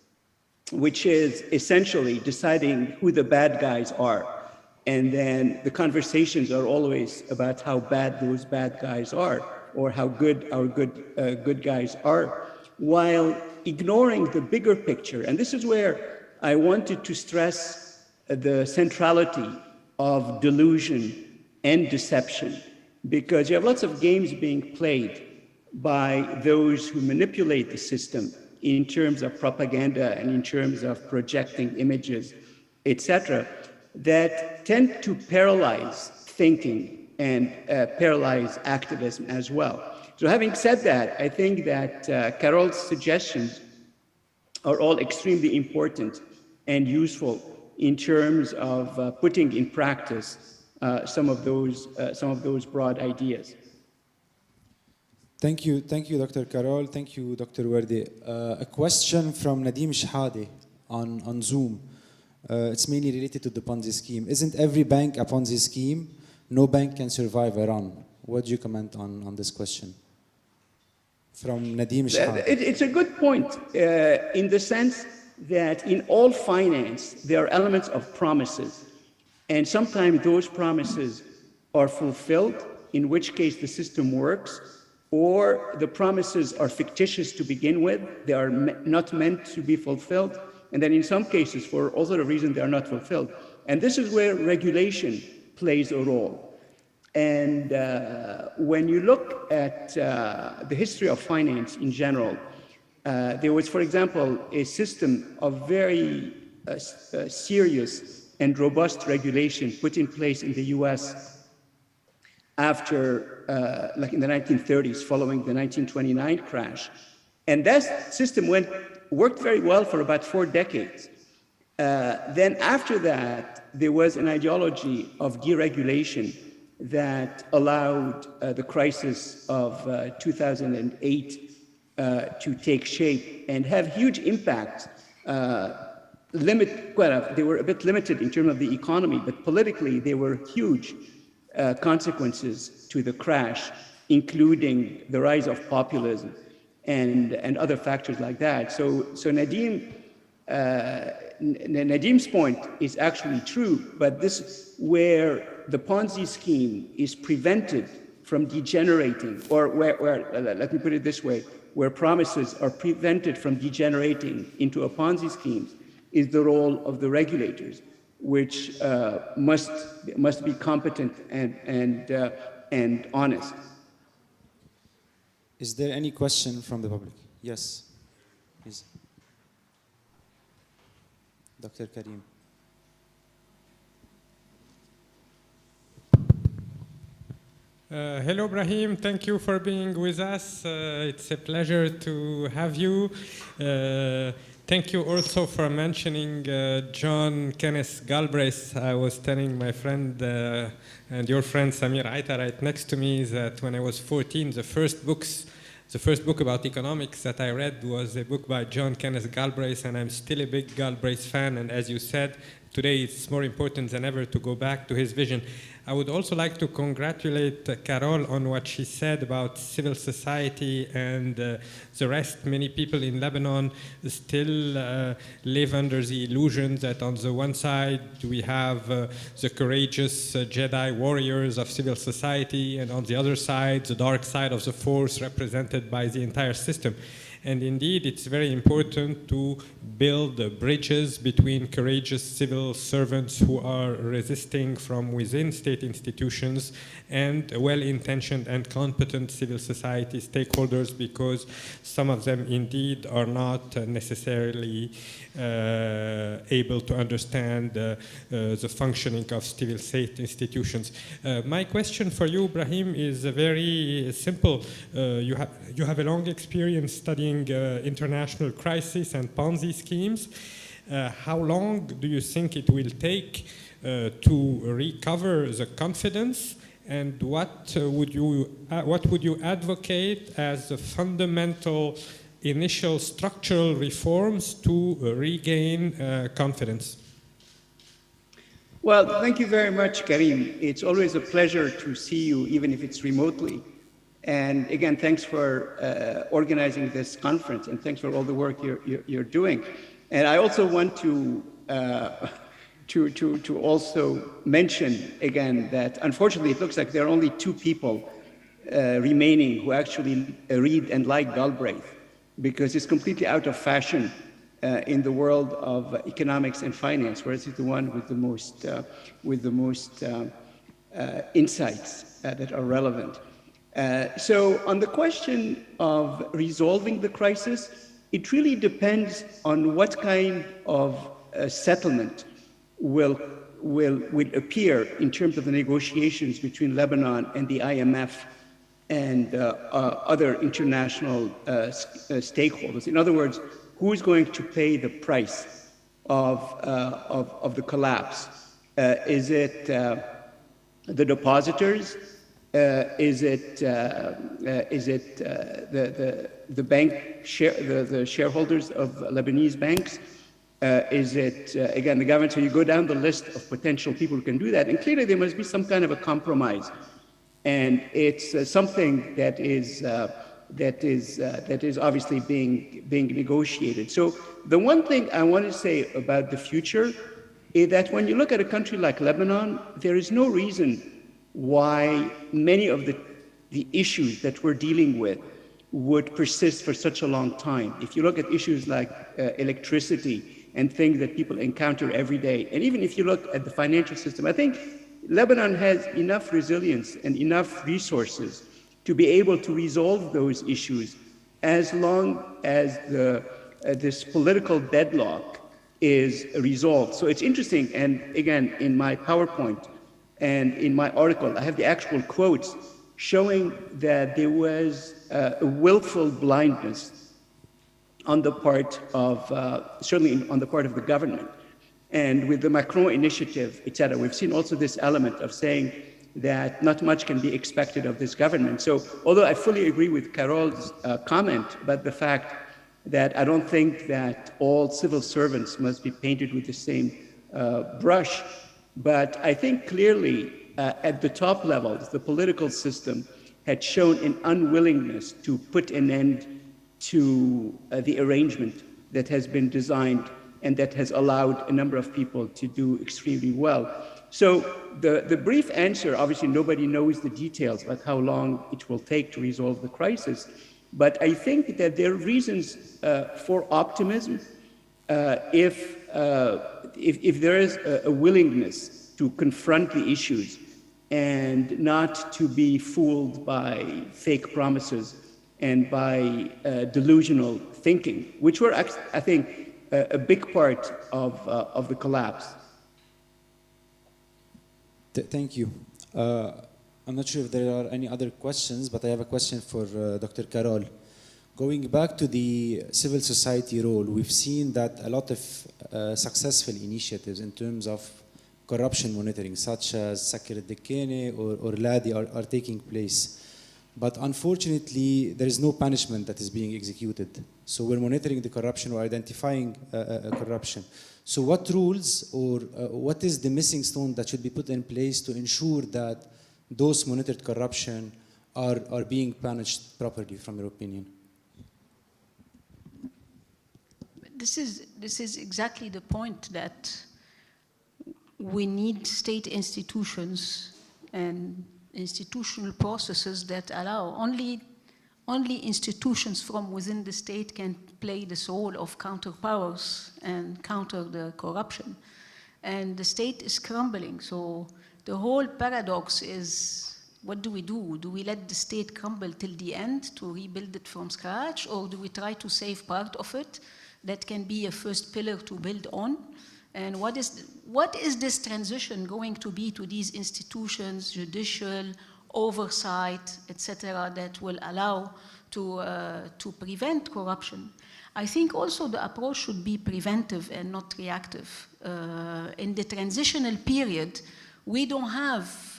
which is essentially deciding who the bad guys are. And then the conversations are always about how bad those bad guys are, or how good our good guys are, while ignoring the bigger picture. And this is where I wanted to stress the centrality of delusion and deception, because you have lots of games being played by those who manipulate the system in terms of propaganda and in terms of projecting images, etc., that tend to paralyze thinking and paralyze activism as well. So having said that, I think that Carol's suggestions are all extremely important and useful in terms of putting in practice some of those broad ideas. Thank you, Dr. Carol. Thank you, Dr. Wardi. A question from Nadim Shahadi on Zoom. It's mainly related to the Ponzi scheme. Isn't every bank a Ponzi scheme? No bank can survive a run. What do you comment on this question? From Nadim Shahadi. It's a good point in the sense that in all finance, there are elements of promises. And sometimes those promises are fulfilled, in which case the system works, or the promises are fictitious to begin with. They are not meant to be fulfilled. And then in some cases, for all sort of reasons, they are not fulfilled. And this is where regulation plays a role. And when you look at the history of finance in general, There was, for example, a system of very serious and robust regulation put in place in the US after, like in the 1930s, following the 1929 crash. And that system worked very well for about 4 decades. Then after that, there was an ideology of deregulation that allowed the crisis of 2008 to take shape and have huge impact. They were a bit limited in terms of the economy, but politically they were huge consequences to the crash, including the rise of populism and other factors like that. So Nadim's point is actually true, but this is where the Ponzi scheme is prevented from degenerating, or where let me put it this way, where promises are prevented from degenerating into a Ponzi scheme, is the role of the regulators, which must be competent and honest. Is there any question from the public? Yes, please. Dr. Karim. Hello, Brahim. Thank you for being with us. It's a pleasure to have you. Thank you also for mentioning John Kenneth Galbraith. I was telling my friend and your friend Samir Aita right next to me that when I was 14, the first book about economics that I read was a book by John Kenneth Galbraith, and I'm still a big Galbraith fan. And as you said, today it's more important than ever to go back to his vision. I would also like to congratulate Carol on what she said about civil society and the rest. Many people in Lebanon still live under the illusion that on the one side we have the courageous Jedi warriors of civil society, and on the other side, the dark side of the force represented by the entire system. And indeed, it's very important to build bridges between courageous civil servants who are resisting from within state institutions and well-intentioned and competent civil society stakeholders, because some of them indeed are not necessarily able to understand the functioning of civil state institutions. My question for you, Brahim, is very simple. You have a long experience studying international crisis and Ponzi schemes. How long do you think it will take to recover the confidence, and what would you advocate as the fundamental initial structural reforms to regain confidence? Well, thank you very much, Karim. It's always a pleasure to see you, even if it's remotely. And again, thanks for organizing this conference, and thanks for all the work you're doing. And I also want to also mention again that unfortunately it looks like there are only 2 people remaining who actually read and like Galbraith, because it's completely out of fashion in the world of economics and finance, whereas it's the one with the most insights that are relevant. So on the question of resolving the crisis, it really depends on what kind of settlement will appear in terms of the negotiations between Lebanon and the IMF and other international stakeholders. In other words, who is going to pay the price of the collapse? Is it the depositors? Is it the bank the shareholders of Lebanese banks? Is it again the government? So you go down the list of potential people who can do that, and clearly there must be some kind of a compromise, and it's something that is obviously being negotiated. So the one thing I want to say about the future is that when you look at a country like Lebanon, there is no reason why many of the issues that we're dealing with would persist for such a long time. If you look at issues like electricity and things that people encounter every day, and even if you look at the financial system, I think Lebanon has enough resilience and enough resources to be able to resolve those issues as long as this political deadlock is resolved. So it's interesting, and again, in my PowerPoint and in my article, I have the actual quotes showing that there was a willful blindness on the part of, certainly on the part of the government. And with the Macron initiative, etc., we've seen also this element of saying that not much can be expected of this government. So although I fully agree with Carol's comment about the fact that I don't think that all civil servants must be painted with the same brush, but I think clearly at the top levels, the political system had shown an unwillingness to put an end to the arrangement that has been designed and that has allowed a number of people to do extremely well. So the brief answer, obviously nobody knows the details about how long it will take to resolve the crisis, but I think that there are reasons for optimism if there is a willingness to confront the issues and not to be fooled by fake promises and by delusional thinking, which were, I think, a big part of the collapse. Thank you. I'm not sure if there are any other questions, but I have a question for Dr. Carol. Going back to the civil society role, we've seen that a lot of successful initiatives in terms of corruption monitoring, such as Sakir al-Dikkene or Ladi, are taking place. But unfortunately, there is no punishment that is being executed. So we're monitoring the corruption, we're identifying corruption. So what rules or what is the missing stone that should be put in place to ensure that those monitored corruption are being punished properly, from your opinion? This is exactly the point, that we need state institutions and institutional processes that allow only institutions from within the state can play this role of counterpowers and counter the corruption. And the state is crumbling. So the whole paradox is, what do we do? Do we let the state crumble till the end to rebuild it from scratch, or do we try to save part of it that can be a first pillar to build on? And what is this transition going to be to these institutions, judicial, oversight, etc., that will allow to prevent corruption? I think also the approach should be preventive and not reactive. In the transitional period, we don't have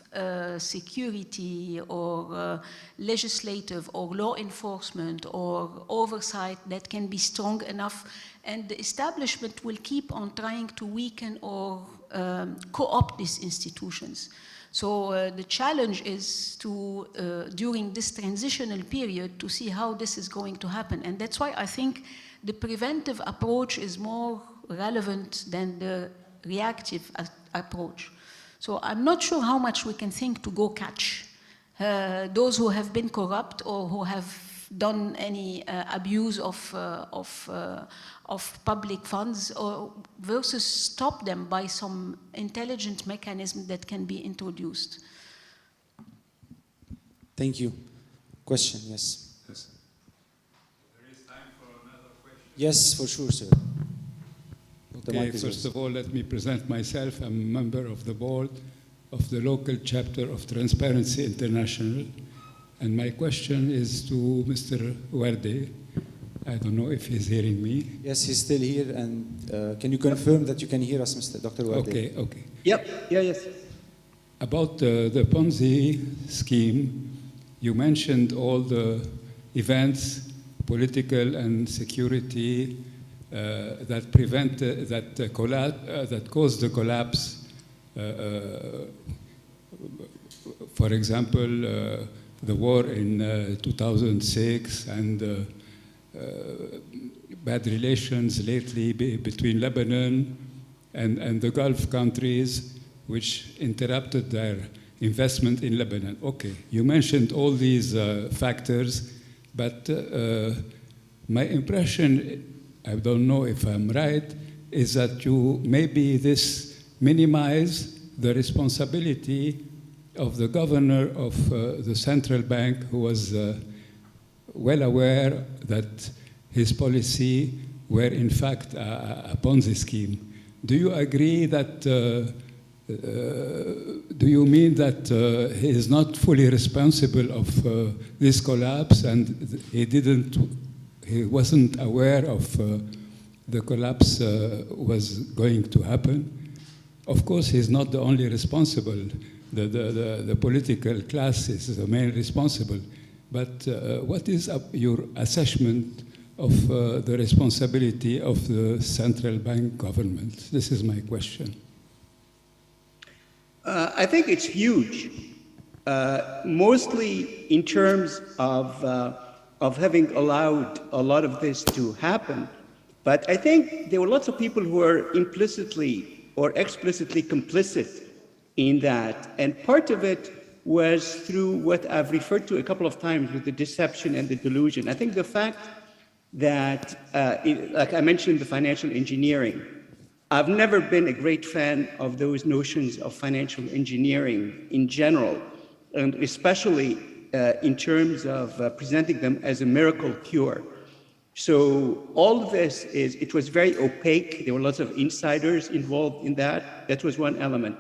security or legislative or law enforcement or oversight that can be strong enough, and the establishment will keep on trying to weaken or co-opt these institutions. So the challenge is to, during this transitional period, to see how this is going to happen. And that's why I think the preventive approach is more relevant than the reactive approach. So I'm not sure how much we can think to go catch those who have been corrupt or who have done any abuse of public funds, or versus stop them by some intelligent mechanism that can be introduced. Thank you. Question, yes. Yes, There is time for another question. Yes, for sure, sir. Okay, first of all, let me present myself. I'm a member of the board of the local chapter of Transparency International. And my question is to Mr. Werde. I don't know if he's hearing me. Yes, he's still here. And can you confirm that you can hear us, Mr. Dr. Werde? Okay, okay. Yep, yes. About the Ponzi scheme, you mentioned all the events, political and security, that caused the collapse. For example, the war in 2006 and bad relations lately between Lebanon and the Gulf countries, which interrupted their investment in Lebanon. Okay, you mentioned all these factors, but my impression, I don't know if I'm right, is that you maybe this minimize the responsibility of the governor of the central bank, who was well aware that his policy were in fact a Ponzi scheme. Do you agree that, do you mean that he is not fully responsible of this collapse and he wasn't aware of the collapse was going to happen? Of course, he's not the only responsible. The political class is the main responsible. But what is your assessment of the responsibility of the central bank government? This is my question. I think it's huge, mostly in terms of having allowed a lot of this to happen. But I think there were lots of people who were implicitly or explicitly complicit in that. And part of it was through what I've referred to a couple of times with the deception and the delusion. I think the fact that, like I mentioned, the financial engineering, I've never been a great fan of those notions of financial engineering in general, and especially in terms of presenting them as a miracle cure. So all of this it was very opaque. There were lots of insiders involved in that. That was one element.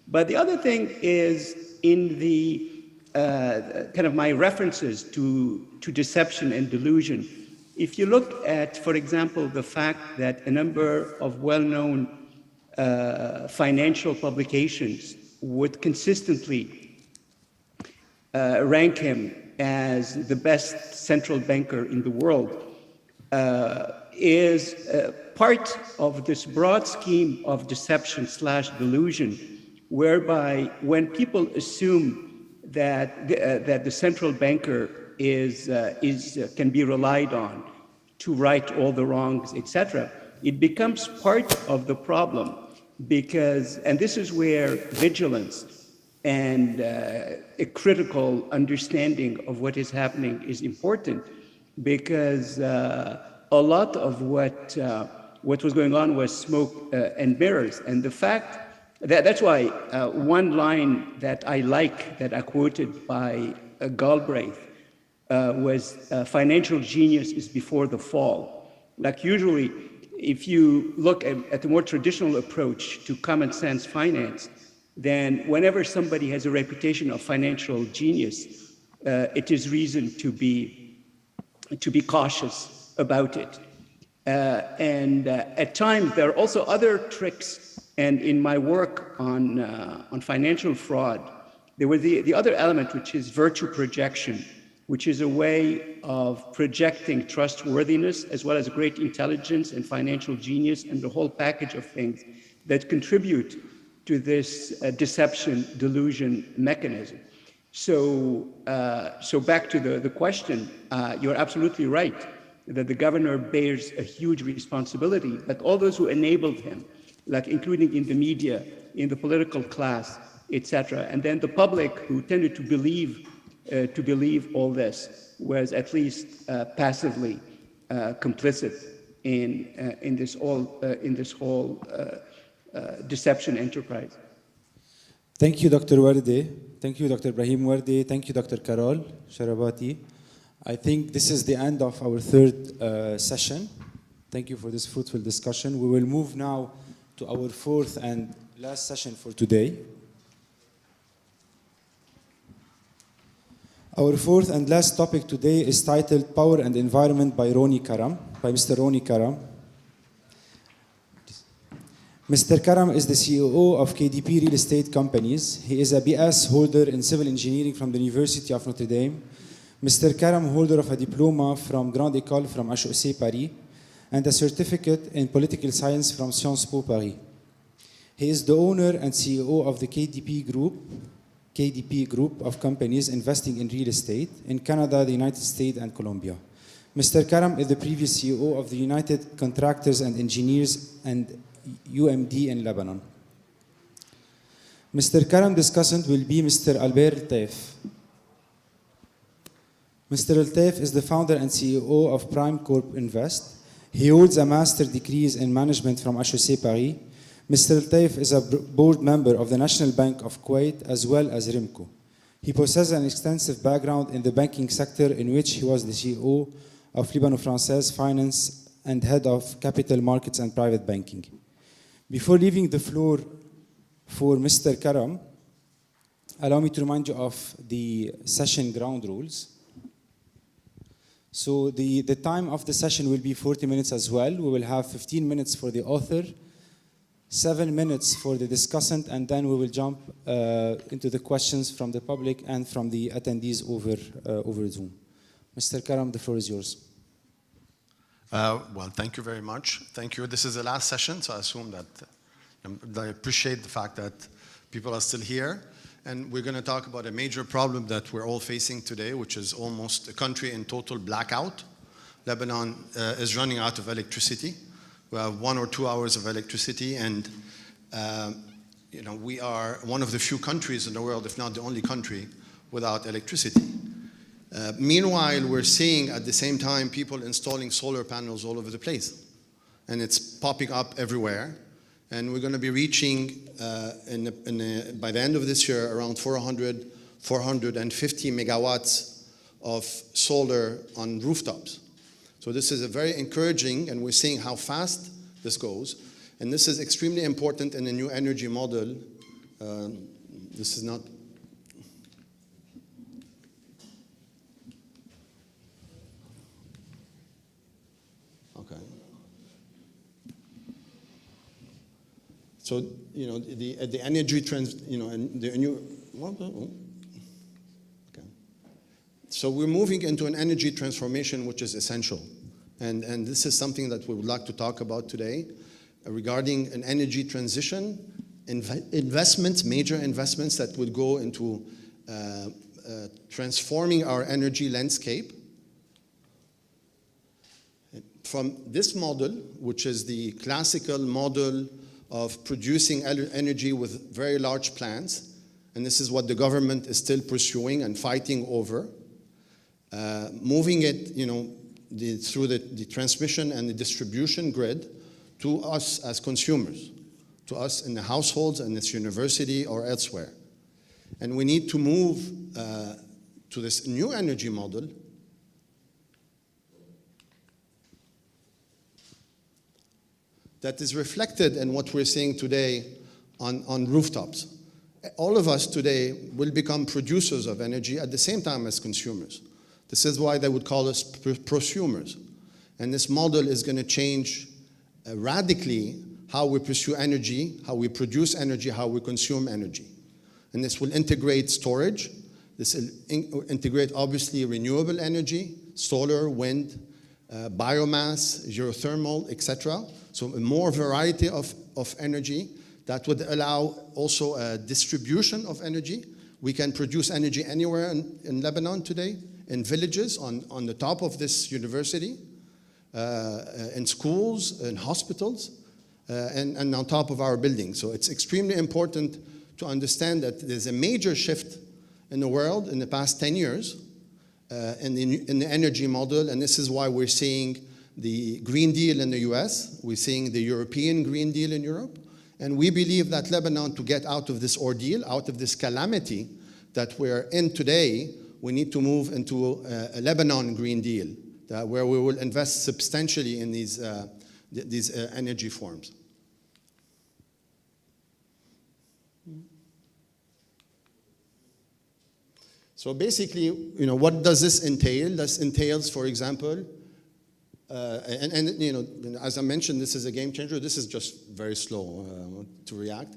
But the other thing is in the kind of my references to deception and delusion. If you look at, for example, the fact that a number of well-known financial publications would consistently rank him as the best central banker in the world, is part of this broad scheme of deception/delusion, whereby when people assume that the central banker can be relied on to right all the wrongs, etc., it becomes part of the problem because, and this is where vigilance and a critical understanding of what is happening is important, because a lot of what was going on was smoke and mirrors. And the fact that's why one line that I like, that I quoted by Galbraith, was financial genius is before the fall. Like usually, if you look at the more traditional approach to common sense finance, then whenever somebody has a reputation of financial genius, it is reason to be cautious about it. And at times, there are also other tricks. And in my work on financial fraud, there was the other element, which is virtue projection, which is a way of projecting trustworthiness as well as great intelligence and financial genius and the whole package of things that contribute to this deception, delusion mechanism. So back to the question, you're absolutely right that the governor bears a huge responsibility, but all those who enabled him, like including in the media, in the political class, etc., and then the public who tended to believe all this, was at least passively complicit in this whole deception enterprise. Thank you, Dr. Wardeh. Thank you, Dr. Ibrahim Wardeh. Thank you, Dr. Carol Sharabati. I think this is the end of our third session. Thank you for this fruitful discussion. We will move now to our fourth and last session for today. Our fourth and last topic today is titled Power and Environment by Mr. Roni Karam. Mr. Karam is the CEO of KDP Real Estate Companies. He is a BS holder in civil engineering from the University of Notre Dame. Mr. Karam, holder of a diploma from Grande École from HEC Paris and a certificate in political science from Sciences Po Paris. He is the owner and CEO of the KDP Group of companies investing in real estate in Canada, the United States, and Colombia. Mr. Karam is the previous CEO of the United Contractors and Engineers and UMD in Lebanon. Mr. Karam discussant will be Mr. Albert Taif. Mr. Taif is the founder and CEO of Prime Corp Invest. He holds a master's degree in management from HEC Paris. Mr. Taif is a board member of the National Bank of Kuwait as well as RIMCO. He possesses an extensive background in the banking sector, in which he was the CEO of Lebanon Française Finance and head of capital markets and private banking. Before leaving the floor for Mr. Karam, allow me to remind you of the session ground rules. So the time of the session will be 40 minutes as well. We will have 15 minutes for the author, 7 minutes for the discussant, and then we will jump into the questions from the public and from the attendees over Zoom. Mr. Karam, the floor is yours. Well, thank you very much. Thank you. This is the last session, so I assume that I appreciate the fact that people are still here. And we're going to talk about a major problem that we're all facing today, which is almost a country in total blackout. Lebanon is running out of electricity. We have 1 or 2 hours of electricity, and we are one of the few countries in the world, if not the only country, without electricity. Meanwhile, we're seeing at the same time people installing solar panels all over the place, and it's popping up everywhere. And we're going to be reaching, by the end of this year, around 450 megawatts of solar on rooftops. So this is a very encouraging, and we're seeing how fast this goes. And this is extremely important in a new energy model. This is not... Okay. So, the energy and the new... Okay. So we're moving into an energy transformation which is essential. And this is something that we would like to talk about today regarding an energy transition, investments, major investments that would go into transforming our energy landscape from this model, which is the classical model of producing energy with very large plants, and this is what the government is still pursuing and fighting over, moving it, through the transmission and the distribution grid to us as consumers, to us in the households and this university or elsewhere. And we need to move to this new energy model that is reflected in what we're seeing today on rooftops. All of us today will become producers of energy at the same time as consumers. This is why they would call us prosumers. And this model is going to change radically how we pursue energy, how we produce energy, how we consume energy. And this will integrate storage. This will integrate, obviously, renewable energy, solar, wind, biomass, geothermal, etc. So a more variety of energy that would allow also a distribution of energy. We can produce energy anywhere in Lebanon today, in villages, on the top of this university, in schools, in hospitals, and on top of our buildings. So it's extremely important to understand that there's a major shift in the world in the past 10 years in the energy model, and this is why we're seeing the Green Deal in the US, we're seeing the European Green Deal in Europe, and we believe that Lebanon, to get out of this ordeal, out of this calamity that we're in today, we need to move into a Lebanon Green Deal, where we will invest substantially in these energy forms. So basically, what does this entail? This entails, for example, as I mentioned, this is a game changer. This is just very slow to react.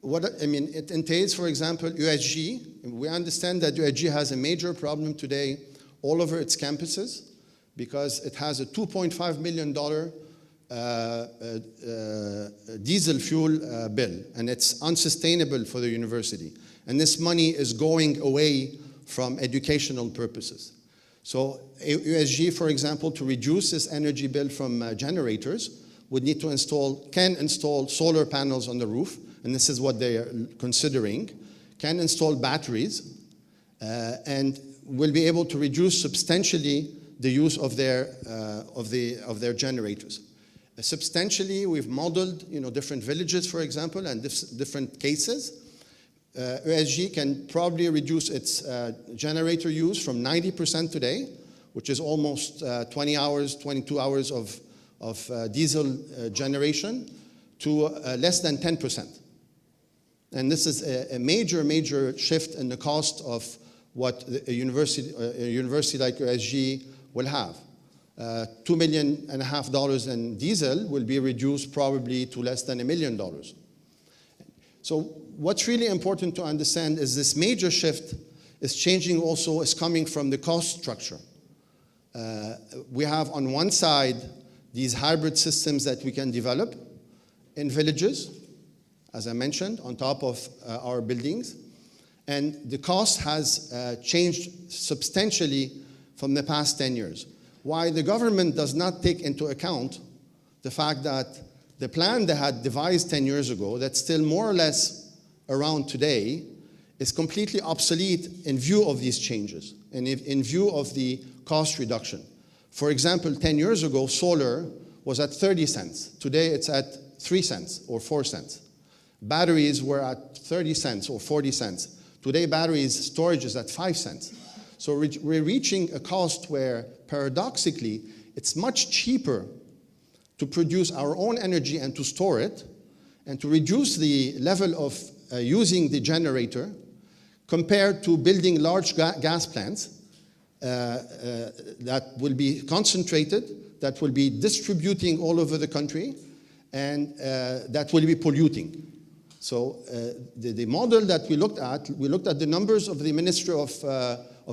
It entails, for example, USG. We understand that USG has a major problem today all over its campuses because it has a $2.5 million diesel fuel bill, and it's unsustainable for the university. And this money is going away from educational purposes. So USG, for example, to reduce this energy bill from generators, would need to can install solar panels on the roof, and this is what they are considering, can install batteries, and will be able to reduce substantially the use of their generators. Substantially, we've modeled different villages, for example, and different cases. ESG can probably reduce its generator use from 90% today, which is almost 20 hours, 22 hours of diesel generation, to less than 10%. And this is a major shift in the cost of what a university like ESG will have. $2.5 million in diesel will be reduced probably to less than $1 million. So what's really important to understand is this major shift is changing also, is coming from the cost structure. We have on one side these hybrid systems that we can develop in villages, as I mentioned, on top of our buildings. And the cost has changed substantially from the past 10 years. Why the government does not take into account the fact that the plan they had devised 10 years ago, that's still more or less around today, is completely obsolete in view of these changes and in view of the cost reduction. For example, 10 years ago, solar was at 30 cents. Today, it's at 3 cents or 4 cents. Batteries were at 30 cents or 40 cents. Today, batteries storage is at 5 cents. So we're reaching a cost where, paradoxically, it's much cheaper to produce our own energy and to store it, and to reduce the level of using the generator compared to building large gas plants that will be concentrated, that will be distributing all over the country, and that will be polluting. So the model that we looked at the numbers of the Ministry of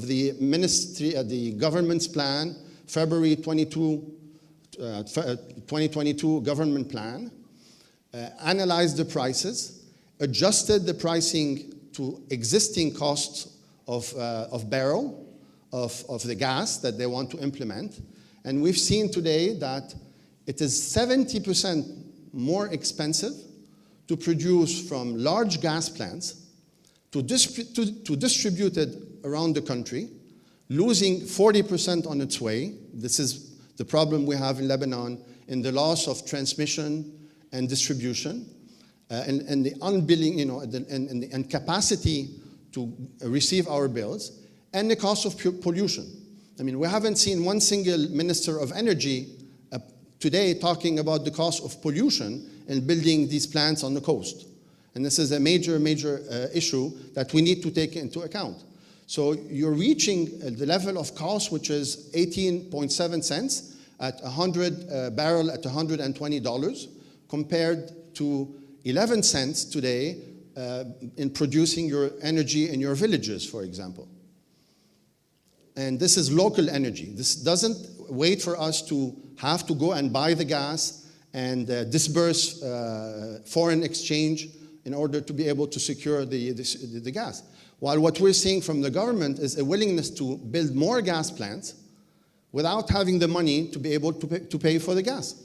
the government's plan, February 2022 government plan, analyzed the prices, adjusted the pricing to existing costs of barrel of the gas that they want to implement. And we've seen today that it is 70% more expensive to produce from large gas plants to distribute it around the country, losing 40% on its way. This is the problem we have in Lebanon in the loss of transmission and distribution, and the unbilling, and capacity to receive our bills, and the cost of pollution. I mean, we haven't seen one single minister of energy today talking about the cost of pollution in building these plants on the coast. And this is a major issue that we need to take into account. So you're reaching the level of cost, which is 18.7 cents at 100 barrel at $120, compared to 11 cents today in producing your energy in your villages, for example. And this is local energy. This doesn't wait for us to have to go and buy the gas and disburse foreign exchange in order to be able to secure the gas. While what we're seeing from the government is a willingness to build more gas plants without having the money to be able to pay for the gas.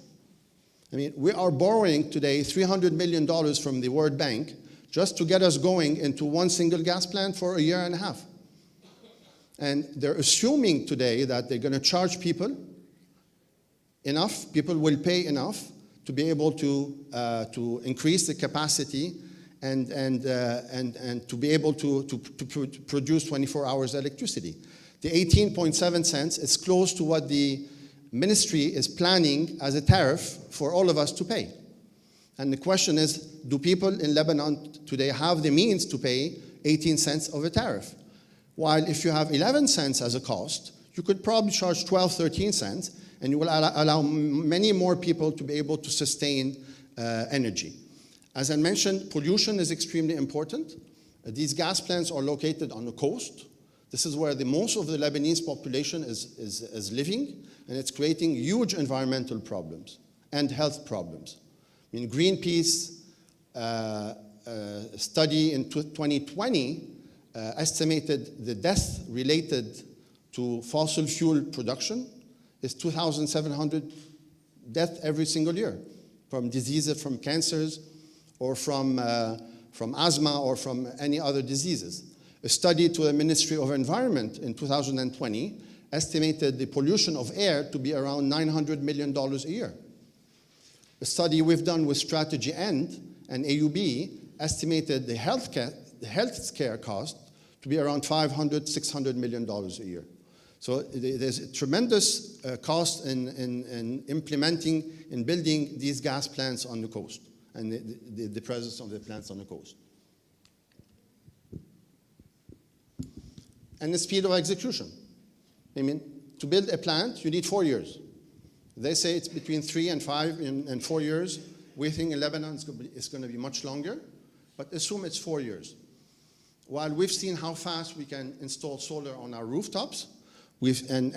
I mean, we are borrowing today $300 million from the World Bank just to get us going into one single gas plant for a year and a half. And they're assuming today that they're going to charge people enough, people will pay enough to be able to increase the capacity and to be able to produce 24 hours electricity. The 18.7 cents is close to what the ministry is planning as a tariff for all of us to pay. And the question is, do people in Lebanon today have the means to pay 18 cents of a tariff? While if you have 11 cents as a cost, you could probably charge 12, 13 cents, and you will allow many more people to be able to sustain energy. As I mentioned, pollution is extremely important. These gas plants are located on the coast. This is where most of the Lebanese population is living, and it's creating huge environmental problems and health problems. I mean, Greenpeace study in 2020 estimated the death related to fossil fuel production is 2,700 deaths every single year from diseases, from cancers, or from asthma, or from any other diseases. A study to the Ministry of Environment in 2020 estimated the pollution of air to be around $900 million a year. A study we've done with Strategy End and AUB estimated the health the health care cost to be around $500, $600 million a year. So there's a tremendous cost in implementing and building these gas plants on the coast and the presence of the plants on the coast. And the speed of execution. I mean, to build a plant, you need 4 years. They say it's between 3 and 5 and 4 years. We think in Lebanon it's going to be much longer, but assume it's 4 years. While we've seen how fast we can install solar on our rooftops, and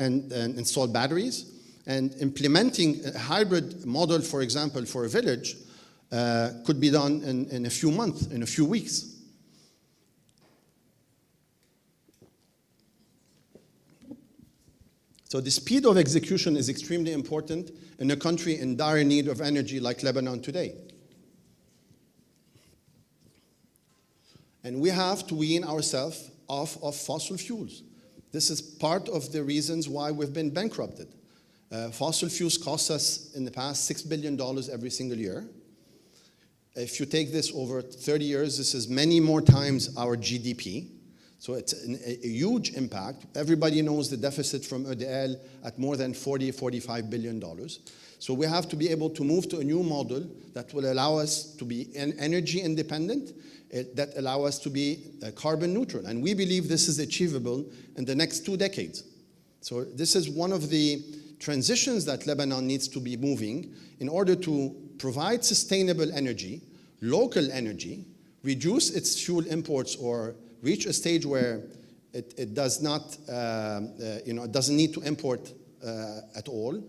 install batteries, and implementing a hybrid model, for example, for a village, could be done in a few months, in a few weeks. So the speed of execution is extremely important in a country in dire need of energy like Lebanon today. And we have to wean ourselves off of fossil fuels. This is part of the reasons why we've been bankrupted. Fossil fuels cost us in the past $6 billion every single year. If you take this over 30 years, this is many more times our GDP. So it's a huge impact. Everybody knows the deficit from EDL at more than $45 billion. So we have to be able to move to a new model that will allow us to be energy independent, that allow us to be carbon neutral. And we believe this is achievable in the next 2 decades. So this is one of the transitions that Lebanon needs to be moving in order to provide sustainable energy, local energy, reduce its fuel imports or reach a stage where it does not, it doesn't need to import at all,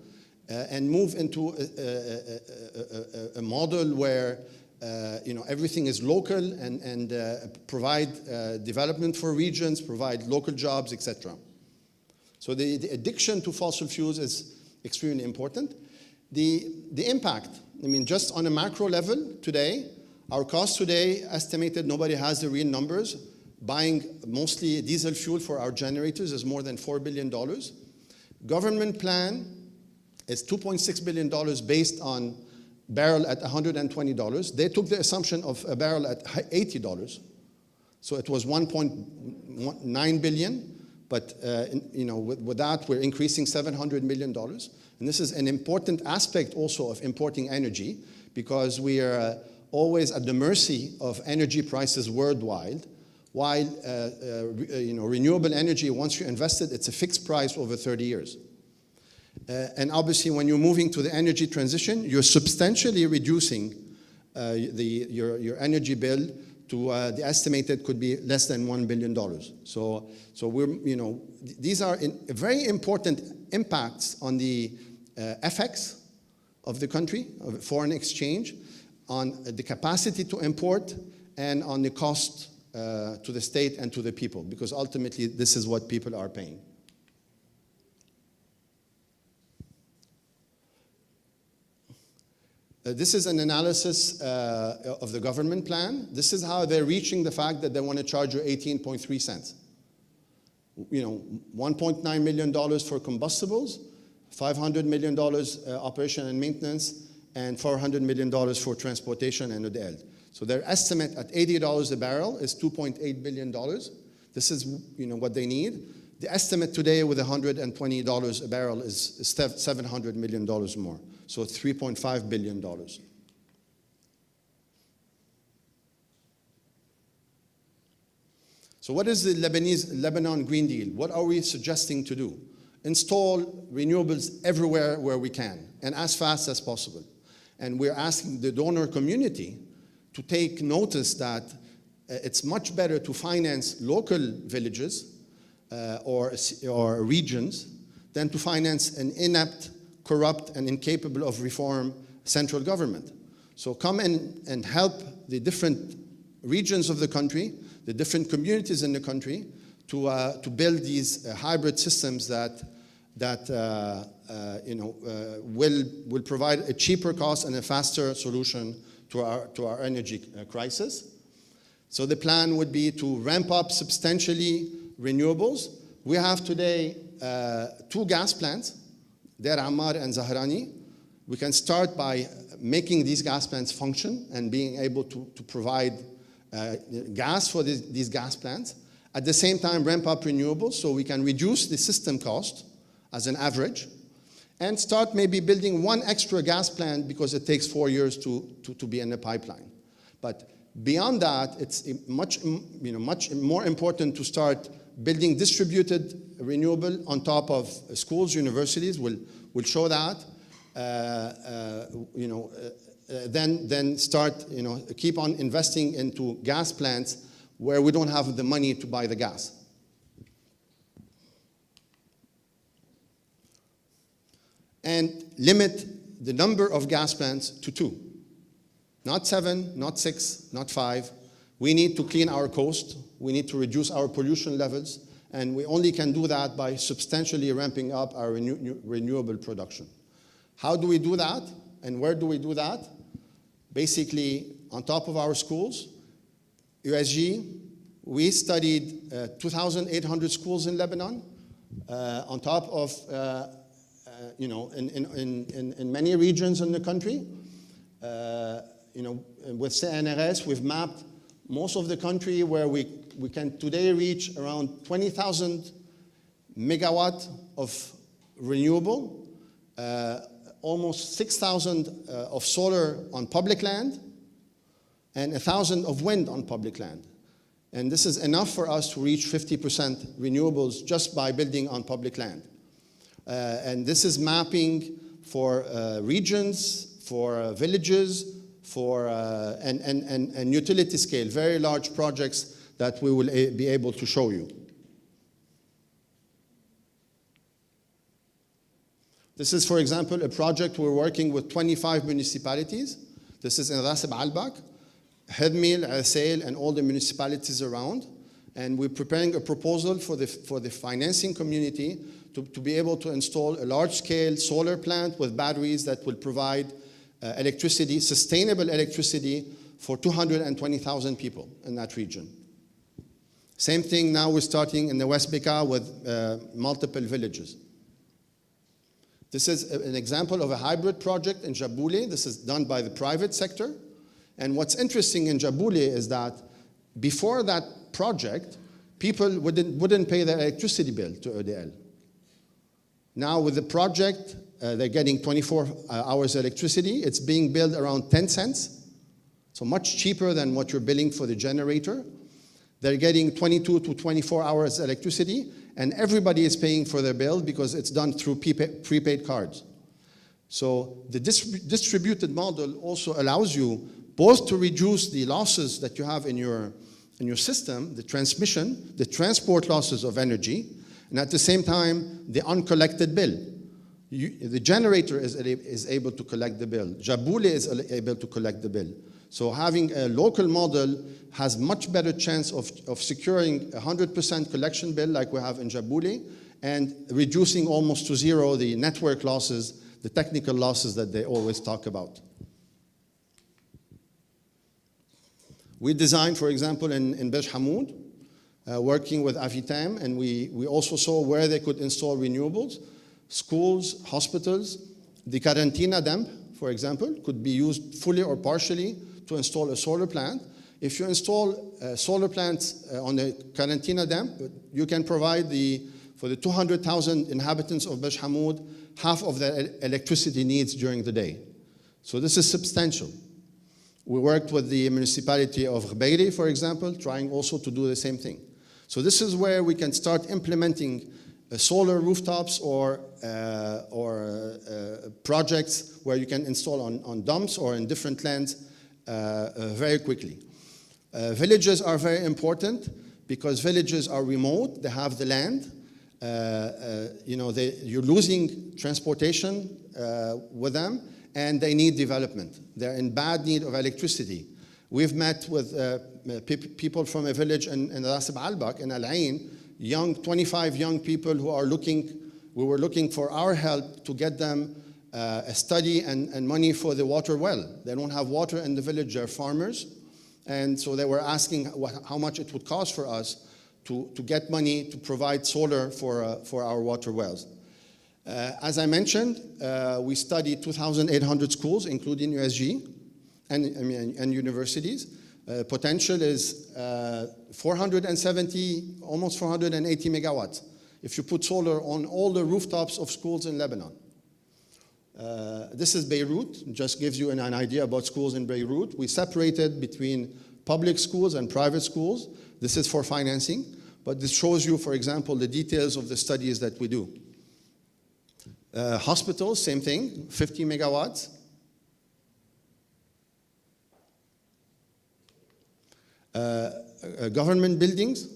and move into a model where everything is local and provide development for regions, provide local jobs, etc. So the addiction to fossil fuels is extremely important. The impact, I mean, just on a macro level today, our costs today estimated, nobody has the real numbers, buying mostly diesel fuel for our generators is more than $4 billion. Government plan is $2.6 billion based on barrel at $120. They took the assumption of a barrel at $80. So it was $1.9 billion, but with that we're increasing $700 million. And this is an important aspect also of importing energy, because we are always at the mercy of energy prices worldwide. While renewable energy, once you invest it, it's a fixed price over 30 years. And obviously, when you're moving to the energy transition, you're substantially reducing your energy bill to the estimated could be less than $1 billion. So these are very important impacts on the FX of the country, of foreign exchange, on the capacity to import, and on the cost to the state and to the people, because ultimately this is what people are paying. This is an analysis of the government plan. This is how they're reaching the fact that they want to charge you 18.3 cents. $1.9 million for combustibles, $500 million operation and maintenance, and $400 million for transportation and ODL. So their estimate at $80 a barrel is $2.8 billion. This is what they need. The estimate today with $120 a barrel is $700 million more. So $3.5 billion. So what is the Lebanon Green Deal? What are we suggesting to do? Install renewables everywhere where we can and as fast as possible. And we're asking the donor community to take notice that it's much better to finance local villages or regions than to finance an inept, corrupt, and incapable of reform central government. So come in and help the different regions of the country, the different communities in the country, to build these hybrid systems that will provide a cheaper cost and a faster solution to our energy crisis. So the plan would be to ramp up substantially renewables. We have today 2 gas plants, Deir Ammar and Zahrani. We can start by making these gas plants function and being able to provide gas for these gas plants. At the same time, ramp up renewables so we can reduce the system cost as an average, and start maybe building one extra gas plant because it takes 4 years to be in the pipeline. But beyond that, it's much more important to start building distributed renewable on top of schools, universities. We'll show that. Then start, keep on investing into gas plants where we don't have the money to buy the gas. And limit the number of gas plants to 2. Not 7, not 6, not 5. We need to clean our coast. We need to reduce our pollution levels. And we only can do that by substantially ramping up our renewable production. How do we do that? And where do we do that? Basically, on top of our schools, USG, we studied 2,800 schools in Lebanon, on top of, in many regions in the country. With CNRS, we've mapped most of the country where we can today reach around 20,000 megawatt of renewable, almost 6,000 of solar on public land, and 1,000 of wind on public land. And this is enough for us to reach 50% renewables just by building on public land. And this is mapping for regions, for villages, for and utility scale, very large projects that we will be able to show you. This is, for example, a project we're working with 25 municipalities. This is in Ras Al-Balbak, Hedmil, Asail, and all the municipalities around. And we're preparing a proposal for the financing community to be able to install a large-scale solar plant with batteries that will provide electricity, sustainable electricity, for 220,000 people in that region. Same thing now we're starting in the West Bekaa with multiple villages. This is an example of a hybrid project in Jabouli. This is done by the private sector. And what's interesting in Jabouli is that before that project, people wouldn't pay their electricity bill to ODL. Now with the project, they're getting 24 hours electricity. It's being billed around 10 cents, so much cheaper than what you're billing for the generator. They're getting 22 to 24 hours electricity, and everybody is paying for their bill because it's done through prepaid cards. So the distributed model also allows you both to reduce the losses that you have in your system, the transmission, the transport losses of energy, and at the same time, the uncollected bill. The generator is able to collect the bill. Jabouli is able to collect the bill. So having a local model has much better chance of securing 100% collection bill like we have in Jabouli, and reducing almost to zero the network losses, the technical losses that they always talk about. We designed, for example, in Bej Hamoud, working with Avitam, and we also saw where they could install renewables. Schools, hospitals. The Karantina dam, for example, could be used fully or partially to install a solar plant. If you install solar plants on the Karantina dam, you can provide for the 200,000 inhabitants of Bej Hamoud, half of their electricity needs during the day. So this is substantial. We worked with the municipality of Gbeiri, for example, trying also to do the same thing. So this is where we can start implementing solar rooftops or projects where you can install on dumps or in different lands very quickly. Villages are very important because villages are remote, they have the land. You're losing transportation with them, and they need development. They're in bad need of electricity. We've met with people from a village in Ras Al-Balbak, in Al Ain, 25 young people who are we were looking for our help to get them a study and money for the water well. They don't have water in the village, they're farmers. And so they were asking how much it would cost for us to get money to provide solar for our water wells. As I mentioned, we studied 2,800 schools, including USG and universities. Potential is 470, almost 480 megawatts if you put solar on all the rooftops of schools in Lebanon. This is Beirut, just gives you an idea about schools in Beirut. We separated between public schools and private schools. This is for financing, but this shows you, for example, the details of the studies that we do. Hospitals, same thing, 50 megawatts. Government buildings,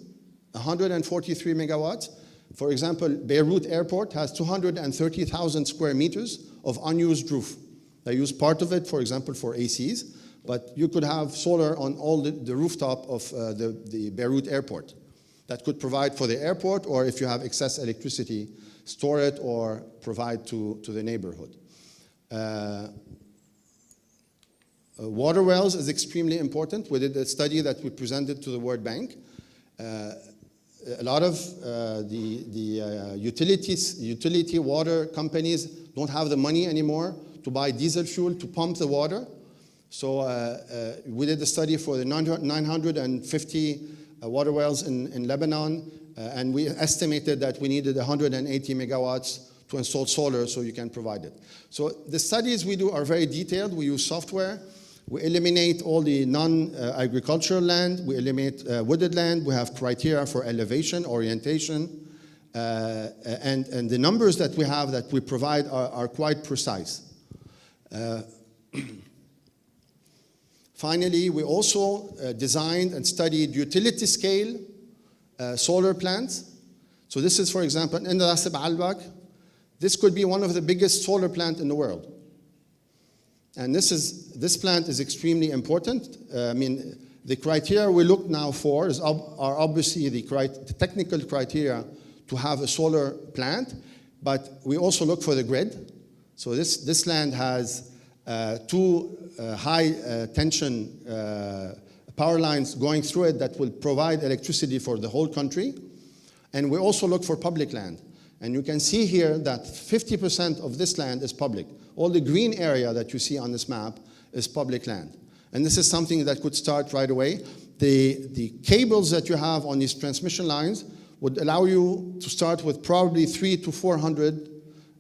143 megawatts. For example, Beirut Airport has 230,000 square meters of unused roof. They use part of it, for example, for ACs, but you could have solar on all the rooftop of the Beirut Airport. That could provide for the airport, or if you have excess electricity, store it or provide to the neighborhood. Water wells is extremely important. We did a study that we presented to the World Bank. A lot of the utility water companies don't have the money anymore to buy diesel fuel to pump the water. So we did a study for the 950 water wells in Lebanon, and we estimated that we needed 180 megawatts to install solar so you can provide it. So the studies we do are very detailed. We use software. We eliminate all the non-agricultural land. We eliminate wooded land. We have criteria for elevation, orientation, and the numbers that we have that we provide are quite precise. Finally, we also designed and studied utility scale solar plants. So this is, for example, in Ras Al-Albak. This could be one of the biggest solar plants in the world. And this plant is extremely important. I mean, the criteria we look now for are obviously the technical criteria to have a solar plant, but we also look for the grid. So this land has two high tension power lines going through it that will provide electricity for the whole country. And we also look for public land. And you can see here that 50% of this land is public. All the green area that you see on this map is public land. And this is something that could start right away. The cables that you have on these transmission lines would allow you to start with probably 300 to 400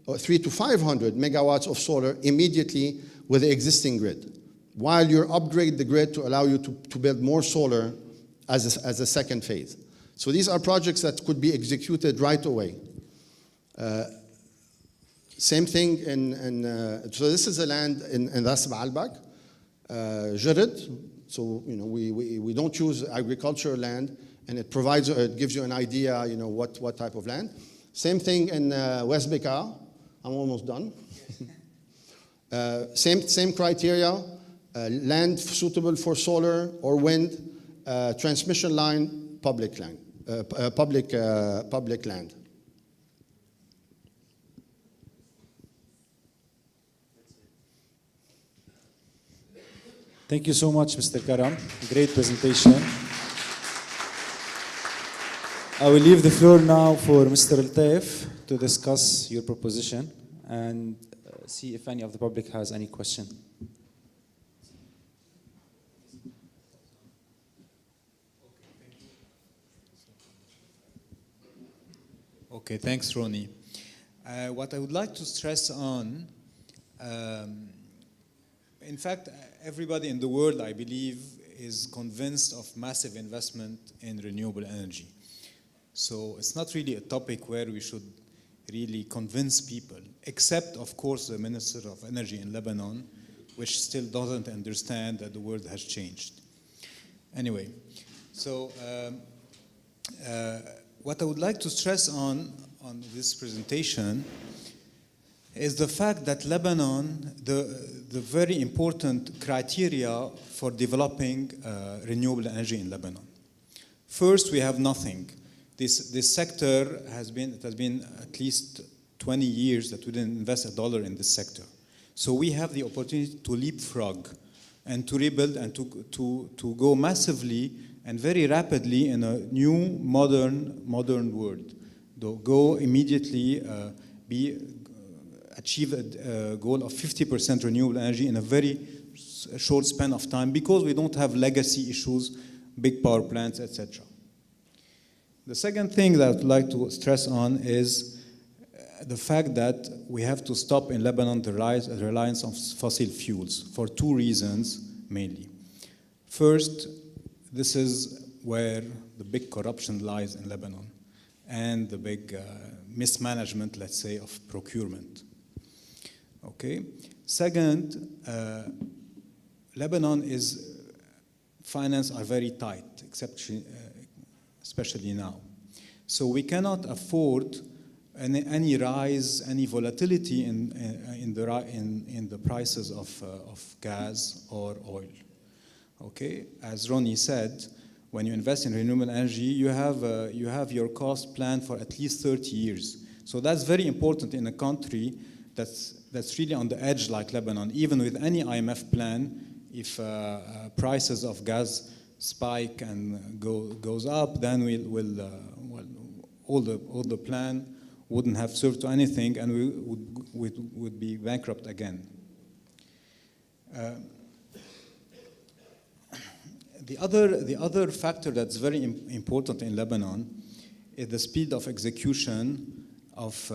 or 300 to 500 megawatts of solar immediately with the existing grid, while you upgrade the grid to allow you to build more solar as a second phase. So these are projects that could be executed right away. Same thing so this is the land in Ras Al-Albak, Jared. So we don't use agricultural land, and it gives you an idea, what type of land. Same thing in West Bekaa. I'm almost done. Same criteria, land suitable for solar or wind, transmission line, public land, public land. Thank you so much, Mr. Karam. Great presentation. I will leave the floor now for Mr. Al-Taif to discuss your proposition and see if any of the public has any question. Okay, thanks, Ronnie. What I would like to stress on, in fact, everybody in the world, I believe, is convinced of massive investment in renewable energy. So it's not really a topic where we should really convince people, except, of course, the Minister of Energy in Lebanon, which still doesn't understand that the world has changed. Anyway, so what I would like to stress on this presentation is the fact that Lebanon, the very important criteria for developing renewable energy in Lebanon. First, we have nothing. This sector has been at least 20 years that we didn't invest $1 in this sector. So we have the opportunity to leapfrog and to rebuild and to go massively and very rapidly in a new modern world. Go immediately, achieve a goal of 50% renewable energy in a very short span of time because we don't have legacy issues, big power plants, etc. The second thing that I'd like to stress on is the fact that we have to stop in Lebanon the reliance on fossil fuels for two reasons mainly. First, this is where the big corruption lies in Lebanon and the big mismanagement, let's say, of procurement. Okay. Second, Lebanon is finance are very tight, especially now. So we cannot afford any rise, any volatility in the prices of gas or oil. Okay, as Ronnie said, when you invest in renewable energy, you have your cost planned for at least 30 years. So that's very important in a country that's really on the edge like Lebanon. Even with any IMF plan, if prices of gas spike and goes up, then all the plan wouldn't have served to anything, and we would be bankrupt again. The other factor that's very important in Lebanon is the speed of execution of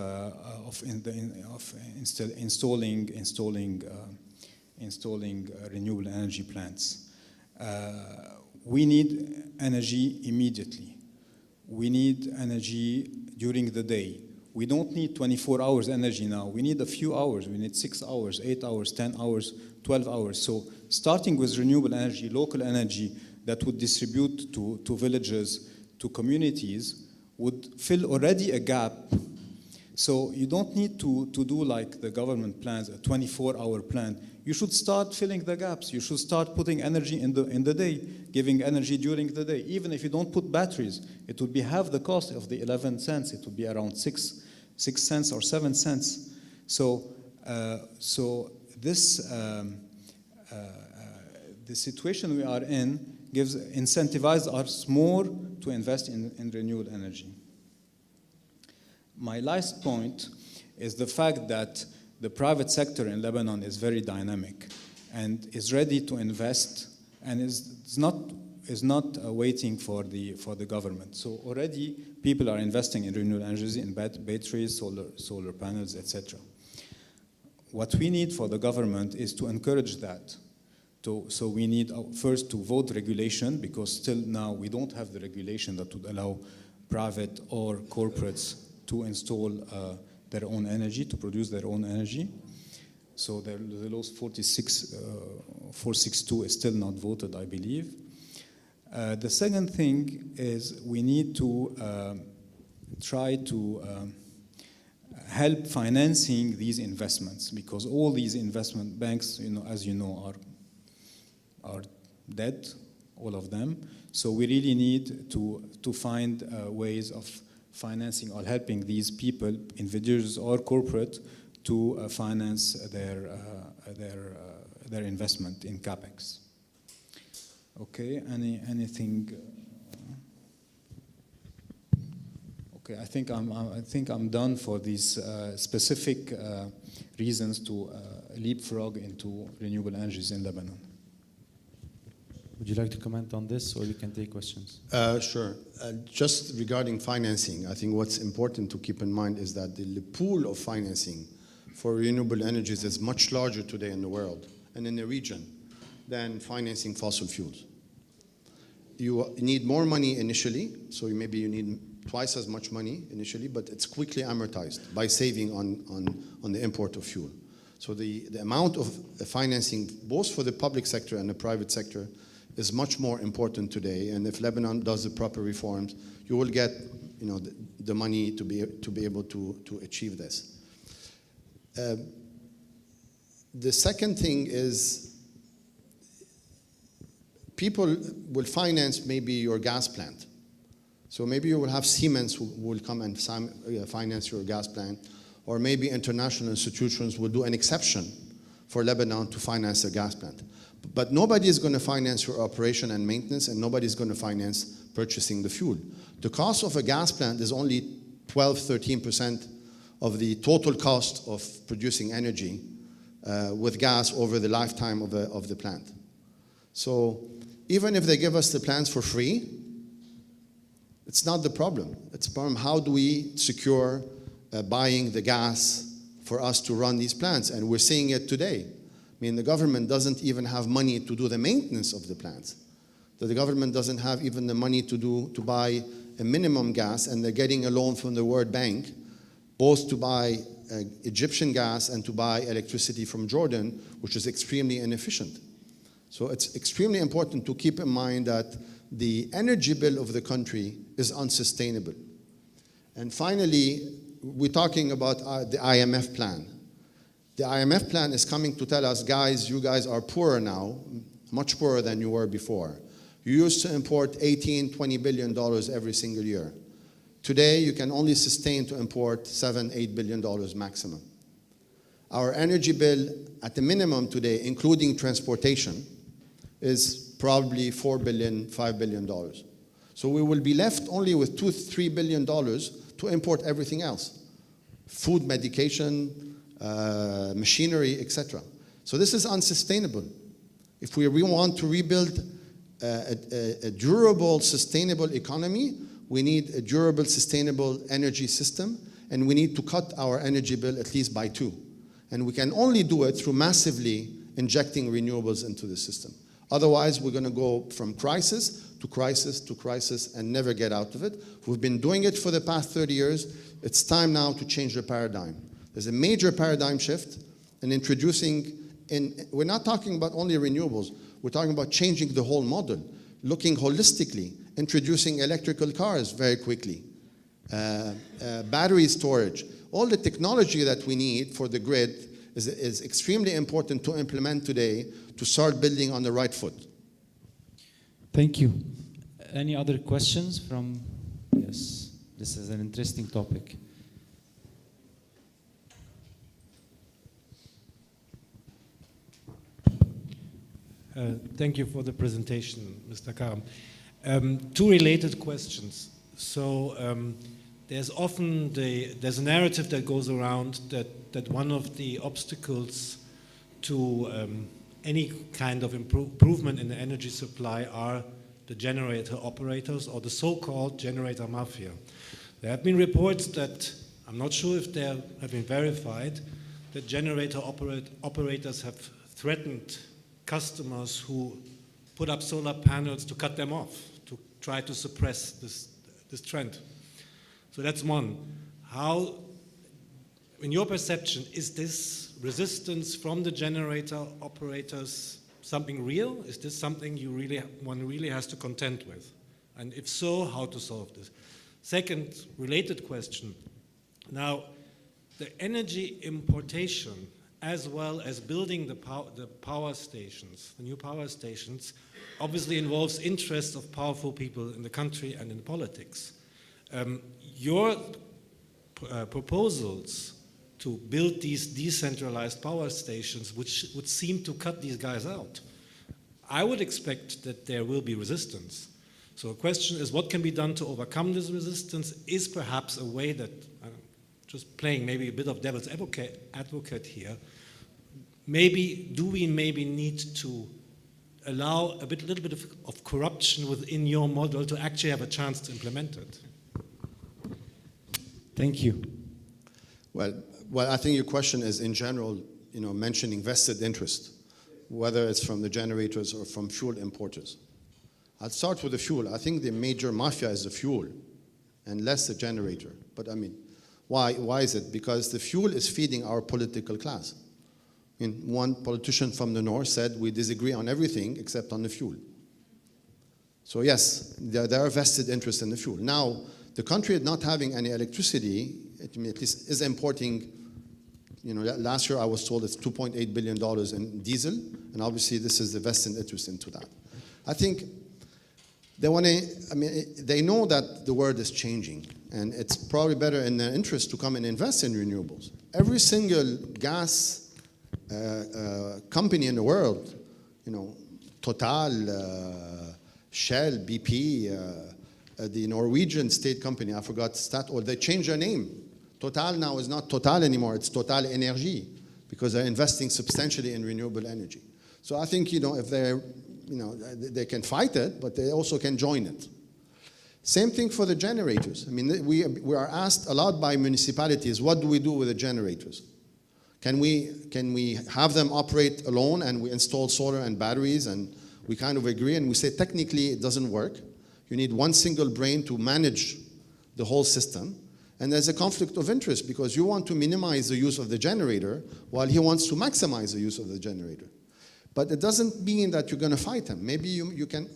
installing renewable energy plants. We need energy immediately. We need energy during the day. We don't need 24 hours energy now. We need a few hours. We need 6 hours, 8 hours, 10 hours, 12 hours. So starting with renewable energy, local energy that would distribute to villages, to communities, would fill already a gap. So you don't need to do like the government plans, a 24-hour plan. You should start filling the gaps. You should start putting energy in the day, giving energy during the day. Even if you don't put batteries, it would be half the cost of the 11 cents. It would be around 6 cents or 7 cents. So this the situation we are in incentivizes us more to invest in renewable energy. My last point is the fact that the private sector in Lebanon is very dynamic and is ready to invest and is not waiting for the government. So already people are investing in renewable energy, in batteries, solar panels, etc. What we need for the government is to encourage that. So we need first to vote regulation, because still now we don't have the regulation that would allow private or corporates to install their own energy, to produce their own energy. So the law 462 is still not voted, I believe. The second thing is we need to try to help financing these investments, because all these investment banks, as you know, are dead, all of them. So we really need to find ways of financing or helping these people, individuals or corporate, to finance their investment in capex. Okay, anything? Okay, I think I'm done for these specific reasons to leapfrog into renewable energies in Lebanon. Would you like to comment on this, or we can take questions? Sure. Just regarding financing, I think what's important to keep in mind is that the pool of financing for renewable energies is much larger today in the world and in the region than financing fossil fuels. You need more money initially, so maybe you need twice as much money initially, but it's quickly amortized by saving on the import of fuel. So the amount of financing, both for the public sector and the private sector, is much more important today. And if Lebanon does the proper reforms, you will get the money to be able to achieve this. The second thing is people will finance maybe your gas plant. So maybe you will have Siemens who will come and finance your gas plant, or maybe international institutions will do an exception for Lebanon to finance a gas plant. But nobody is going to finance your operation and maintenance, and nobody is going to finance purchasing the fuel. The cost of a gas plant is only 12–13% of the total cost of producing energy with gas over the lifetime of the plant. So even if they give us the plants for free, it's not the problem. It's the problem, how do we secure buying the gas for us to run these plants? And we're seeing it today. I mean, the government doesn't even have money to do the maintenance of the plants. The government doesn't have even the money to buy a minimum gas, and they're getting a loan from the World Bank, both to buy Egyptian gas and to buy electricity from Jordan, which is extremely inefficient. So it's extremely important to keep in mind that the energy bill of the country is unsustainable. And finally, we're talking about the IMF plan. The IMF plan is coming to tell us, guys, you guys are poorer now, much poorer than you were before. You used to import $18, $20 billion every single year. Today, you can only sustain to import $7, $8 billion maximum. Our energy bill, at the minimum today, including transportation, is probably $4 billion, $5 billion. So we will be left only with $2, $3 billion to import everything else. Food, medication, machinery, etc. So this is unsustainable. If we want to rebuild a durable, sustainable economy, we need a durable, sustainable energy system, and we need to cut our energy bill at least by 2. And we can only do it through massively injecting renewables into the system. Otherwise, we're going to go from crisis to crisis to crisis and never get out of it. We've been doing it for the past 30 years. It's time now to change the paradigm. There's a major paradigm shift in introducing, we're not talking about only renewables, we're talking about changing the whole model, looking holistically, introducing electrical cars very quickly, battery storage. All the technology that we need for the grid is extremely important to implement today to start building on the right foot. Thank you. Any other questions from? Yes, this is an interesting topic. Thank you for the presentation, Mr. Karam. 2 related questions. So there's often there's a narrative that goes around that one of the obstacles to any kind of improvement in the energy supply are the generator operators or the so-called generator mafia. There have been reports that, I'm not sure if they have been verified, that generator operators have threatened customers who put up solar panels to cut them off, to try to suppress this trend. So that's one. How, in your perception, is this resistance from the generator operators something real? Is this something one really has to contend with? And if so, how to solve this? Second, related question. Now, the energy importation as well as building the power stations, the new power stations, obviously involves interests of powerful people in the country and in politics. Your proposals to build these decentralized power stations, which would seem to cut these guys out, I would expect that there will be resistance. So the question is, what can be done to overcome this resistance? Is perhaps a way that, just playing maybe a bit of devil's advocate here, do we need to allow a little bit of corruption within your model to actually have a chance to implement it? Thank you. Well, I think your question is in general, mentioning vested interest, whether it's from the generators or from fuel importers. I'll start with the fuel. I think the major mafia is the fuel and less the generator. But I mean, why is it? Because the fuel is feeding our political class. One politician from the north said, we disagree on everything except on the fuel. So yes, there are vested interests in the fuel. Now, the country not having any electricity, at least is importing, last year I was told it's $2.8 billion in diesel, and obviously this is the vested interest into that. I think they know that the world is changing, and it's probably better in their interest to come and invest in renewables. Every single gas company in the world, Total, Shell, BP, the Norwegian state company, I forgot, Statoil, they changed their name. Total now is not Total anymore, it's Total Energy. because they're investing substantially in renewable energy. So I think, if they're, they can fight it, but they also can join it. Same thing for the generators. I mean, we are asked a lot by municipalities, what do we do with the generators? Can we have them operate alone and we install solar and batteries, and we kind of agree and we say technically it doesn't work. You need one single brain to manage the whole system. And there's a conflict of interest because you want to minimize the use of the generator while he wants to maximize the use of the generator. But it doesn't mean that you're going to fight him. Maybe you can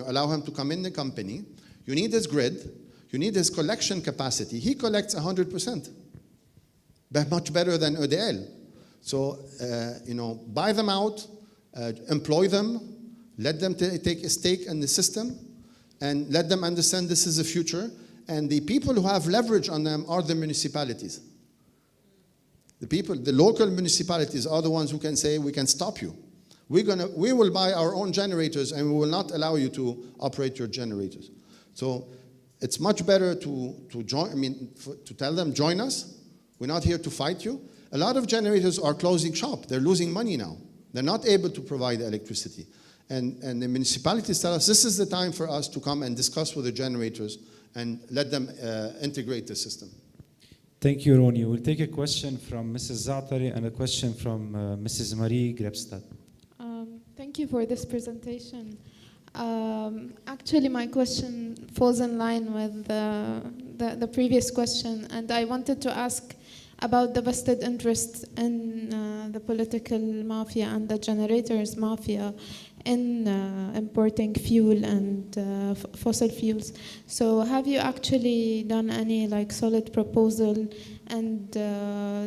allow him to come in the company. You need his grid. You need his collection capacity. He collects 100%. Much better than EDL. So, buy them out, employ them, let them take a stake in the system, and let them understand this is the future. And the people who have leverage on them are the municipalities. The local municipalities are the ones who can say, we can stop you. We will buy our own generators and we will not allow you to operate your generators. So it's much better to join, to tell them, join us. We're not here to fight you. A lot of generators are closing shop. They're losing money now. They're not able to provide electricity. And the municipalities tell us, this is the time for us to come and discuss with the generators and let them integrate the system. Thank you, Roni. We'll take a question from Mrs. Zatari and a question from Mrs. Marie Grebstad. Thank you for this presentation. Actually, my question falls in line with the previous question, and I wanted to ask about the vested interest in the political mafia and the generators mafia in importing fuel and fossil fuels. So have you actually done any solid proposal and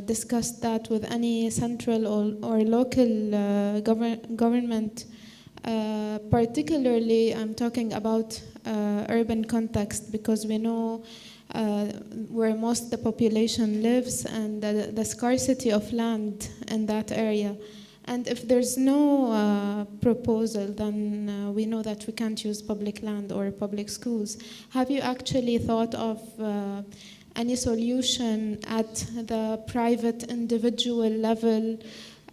discussed that with any central or local government? Particularly, I'm talking about urban context, because we know where most of the population lives and the scarcity of land in that area. And if there's no proposal, then we know that we can't use public land or public schools. Have you actually thought of any solution at the private individual level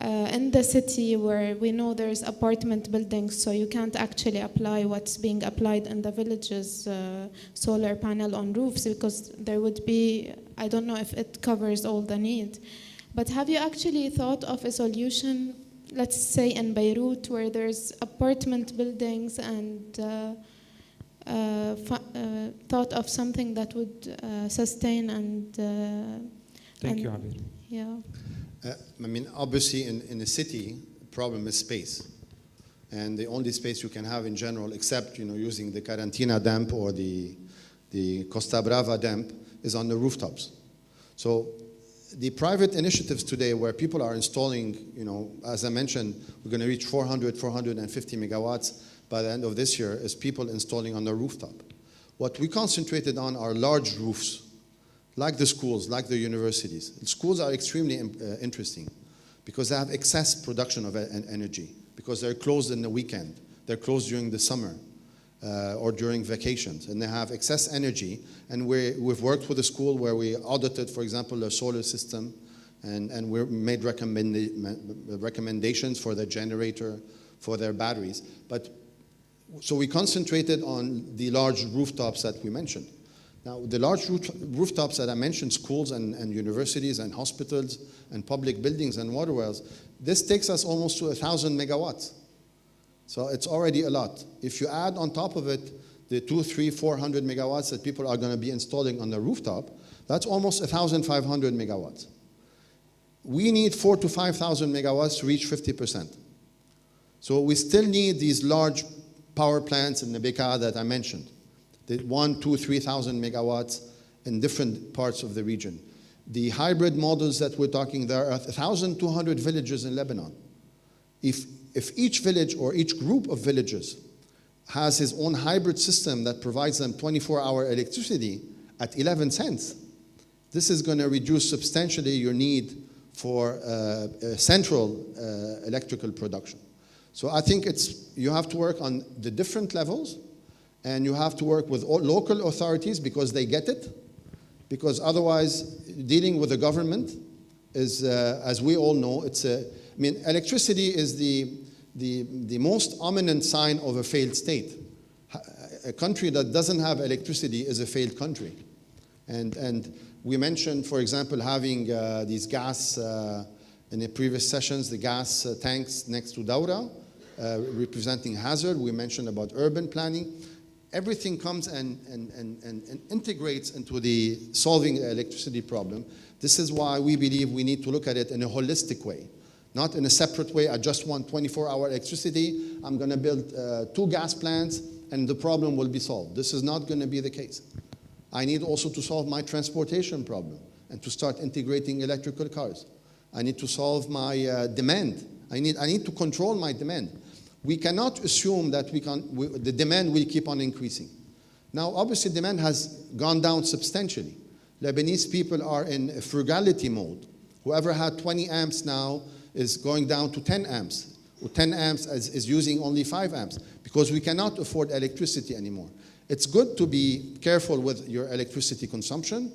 in the city where we know there's apartment buildings, so you can't actually apply what's being applied in the villages, solar panel on roofs, because there would be, I don't know if it covers all the need. But have you actually thought of a solution, let's say in Beirut, where there's apartment buildings, and thought of something that would sustain and... Thank you, Abir. Yeah. Obviously in the city, the problem is space. And the only space you can have in general, except using the Carantina damp or the Costa Brava damp, is on the rooftops. So the private initiatives today where people are installing, as I mentioned, we're going to reach 450 megawatts by the end of this year, is people installing on the rooftop. What we concentrated on are large roofs, like the schools, like the universities. Schools are extremely interesting because they have excess production of energy, because they're closed in the weekend, they're closed during the summer or during vacations, and they have excess energy. And we've worked with a school where we audited, for example, their solar system, and we made recommendations for their generator, for their batteries. So we concentrated on the large rooftops that we mentioned. Now, the large rooftops that I mentioned, schools and universities and hospitals and public buildings and water wells, this takes us almost to 1,000 megawatts. So it's already a lot. If you add on top of it the 200, 300, 400 megawatts that people are going to be installing on the rooftop, that's almost 1,500 megawatts. We need 4,000 to 5,000 megawatts to reach 50%. So we still need these large power plants in the Bekaa that I mentioned. The 1,000, 2,000, 3,000 megawatts in different parts of the region. The hybrid models that we're talking, there are 1,200 villages in Lebanon. If each village or each group of villages has his own hybrid system that provides them 24-hour electricity at 11 cents, this is going to reduce substantially your need for central electrical production. So I think you have to work on the different levels, and you have to work with local authorities because they get it, because otherwise dealing with the government is, as we all know, I mean, electricity is the most ominous sign of a failed state. A country that doesn't have electricity is a failed country. And we mentioned, for example, having these gas, in the previous sessions, the gas tanks next to Daura, representing hazard. We mentioned about urban planning. Everything comes and integrates into the solving the electricity problem. This is why we believe we need to look at it in a holistic way, not in a separate way. I just want 24-hour electricity. I'm going to build 2 gas plants and the problem will be solved. This is not going to be the case. I need also to solve my transportation problem and to start integrating electrical cars. I need to solve my demand. I need to control my demand. We cannot assume that the demand will keep on increasing. Now, obviously, demand has gone down substantially. Lebanese people are in a frugality mode. Whoever had 20 amps now is going down to 10 amps. Or 10 amps is using only 5 amps because we cannot afford electricity anymore. It's good to be careful with your electricity consumption.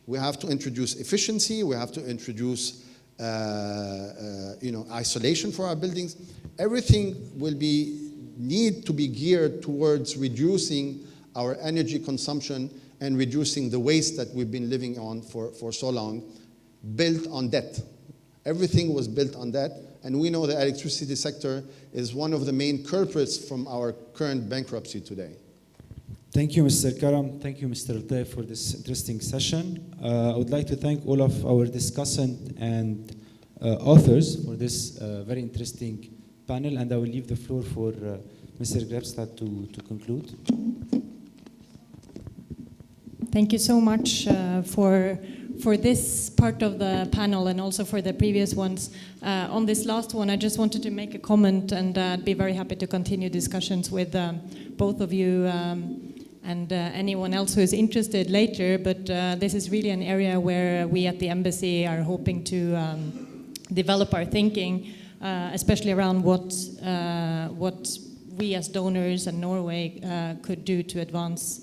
We have to introduce efficiency. We have to introduce isolation for our buildings. Everything will need to be geared towards reducing our energy consumption and reducing the waste that we've been living on for so long, built on debt. Everything was built on debt, and we know the electricity sector is one of the main culprits from our current bankruptcy today. Thank you, Mr. Karam. Thank you, Mr. Tay, for this interesting session. I would like to thank all of our discussants and authors for this very interesting panel, and I will leave the floor for Mr. Grebstad to conclude. Thank you so much for this part of the panel and also for the previous ones. On this last one, I just wanted to make a comment, and I'd be very happy to continue discussions with both of you and anyone else who is interested later. But this is really an area where we at the embassy are hoping to develop our thinking, especially around what we as donors and Norway could do to advance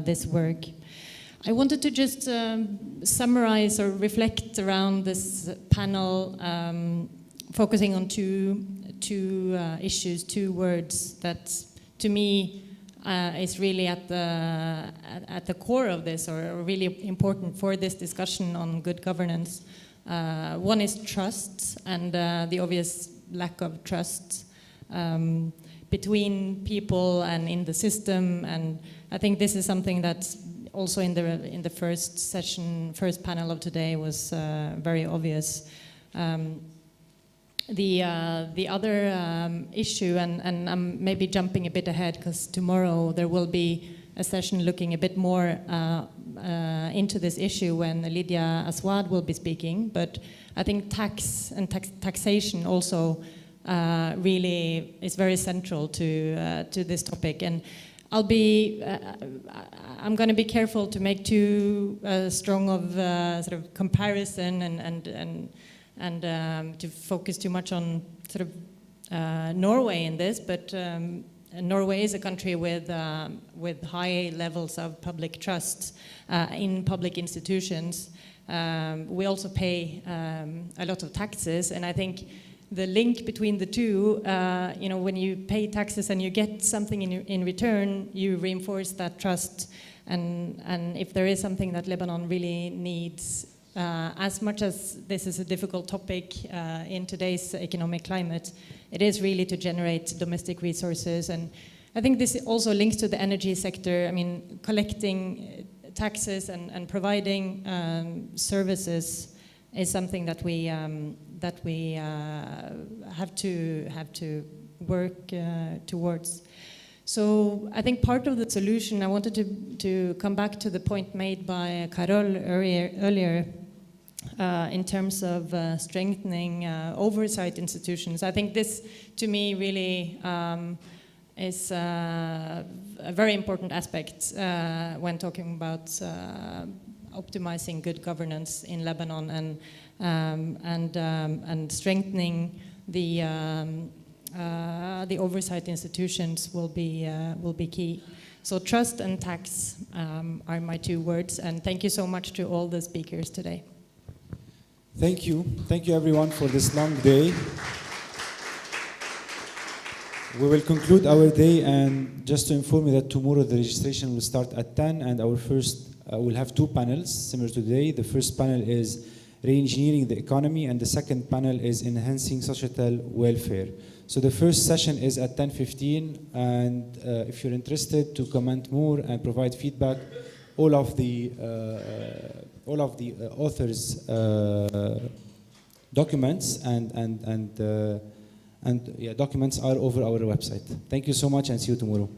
this work. I wanted to just summarize or reflect around this panel, focusing on two issues, 2 words that, to me, is really at the core of this, or really important for this discussion on good governance. One is trust, and the obvious lack of trust between people and in the system. And I think this is something that also in the first panel of today was very obvious. The other issue, and I'm maybe jumping a bit ahead because tomorrow there will be a session looking a bit more into this issue when Lydia Aswad will be speaking, but I think tax and taxation also really is very central to this topic. And I'm going to be careful to make too strong of sort of comparison and to focus too much on sort of Norway in this, but Norway is a country with high levels of public trust in public institutions. We also pay a lot of taxes, and I think the link between the two, when you pay taxes and you get something in return, you reinforce that trust. And if there is something that Lebanon really needs, as much as this is a difficult topic in today's economic climate, it is really to generate domestic resources. And I think this also links to the energy sector. I mean, collecting taxes and providing services is something that we have to work towards. So I think part of the solution, I wanted to come back to the point made by Carol earlier in terms of strengthening oversight institutions. I think this, to me, really is a very important aspect when talking about optimizing good governance in Lebanon and strengthening the oversight institutions will be key. So trust and tax are my 2 words, and thank you so much to all the speakers today. Thank you. Thank you, everyone, for this long day. We will conclude our day, and just to inform you that tomorrow the registration will start at 10, and our first, we'll have two panels similar to today. The first panel is re-engineering the economy, and the second panel is enhancing societal welfare. So the first session is at 10:15, and if you're interested to comment more and provide feedback, all of the authors' documents and documents are over our website. Thank you so much, and see you tomorrow.